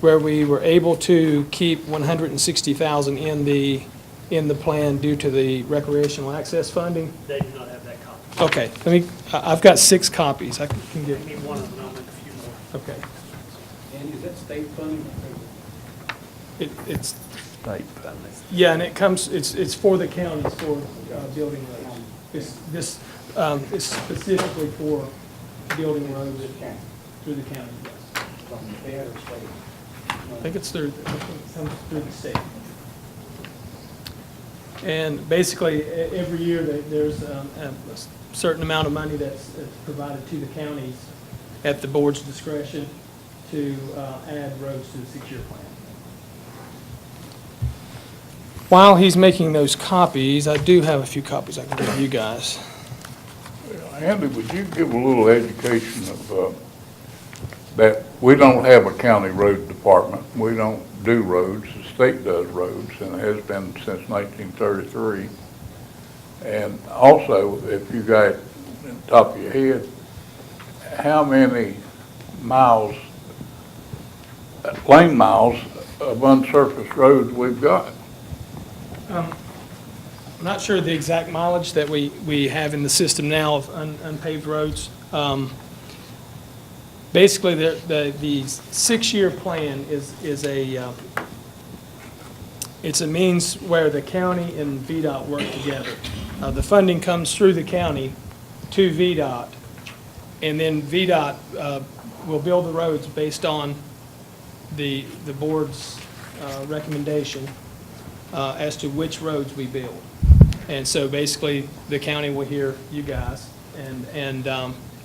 where we were able to keep 160,000 in the plan due to the recreational access funding. They do not have that copy. Okay, I've got 6 copies. I can get, Give me one of them, I'll make a few more. okay. And is that state funding? It's, State funding. yeah, and it comes, it's for the counties for building roads. This is specifically for building roads through the county, yes. I think it comes through the state. And basically, every year, there's a certain amount of money that's provided to the counties at the board's discretion to add roads to the 6-year plan. While he's making those copies, I do have a few copies I can give you guys. Andy, would you give a little education of, that we don't have a county road department. We don't do roads. The state does roads, and it has been since 1933. And also, if you got, on the top of your head, how many miles, lane miles of unsurfaced roads we've got? I'm not sure the exact mileage that we have in the system now of unpaved roads. Basically, the 6-year plan is it's a means where the county and VDOT work together. The funding comes through the county to VDOT, and then VDOT will build the roads based on the board's recommendation as to which roads we build. And so basically, the county will hear you guys, and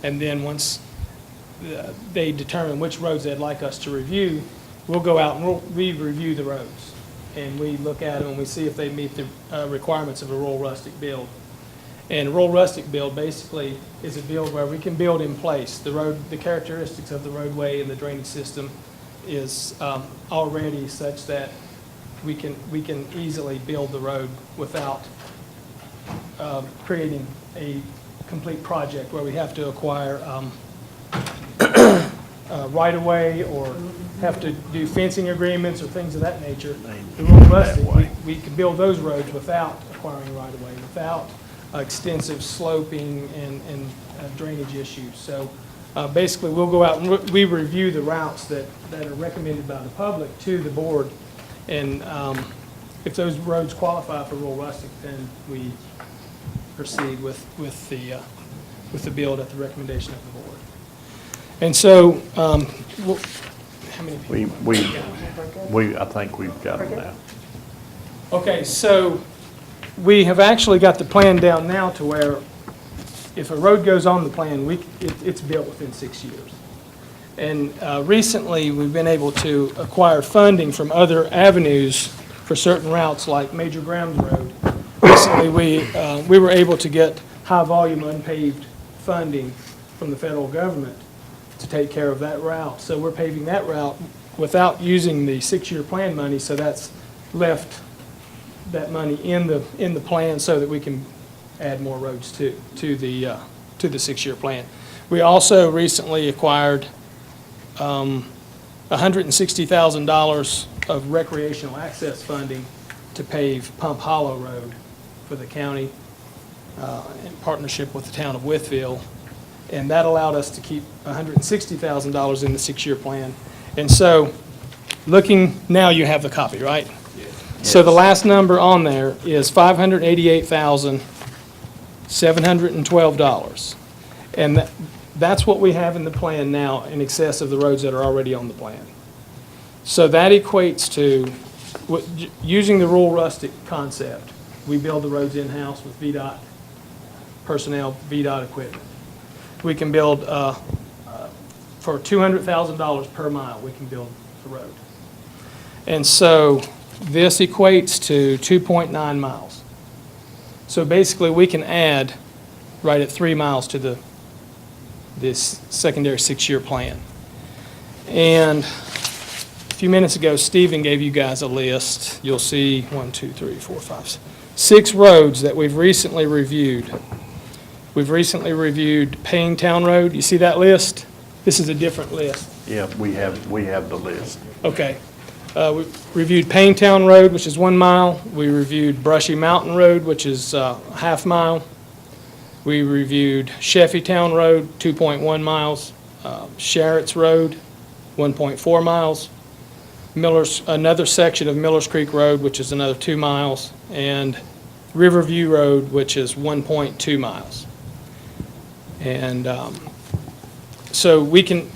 then once they determine which roads they'd like us to review, we'll go out and we review the roads. And we look at them and we see if they meet the requirements of a rural rustic build. And a rural rustic build basically is a build where we can build in place. The characteristics of the roadway and the drainage system is already such that we can easily build the road without creating a complete project where we have to acquire right-of-way or have to do fencing agreements or things of that nature. The rural rustic, we can build those roads without acquiring right-of-way, without extensive sloping and drainage issues. So basically, we'll go out and we review the routes that are recommended by the public to the board. And if those roads qualify for rural rustic, then we proceed with the build at the recommendation of the board. And so, how many people? I think we've got them now. Okay, so we have actually got the plan down now to where if a road goes on the plan, it's built within 6 years. And recently, we've been able to acquire funding from other avenues for certain routes like Major Grahams Road. Recently, we were able to get high-volume unpaved funding from the federal government to take care of that route. So we're paving that route without using the 6-year plan money, so that's left that money in the plan so that we can add more roads to the 6-year plan. We also recently acquired $160,000 of recreational access funding to pave Pump Hollow Road for the county in partnership with the town of Wytheville. And that allowed us to keep $160,000 in the 6-year plan. And so, looking, now you have the copy, right? So the last number on there is $588,712. And that's what we have in the plan now in excess of the roads that are already on the plan. So that equates to, using the rural rustic concept, we build the roads in-house with VDOT personnel, VDOT equipment. We can build, for $200,000 per mile, we can build the road. And so this equates to 2.9 miles. So basically, we can add right at 3 miles to this secondary 6-year plan. And a few minutes ago, Stephen gave you guys a list. You'll see 6 roads that we've recently reviewed. We've recently reviewed Paynestown Road. You see that list? This is a different list. Yeah, we have the list. Okay. We reviewed Paynestown Road, which is 1 mile. We reviewed Brushy Mountain Road, which is half mile. We reviewed Sheffytown Road, 2.1 miles. Sharrett's Road, 1.4 miles. Another section of Millers Creek Road, which is another 2 miles. And Riverview Road, which is 1.2 miles. And so we can,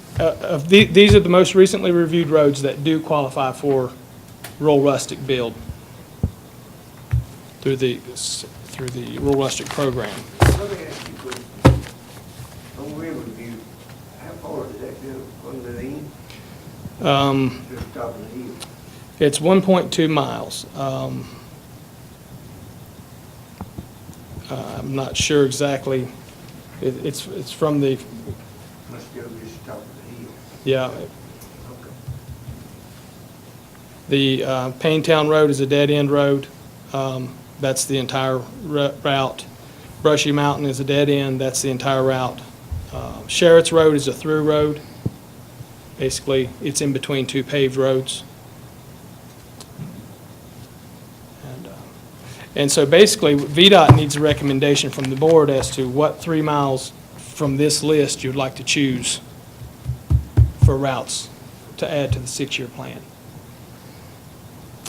these are the most recently reviewed roads that do qualify for rural rustic build through the rural rustic program. Let me ask you a question. On Riverview, how far does that go from the end? Just top of the hill? It's 1.2 miles. I'm not sure exactly. It's from the, Must go just top of the hill. yeah. Okay. The Paynestown Road is a dead-end road. That's the entire route. Brushy Mountain is a dead end. That's the entire route. Sharrett's Road is a through road. Basically, it's in between 2 paved roads. And so basically, VDOT needs a recommendation from the board as to what 3 miles from this list you'd like to choose for routes to add to the 6-year plan.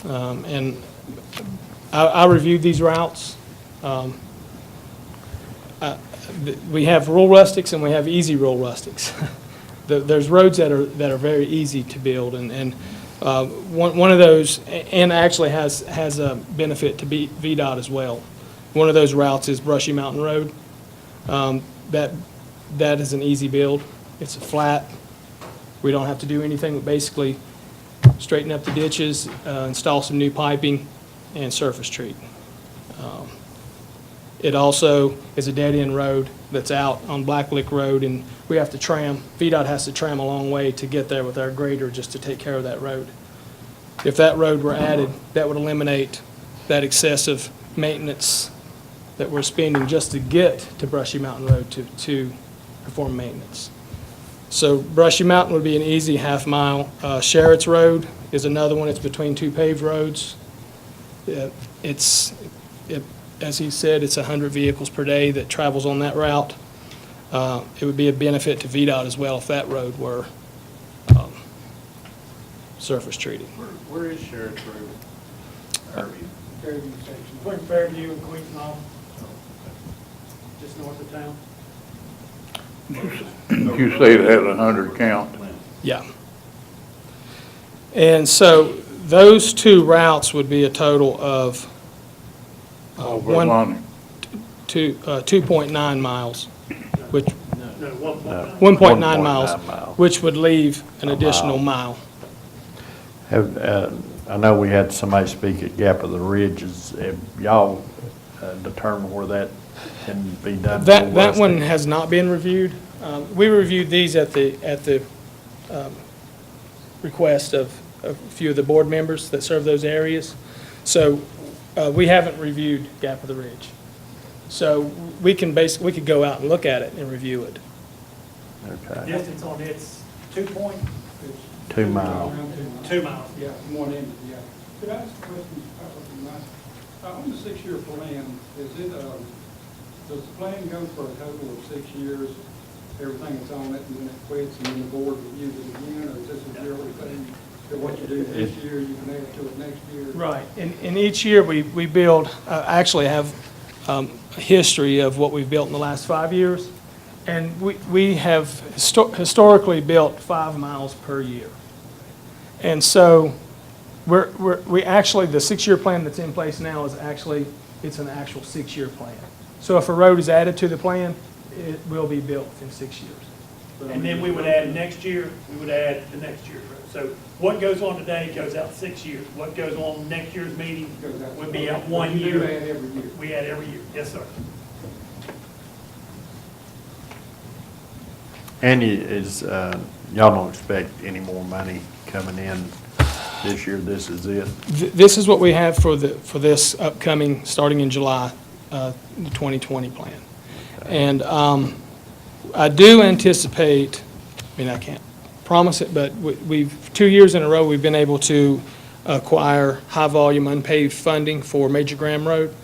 And I reviewed these routes. We have rural rustics and we have easy rural rustics. There's roads that are very easy to build, and one of those, and actually has a benefit to VDOT as well. One of those routes is Brushy Mountain Road. That is an easy build. It's a flat. We don't have to do anything but basically straighten up the ditches, install some new piping, and surface treat. It also is a dead-end road that's out on Black Lick Road, and we have to tram. VDOT has to tram a long way to get there with our grader just to take care of that road. If that road were added, that would eliminate that excessive maintenance that we're spending just to get to Brushy Mountain Road to perform maintenance. So Brushy Mountain would be an easy half mile. Sharrett's Road is another one. It's between 2 paved roads. As he said, it's 100 vehicles per day that travels on that route. It would be a benefit to VDOT as well if that road were surface treated. Where is Sharrett's Road? Fairview section, between Fairview and Queensmont, just north of town. You say it has 100 count. Yeah. And so those 2 routes would be a total of Over money. 2.9 miles, which, No, 1.9. 1.9 miles, 1.9 miles. which would leave an A additional mile. mile. I know we had somebody speak at Gap of the Ridges. Have y'all determined where that can be done? That one has not been reviewed. We reviewed these at the request of a few of the board members that serve those areas. So we haven't reviewed Gap of the Ridge. So we could go out and look at it and review it. Okay. Distance on it's 2 point, 2 miles. 2 miles. Yeah, from one end, yeah. Could I ask a question? On the 6-year plan, is it, does the plan go for a total of 6 years, everything that's on it, and then it quits, and then the board will use it again, or is this a yearly thing? That what you do this year, you can add to it next year? Right. And each year, we build, actually have a history of what we've built in the last 5 years. And we have historically built 5 miles per year. And so we actually, the 6-year plan that's in place now is actually, it's an actual 6-year plan. So if a road is added to the plan, it will be built in 6 years. And then we would add next year, we would add the next year's road. So what goes on today goes out 6 years. What goes on next year's meeting would be out 1 year. You do add every year? We add every year, yes, sir. Andy, y'all don't expect any more money coming in this year? This is it? This is what we have for this upcoming, starting in July, the 2020 plan. And I do anticipate, I mean, I can't promise it, but we've 2 years in a row, we've been able to acquire high-volume unpaved funding for Major Graham Road.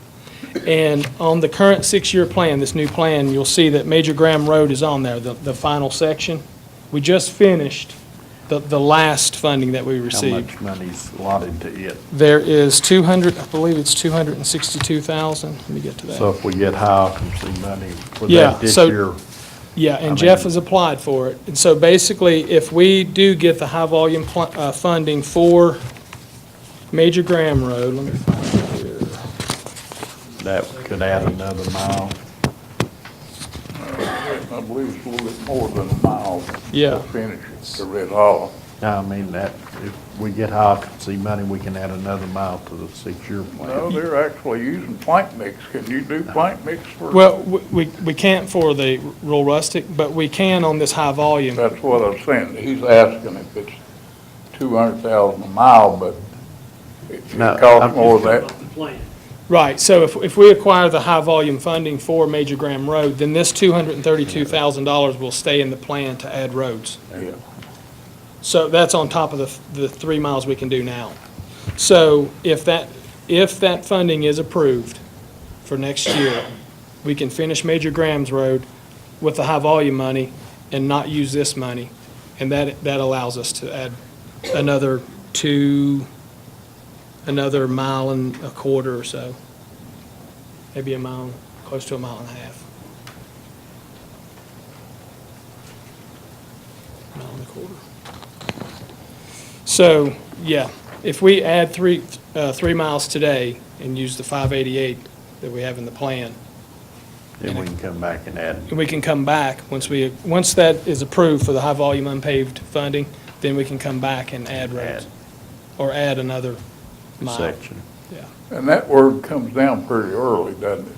And on the current 6-year plan, this new plan, you'll see that Major Graham Road is on there, the final section. We just finished the last funding that we How received. much money's allotted to it? There is 200, I believe it's 262,000. Let me get to that. So if we get high occupancy money for Yeah, that this so- year, Yeah, I and Jeff mean- has applied for it. And so basically, if we do get the high-volume funding for Major Graham Road, let me find it here. that could add another mile. I believe it's a little bit more than a mile Yeah. to finish it, to Red Hollow. I mean, that, if we get high occupancy money, we can add another mile to the 6-year plan. No, they're actually using plank mix. Can you do plank mix for? Well, we can't for the rural rustic, but we can on this high volume. That's what I'm saying. He's asking if it's 200,000 a mile, but it No, costs more than that. The plan. Right, so if we acquire the high-volume funding for Major Graham Road, then this $232,000 will stay in the plan to add roads. Yeah. So that's on top of the 3 miles we can do now. So if that funding is approved for next year, we can finish Major Graham's Road with the high-volume money and not use this money. And that allows us to add another mile and a quarter or so. Maybe a mile, close to a mile and a half. Mile and a quarter. So, yeah, if we add 3 miles today and use the 588 that we have in the plan, Then we can come back and add we can come back, once that is approved for the high-volume unpaved funding, then we can come back and add roads. Or add another a mile. section. Yeah. And that word comes down pretty early, doesn't it?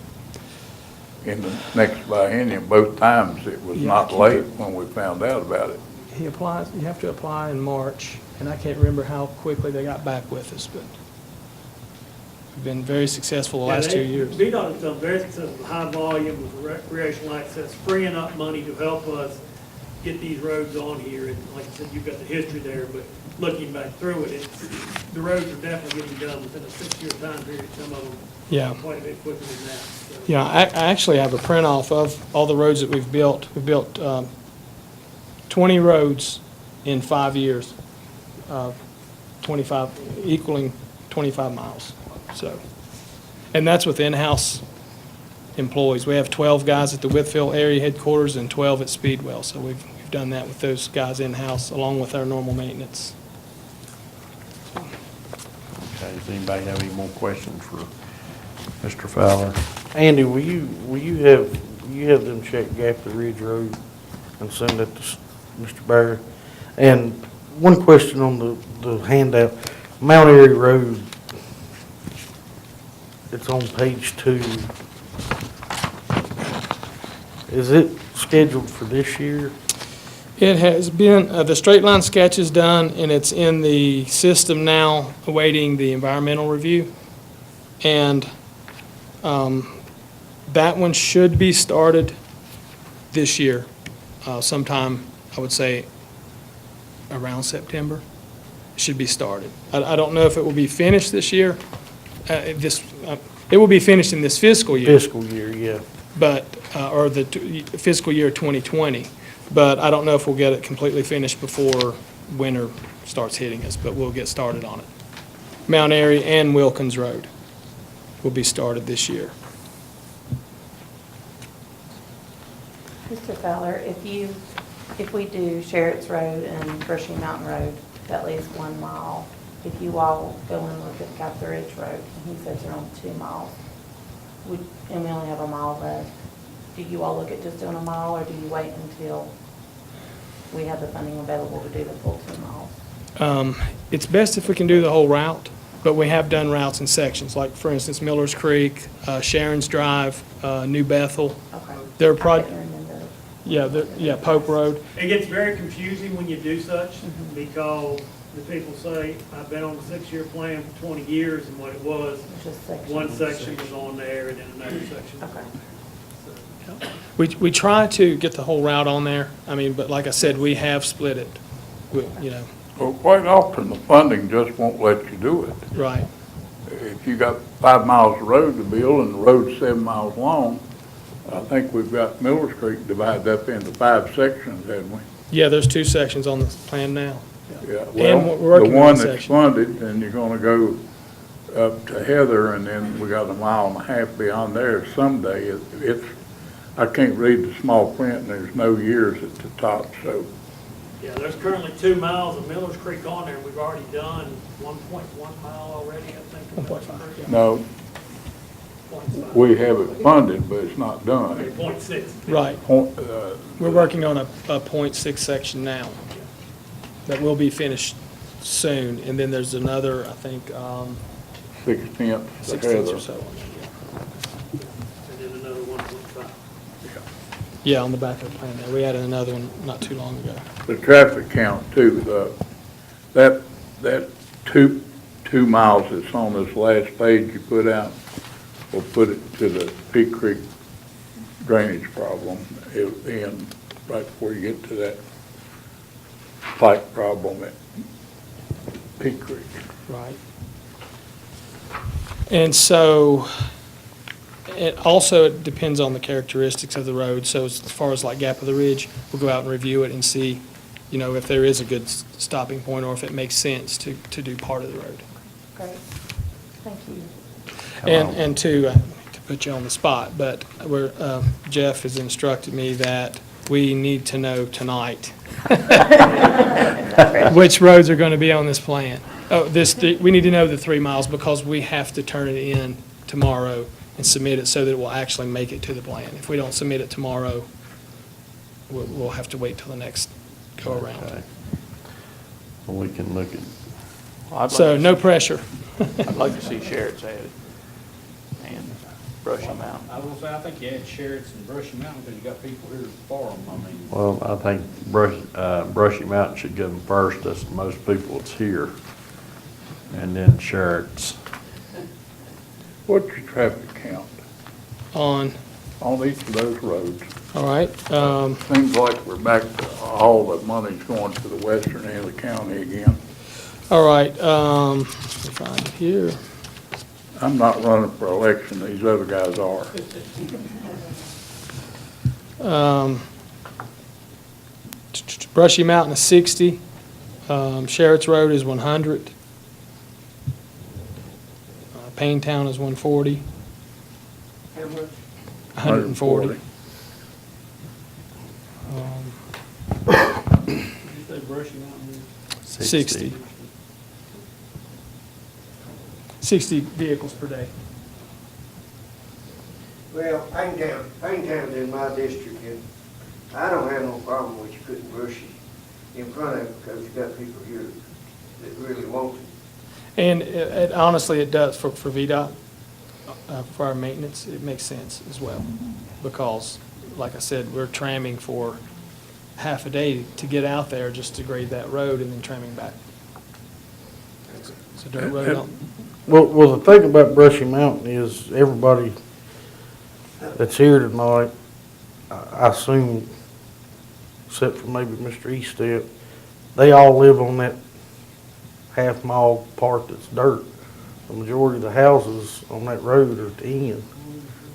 In the next biennium, both times it was Yeah, not keep late it. when we found out about it. You have to apply in March, and I can't remember how quickly they got back with us, but we've been very successful the last 2 years. VDOT has done very successful with high volume with recreational access, freeing up money to help us get these roads on here. And like I said, you've got the history there, but looking back through it, the roads are definitely getting done within a 6-year time period, some of them Yeah. quite a bit quicker than that. So, Yeah, I actually have a print-off of all the roads that we've built. We've built 20 roads in 5 years, 25, equaling 25 miles, so. And that's with in-house employees. We have 12 guys at the Whitfield area headquarters and 12 at Speedwell, so we've done that with those guys in-house, along with our normal maintenance. Okay, does anybody have any more questions for Mr. Fowler? Andy, will you have them check Gap Ridge Road and send that to Mr. Barry? And one question on the handout, Mount Airy Road, it's on page 2. Is it scheduled for this year? It has been, the straight line sketch is done, and it's in the system now, awaiting the environmental review. And that one should be started this year, sometime, I would say, around September. It should be started. I don't know if it will be finished this year. It will be finished in this fiscal year. Fiscal year, yeah. But, or the fiscal year 2020. But I don't know if we'll get it completely finished before winter starts hitting us, but we'll get started on it. Mount Airy and Wilkins Road will be started this year. Mr. Fowler, if we do Sherritt's Road and Brushy Mountain Road, that leaves 1 mile. If you all go and look at Gap Ridge Road, and he says they're on 2 miles, and we only have a mile left, do you all look at just doing a mile, or do you wait until we have the funding available to do the full 2 miles? It's best if we can do the whole route, but we have done routes in sections, like, for instance, Miller's Creek, Sharon's Drive, New Bethel. Okay. There are I couldn't remember. Yeah, Pope Road. It gets very confusing when you do such, because the people say, I've been on the 6-year plan for 20 years, and what it was, It's just sections. one section was on there, and then another section was Okay. on there. We try to get the whole route on there, but like I said, we have split it, Well, quite often, the funding just won't let you do it. right. If you got 5 miles of road to build and the road's 7 miles long, I think we've got Miller's Creek divided up into 5 sections, haven't we? Yeah, there's 2 sections on the plan now. Yeah, And well, we're working the on one the that's section. funded, and you're gonna go up to Heather, and then we got 1.5 miles beyond there someday. It's, I can't read the small print, and there's no years at the top, so. Yeah, there's currently 2 miles of Miller's Creek on there, we've already done 1.1 mile already, I think. of Miller's Creek. No, 0.5. we have it funded, but it's not done. 0.6. Right. We're working on a .6 section now that will be finished soon, and then there's another, I think, 6/10 to 6 Heather. or so. And then another 1.5. Yeah, on the back of the plan there. We added another one not too long ago. The traffic count too, that 2 miles that's on this last page you put out, will put it to the Peak Creek drainage problem, and right before you get to that pipe problem at Peak Creek. Right. And so, it also depends on the characteristics of the road. So as far as like Gap of the Ridge, we'll go out and review it and see, if there is a good stopping point or if it makes sense to do part of the road. Great. Thank you. And to put you on the spot, but Jeff has instructed me that we need to know tonight which roads are going to be on this plan. We need to know the 3 miles because we have to turn it in tomorrow and submit it so that it will actually make it to the plan. If we don't submit it tomorrow, we'll have to wait till the next go-around. Okay. Well, we can look at, So, no pressure. I'd like to see Sherritt's added and Brushy Mountain. I will say, I think you had Sherritt's and Brushy Mountain because you got people here for them, well, I think Brushy Mountain should give them first, that's the most people that's here. And then Sherritt's. What's your traffic count On, each of those roads? all right. Seems like we're back to all the money's going to the western end of the county again. All right, let me find it here. I'm not running for election, these other guys are. Brushy Mountain is 60. Sherritt's Road is 100. Paintown is 140. 140. Did you say Brushy Mountain? 60. 60 vehicles per day. Well, Paintown's in my district, and I don't have no problem with you putting brushes in front of it, because you got people here that really want it. And honestly, it does for VDOT, for our maintenance, it makes sense as well. Because, like I said, we're tramming for half a day to get out there just to grade that road and then tramming back. It's a dirt road. Well, the thing about Brushy Mountain is everybody that's here tonight, I assume, except for maybe Mr. Eastep, they all live on that half-mile part that's dirt. The majority of the houses on that road are at the end,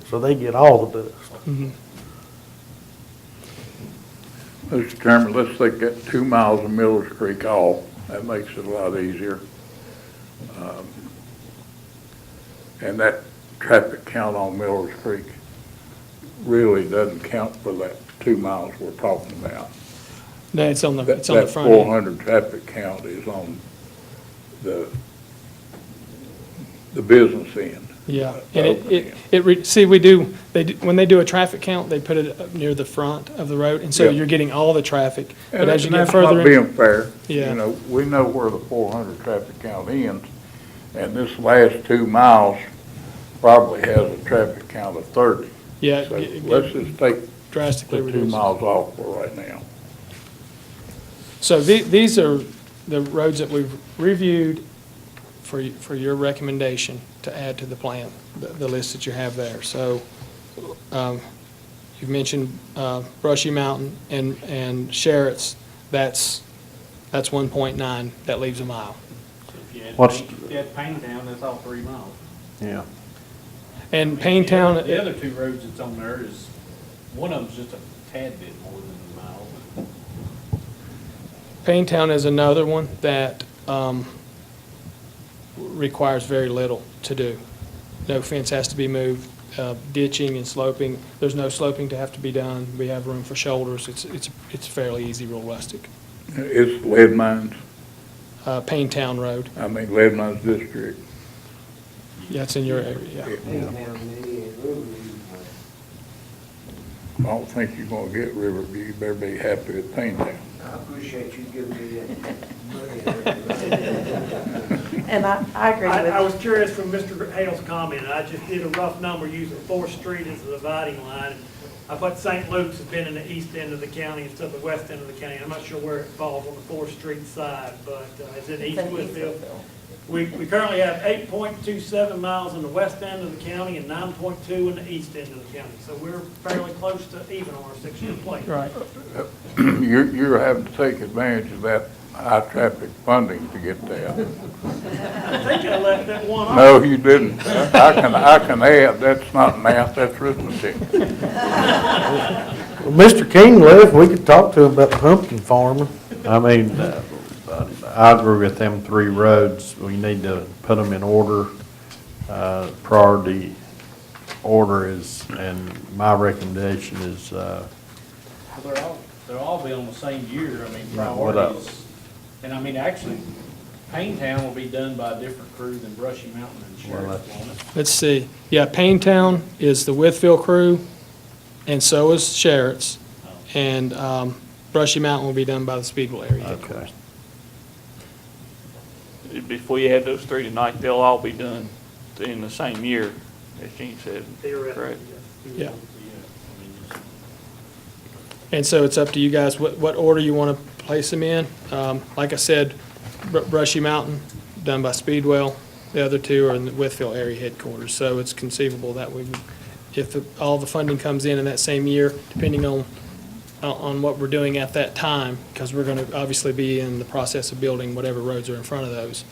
so they get all the dust. Mhm. Mr. Chairman, let's take that 2 miles of Millers Creek off. That makes it a lot easier. And that traffic count on Millers Creek really doesn't count for that 2 miles we're talking about. No, it's on the That front end. 400 traffic count is on the business end. Yeah, and see, we do, when they do a traffic count, they put it up near the front of the road, and so Yeah. you're getting all the traffic. But And as you get that's further not in. being fair. Yeah. You know, we know where the 400 traffic count ends, and this last 2 miles probably has a traffic count of 30. Yeah, So let's just take drastically the 2 reduce. miles off for right now. So these are the roads that we've reviewed for your recommendation to add to the plan, the list that you have there. So you've mentioned Brushy Mountain and Sherritt's, that's 1.9, that leaves a mile. What's- If you had Paintown, that's all 3 miles. Yeah. And Paintown, The other 2 roads that's on there is, one of them's just a tad bit more than a mile. Paintown is another one that requires very little to do. No fence has to be moved, ditching and sloping, there's no sloping to have to be done. We have room for shoulders. It's fairly easy, real rustic. It's lead mines, Paintown Road, I mean, lead mines district. yeah, it's in your area, yeah. I don't think you're gonna get Riverview, you better be happy with Paintown. I appreciate you giving me that money. And I agree with. I was curious from Mr. Hale's comment, I just did a rough number using 4th Street as the dividing line. I put St. Luke's has been in the east end of the county instead of the west end of the county. I'm not sure where it falls on the 4th Street side, but it's in East Whitfield. We currently have 8.27 miles in the west end of the county and 9.2 in the east end of the county. So we're fairly close to even on our 6-year plan. Right. You're having to take advantage of that high traffic funding to get there. I think I left that one off. No, you didn't. I can add, that's not math, that's arithmetic. Well, Mr. King left, we could talk to him about pumpkin farming. I mean, I agree with them 3 roads. We need to put them in order. Priority order is, and my recommendation is, They'll all be on the same year, I mean, Right, what else? priorities. And I mean, actually, Paintown will be done by a different crew than Brushy Mountain and Well, Sheriff, won't it? Let's see. Yeah, Paintown is the Withfield crew, and so is Sherritt's. And Brushy Mountain will be done by the Speedwell area headquarters. Before you have those 3 tonight, they'll all be done in the same year, as Gene said. Theoretically, Correct. yes. Yeah. And so it's up to you guys what order you want to place them in. Like I said, Brushy Mountain, done by Speedwell. The other 2 are in the Withfield area headquarters. So it's conceivable that we, if all the funding comes in that same year, depending on what we're doing at that time, because we're going to obviously be in the process of building whatever roads are in front of those,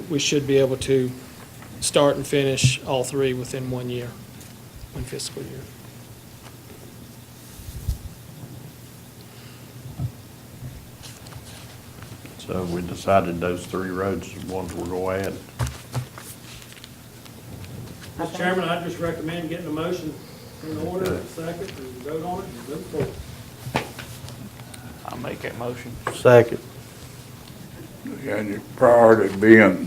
we should be able to start and finish all 3 within 1 year, 1 fiscal year. so we decided those 3 roads are the ones we're going to add. Mr. Chairman, I just recommend getting a motion in order, a second, and vote on it, and move forward. I'll make that motion. Second. And your priority being,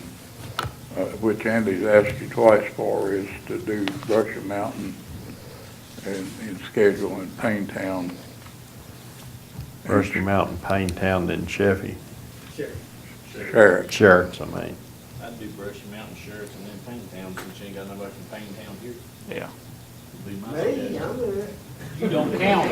which Andy's asked you twice for, is to do Brushy Mountain in schedule in Payne-Town. Brushy Mountain, Payne-Town, then Sheffey. Sheriff. Sherritt's, I mean. I'd do Brushy Mountain, Sheriff's, and then Payne-Town, since you ain't got nobody from Payne-Town here. Yeah. Would be my Me, suggestion. I'm there. You don't count.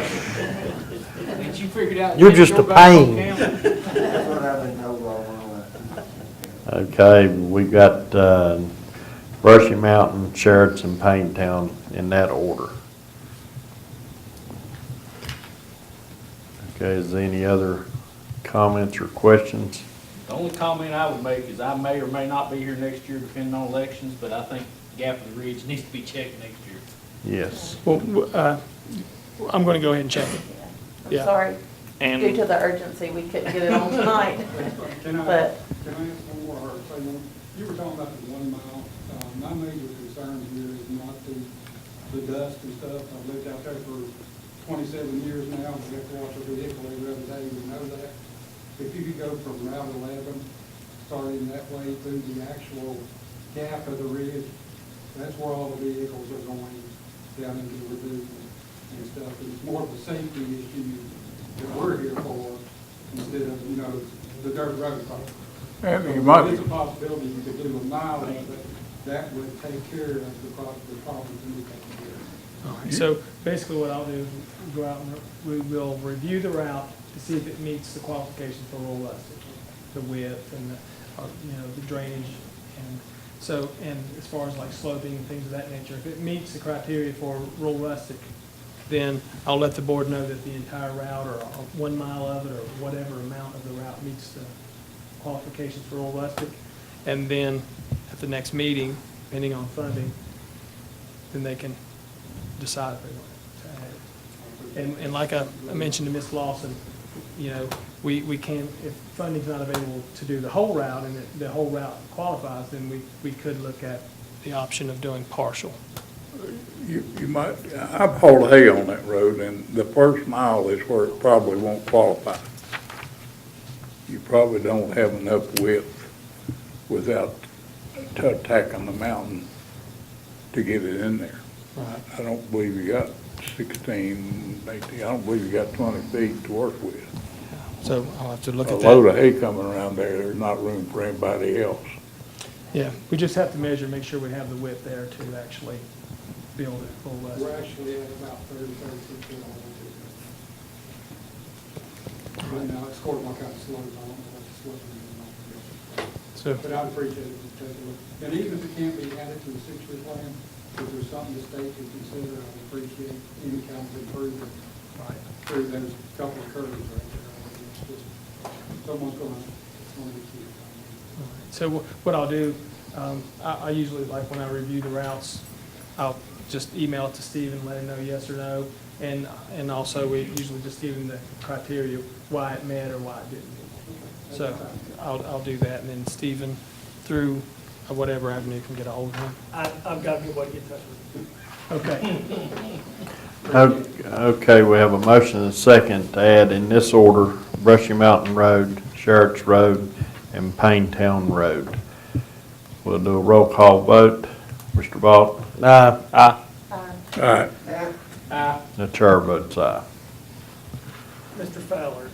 Ain't you figured out? You're just a pain. That's what I've been told all my life. Okay, we've got Brushy Mountain, Sherritt's, and Payne-Town in that order. Okay, is there any other comments or questions? The only comment I would make is I may or may not be here next year depending on elections, but I think Gap of the Ridge needs to be checked next year. Yes. Well, I'm going to go ahead and check it. I'm Yeah. sorry, And- due to the urgency, we couldn't get it on tonight. Can I But ask one more, or say one? You were talking about the 1 mile. My major concern here is not the dust and stuff. I've lived out there for 27 years now. We have to watch a vehicle every other day, we know that. If you could go from Route 11, starting that way through the actual gap of the ridge, that's where all the vehicles are going down into the ravine and stuff. And it's more of a safety issue that we're here for instead of, the dirt road part. And you might, It's a possibility you could do a mile of it, that would take care of the problems that we take care of. All right, so basically what I'll do is go out and we will review the route to see if it meets the qualifications for rural rustic, the width and the drainage. And so, and as far as like sloping and things of that nature, if it meets the criteria for rural rustic, then I'll let the board know that the entire route or 1 mile of it or whatever amount of the route meets the qualifications for rural rustic. And then at the next meeting, depending on funding, then they can decide if they want to add it. And like I mentioned to Ms. Lawson, we can, if funding's not available to do the whole route and the whole route qualifies, then we could look at the option of doing partial. you might, I've hauled hay on that road, and the first mile is where it probably won't qualify. You probably don't have enough width without attacking the mountain to get it in there. I don't believe you got 16, 18, I don't believe you got 20 feet to work with. So I'll have to look A at load that. of hay coming around there, there's not room for anybody else. Yeah, we just have to measure, make sure we have the width there to actually build it full west. We're actually at about 30, 36 feet all the way to it. But now, it's sort of like kind of slow, I don't know what the slow is. So- But I'd appreciate it, to take a look. And even if it can't be added to the 6-year plan, if there's something the state can consider, I'd appreciate any kind of improvement through those couple of curves right there. It's just, someone's gonna be key. So what I'll do, I usually, like when I review the routes, I'll just email it to Stephen, let him know yes or no. And also, we usually just give him the criteria, why it met or why it didn't meet. So I'll do that, and then Stephen, through whatever avenue, can get a hold of him. I've got to be able to get in touch with you. Okay. Okay, we have a motion and a second to add in this order, Brushy Mountain Road, Sherritt's Road, and Payne-Town Road. We'll do a roll call vote. Mr. Vaught? Aye. All right, The chair votes aye. Mr. Fowler,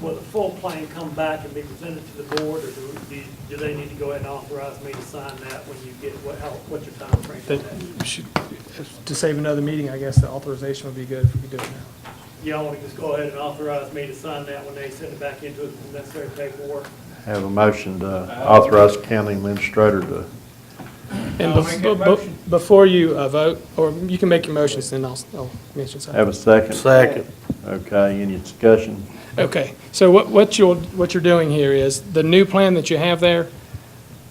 will the full plan come back and be presented to the board, or do they need to go ahead and authorize me to sign that when you get, what's your time frame for that? To save another meeting, I guess the authorization would be good if we could do it now. Y'all want to just go ahead and authorize me to sign that when they send it back into it, the necessary paperwork? Have a motion to authorize county administrator to, And before you vote, or you can make your motions, then I'll mention something. have a second? Second. Okay, any discussion? Okay, so what you're doing here is, the new plan that you have there,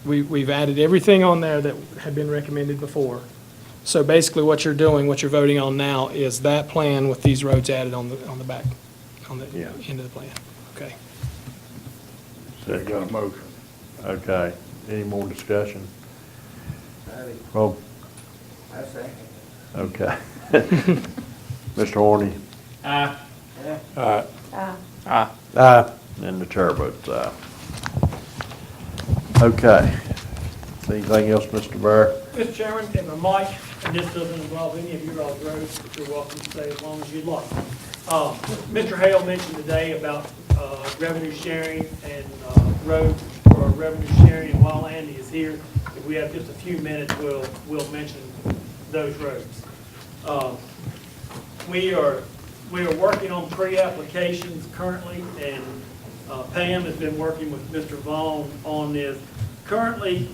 we've added everything on there that had been recommended before. So basically what you're doing, what you're voting on now, is that plan with these roads added on the back, on the Yeah. end of the plan. Okay. so you got a motion. Okay, any more discussion? Well, I say. okay. Mr. Horny, Aye. All right, Aye. Aye. and the chair votes aye. Okay. Anything else, Mr. Bear? Mr. Chairman, and Mike, And this doesn't involve any of your all's roads, but you're welcome to stay as long as you'd like. Mr. Hale mentioned today about revenue sharing and roads for revenue sharing, and while Andy is here, if we have just a few minutes, we'll mention those roads. We are working on pre-applications currently, and Pam has been working with Mr. Vaughn on this. Currently,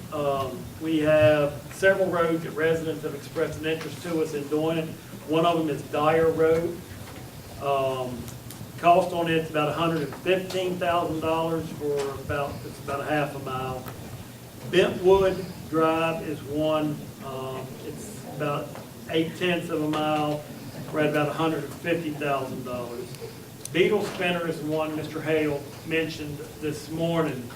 we have several roads that residents have expressed an interest to us in doing it. One of them is Dyer Road. Cost on it's about $115,000 for it's about a half a mile. Bentwood Drive is one, it's about 8/10 of a mile, right about $150,000. Beetle Spinner is one Mr. Hale mentioned this morning.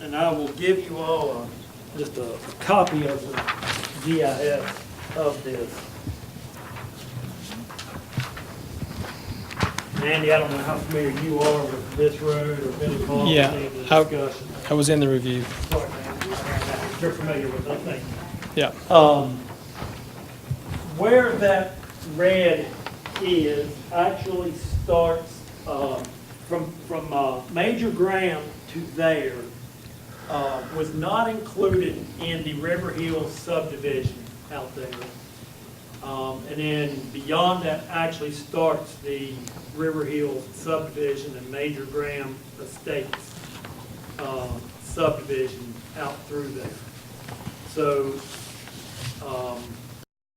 And I will give you all just a copy of the GIS of this. Andy, I don't know how familiar you are with this road or been involved in any of the discussion. I was in the review. Sorry, man. You're familiar with it, I think. Yeah. Where that red is actually starts from Major Graham to there, was not included in the River Hills subdivision out there. And then beyond that actually starts the River Hills subdivision and Major Graham Estates subdivision out through there. So